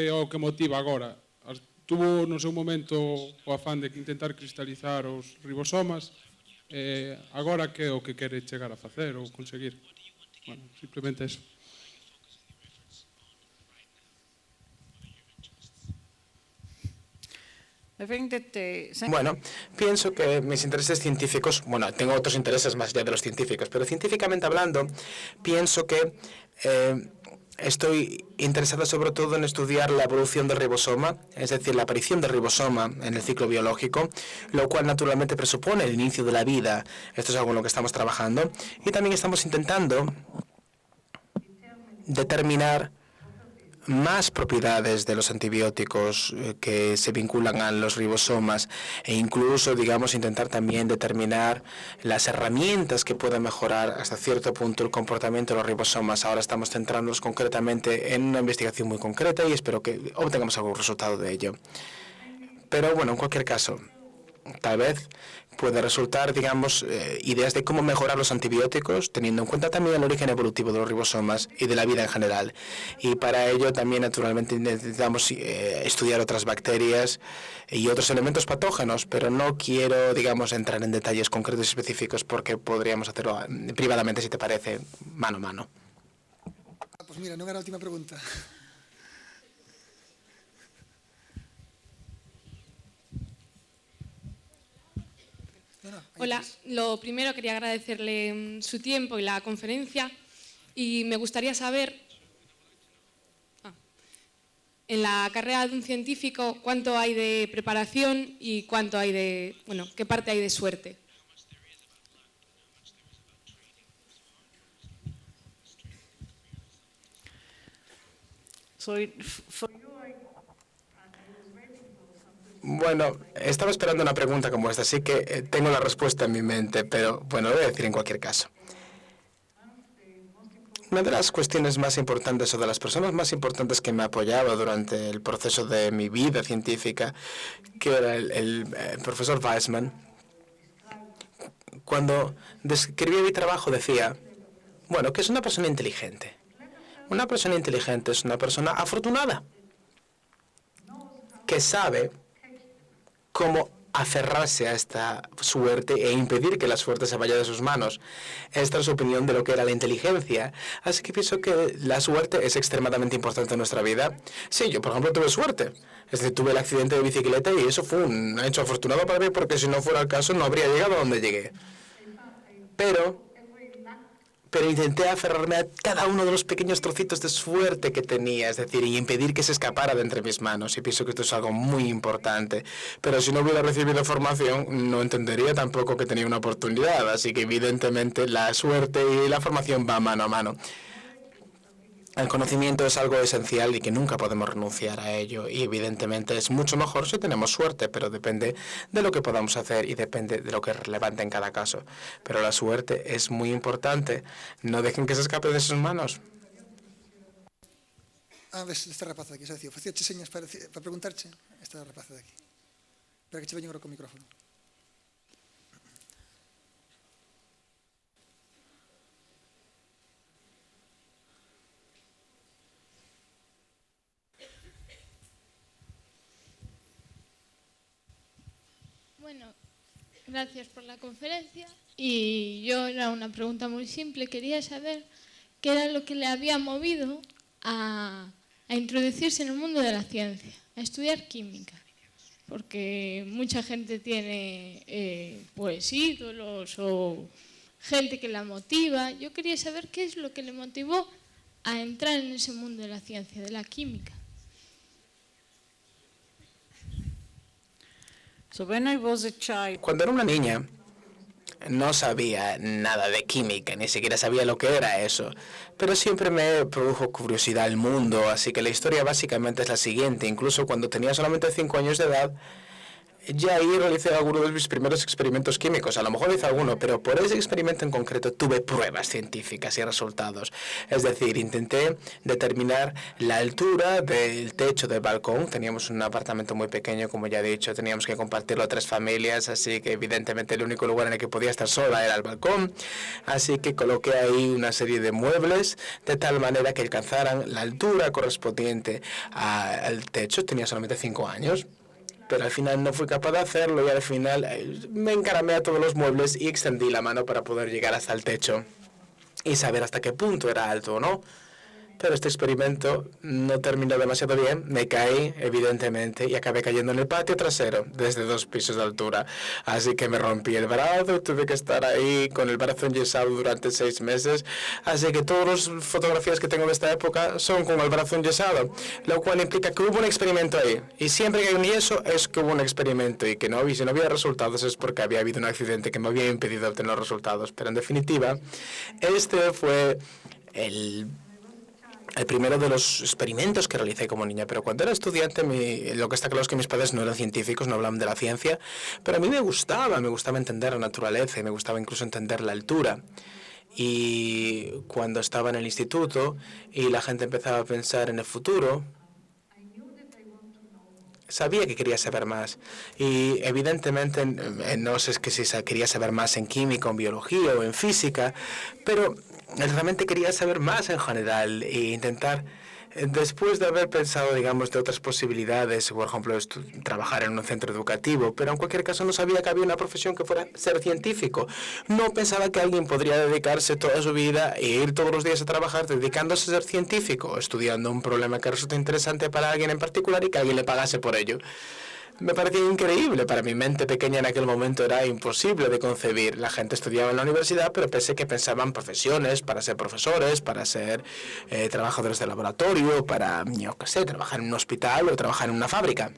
é o que motiva agora. Tuvo no seu momento o afán de intentar cristalizar os ribosomas, agora que é o que quere chegar a facer ou conseguir? Bueno, simplemente eso. Bueno, pienso que mis intereses científicos, bueno, tengo otros intereses más allá de los científicos, pero científicamente hablando, pienso que estoy interesado sobre todo en estudiar la evolución del ribosoma, es decir, la aparición del ribosoma en el ciclo biológico, lo cual naturalmente presupone el inicio de la vida. Esto es algo en lo que estamos trabajando. Y también estamos intentando determinar más propiedades de los antibióticos que se vinculan a los ribosomas e incluso, digamos, intentar también determinar las herramientas que puedan mejorar hasta cierto punto el comportamiento de los ribosomas. Ahora estamos centrándonos concretamente en una investigación muy concreta y espero que obtengamos algún resultado de ello. Pero bueno, en cualquier caso, tal vez puede resultar, digamos, ideas de cómo mejorar los antibióticos, teniendo en cuenta también el origen evolutivo de los ribosomas y de la vida en general. Y para ello también, naturalmente, necesitamos estudiar otras bacterias y otros elementos patógenos, pero no quiero, digamos, entrar en detalles concretos y específicos porque podríamos hacerlo privadamente, si te parece, mano a mano. Pues mira, non era a última pregunta. Hola, lo primero quería agradecerle su tiempo y la conferencia y me gustaría saber, en la carrera de un científico, cuánto hay de preparación y cuánto hay de, bueno, qué parte hay de suerte. Bueno, estaba esperando una pregunta como esta, así que tengo la respuesta en mi mente, pero bueno, lo voy a decir en cualquier caso. Una de las cuestiones más importantes o de las personas más importantes que me apoyaba durante el proceso de mi vida científica, que era el profesor Weissman, cuando describía mi trabajo decía, bueno, que es una persona inteligente. Una persona inteligente es una persona afortunada, que sabe cómo aferrarse a esta suerte e impedir que la suerte se vaya de sus manos. Esta es su opinión de lo que era la inteligencia. Así que pienso que la suerte es extremadamente importante en nuestra vida. Sí, yo, por ejemplo, tuve suerte. Es decir, tuve el accidente de bicicleta y eso fue un hecho afortunado para mí porque si no fuera el caso no habría llegado a donde llegué. Pero intenté aferrarme a cada uno de los pequeños trocitos de suerte que tenía, es decir, y impedir que se escapara de entre mis manos. Y pienso que esto es algo muy importante. Pero si no hubiera recibido formación, no entendería tampoco que tenía una oportunidad. Así que, evidentemente, la suerte y la formación van mano a mano. El conocimiento es algo esencial y que nunca podemos renunciar a ello. Y, evidentemente, es mucho mejor si tenemos suerte, pero depende de lo que podamos hacer y depende de lo que es relevante en cada caso. Pero la suerte es muy importante. No dejen que se escape de sus manos. Ves, esta rapaza aquí, Sergio, facíache señas para preguntarche, esta rapaza de aquí. Espera que che veño agora con micrófono. Bueno, gracias por la conferencia y yo era una pregunta muy simple. Quería saber qué era lo que le había movido a introducirse en el mundo de la ciencia. a estudiar química? Porque mucha gente tiene pues ídolos o gente que la motiva. Yo quería saber qué es lo que le motivó a entrar en ese mundo de la ciencia, de la química. Cuando era una niña, no sabía nada de química, ni siquiera sabía lo que era eso, pero siempre me produjo curiosidad el mundo, así que la historia básicamente es la siguiente. Incluso cuando tenía solamente 5 años de edad, ya ahí realicé algunos de mis primeros experimentos químicos. A lo mejor hice alguno, pero por ese experimento en concreto tuve pruebas científicas y resultados. Es decir, intenté determinar la altura del techo del balcón. Teníamos un apartamento muy pequeño, como ya he dicho, teníamos que compartirlo a 3 familias, así que evidentemente el único lugar en el que podía estar sola era el balcón. Así que coloqué ahí una serie de muebles de tal manera que alcanzaran la altura correspondiente al techo. Tenía solamente 5 años. Pero al final no fui capaz de hacerlo y al final me encaramé a todos los muebles y extendí la mano para poder llegar hasta el techo y saber hasta qué punto era alto o no. Pero este experimento no terminó demasiado bien, me caí, evidentemente, y acabé cayendo en el patio trasero, desde 2 pisos de altura. Así que me rompí el brazo, tuve que estar ahí con el brazo enyesado durante 6 meses. Así que todas las fotografías que tengo de esta época son con el brazo enyesado, lo cual implica que hubo un experimento ahí. Y siempre que hay un yeso es que hubo un experimento y que no, y si no había resultados es porque había habido un accidente que me había impedido obtener los resultados. Pero en definitiva, este fue el primero de los experimentos que realicé como niña. Pero cuando era estudiante, lo que está claro es que mis padres no eran científicos, no hablaban de la ciencia, pero a mí me gustaba entender la naturaleza y me gustaba incluso entender la altura. Y cuando estaba en el instituto y la gente empezaba a pensar en el futuro, sabía que quería saber más. Y evidentemente no sé si quería saber más en química, en biología o en física, pero realmente quería saber más en general e intentar, después de haber pensado, digamos, de otras posibilidades, por ejemplo, trabajar en un centro educativo, pero en cualquier caso no sabía que había una profesión que fuera ser científico. No pensaba que alguien podría dedicarse toda su vida e ir todos los días a trabajar dedicándose a ser científico, estudiando un problema que resulta interesante para alguien en particular y que alguien le pagase por ello. Me parecía increíble. Para mi mente pequeña en aquel momento era imposible de concebir. La gente estudiaba en la universidad, pero pensé que pensaban profesiones para ser profesores, para ser trabajadores de laboratorio, para, yo qué sé, trabajar en un hospital o trabajar en una fábrica.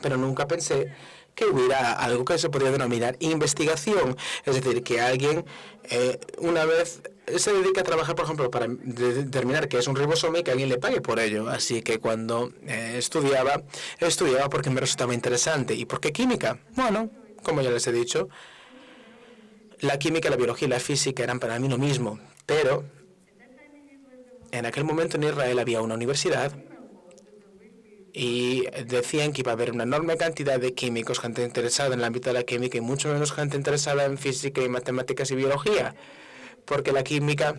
Pero nunca pensé que hubiera algo que se podría denominar investigación. Es decir, que alguien una vez se dedica a trabajar, por ejemplo, para determinar qué es un ribosoma y que alguien le pague por ello. Así que cuando estudiaba porque me resultaba interesante. ¿Y por qué química? Bueno, como ya les he dicho, la química, la biología y la física eran para mí lo mismo. Pero en aquel momento en Israel había una universidad y decían que iba a haber una enorme cantidad de químicos, gente interesada en el ámbito de la química y mucho menos gente interesada en física y matemáticas y biología, porque la química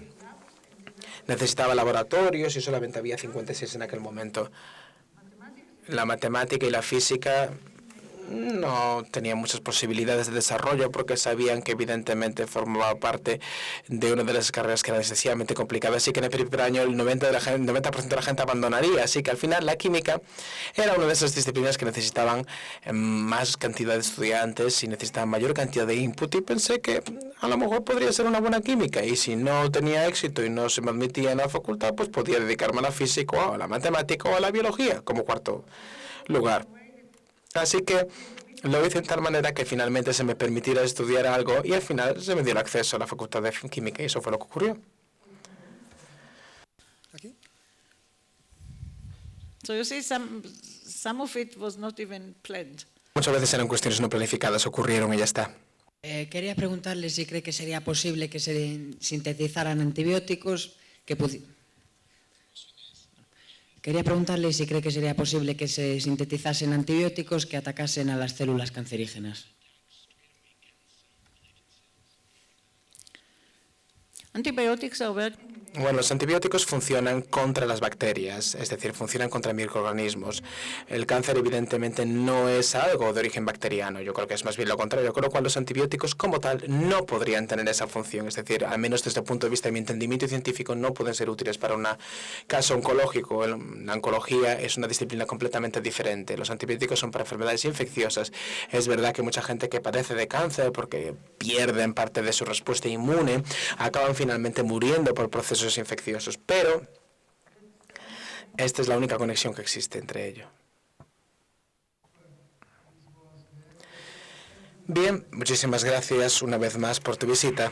necesitaba laboratorios y solamente había 56 en aquel momento. La matemática y la física no tenían muchas posibilidades de desarrollo porque sabían que evidentemente formaba parte de una de las carreras que era excesivamente complicada. Así que en el primer año el 90% de la gente abandonaría. Así que al final la química era una de esas disciplinas que necesitaban más cantidad de estudiantes y necesitaban mayor cantidad de input. Y pensé que a lo mejor podría ser una buena química. Y si no tenía éxito y no se me admitía en la facultad, pues podía dedicarme a la física o a la matemática o a la biología como cuarto lugar. Así que lo hice de tal manera que finalmente se me permitiera estudiar algo y al final se me dio el acceso a la Facultad de Química y eso fue lo que ocurrió. ¿Aquí? So you see, some of it was not even planned. Muchas veces eran cuestiones no planificadas, ocurrieron y ya está. Quería preguntarle si cree que sería posible que se sintetizaran antibióticos Quería preguntarle si cree que sería posible que se sintetizasen antibióticos que atacasen a las células cancerígenas. Antibiotics are very... Bueno, los antibióticos funcionan contra las bacterias, es decir, funcionan contra microorganismos. El cáncer evidentemente no es algo de origen bacteriano, yo creo que es más bien lo contrario, con lo cual los antibióticos como tal no podrían tener esa función, es decir, al menos desde el punto de vista de mi entendimiento científico no pueden ser útiles para un caso oncológico. La oncología es una disciplina completamente diferente. Los antibióticos son para enfermedades infecciosas. Es verdad que mucha gente que padece de cáncer porque pierden parte de su respuesta inmune acaban finalmente muriendo por procesos infecciosos, pero esta es la única conexión que existe entre ello. Bien, muchísimas gracias una vez más por tu visita.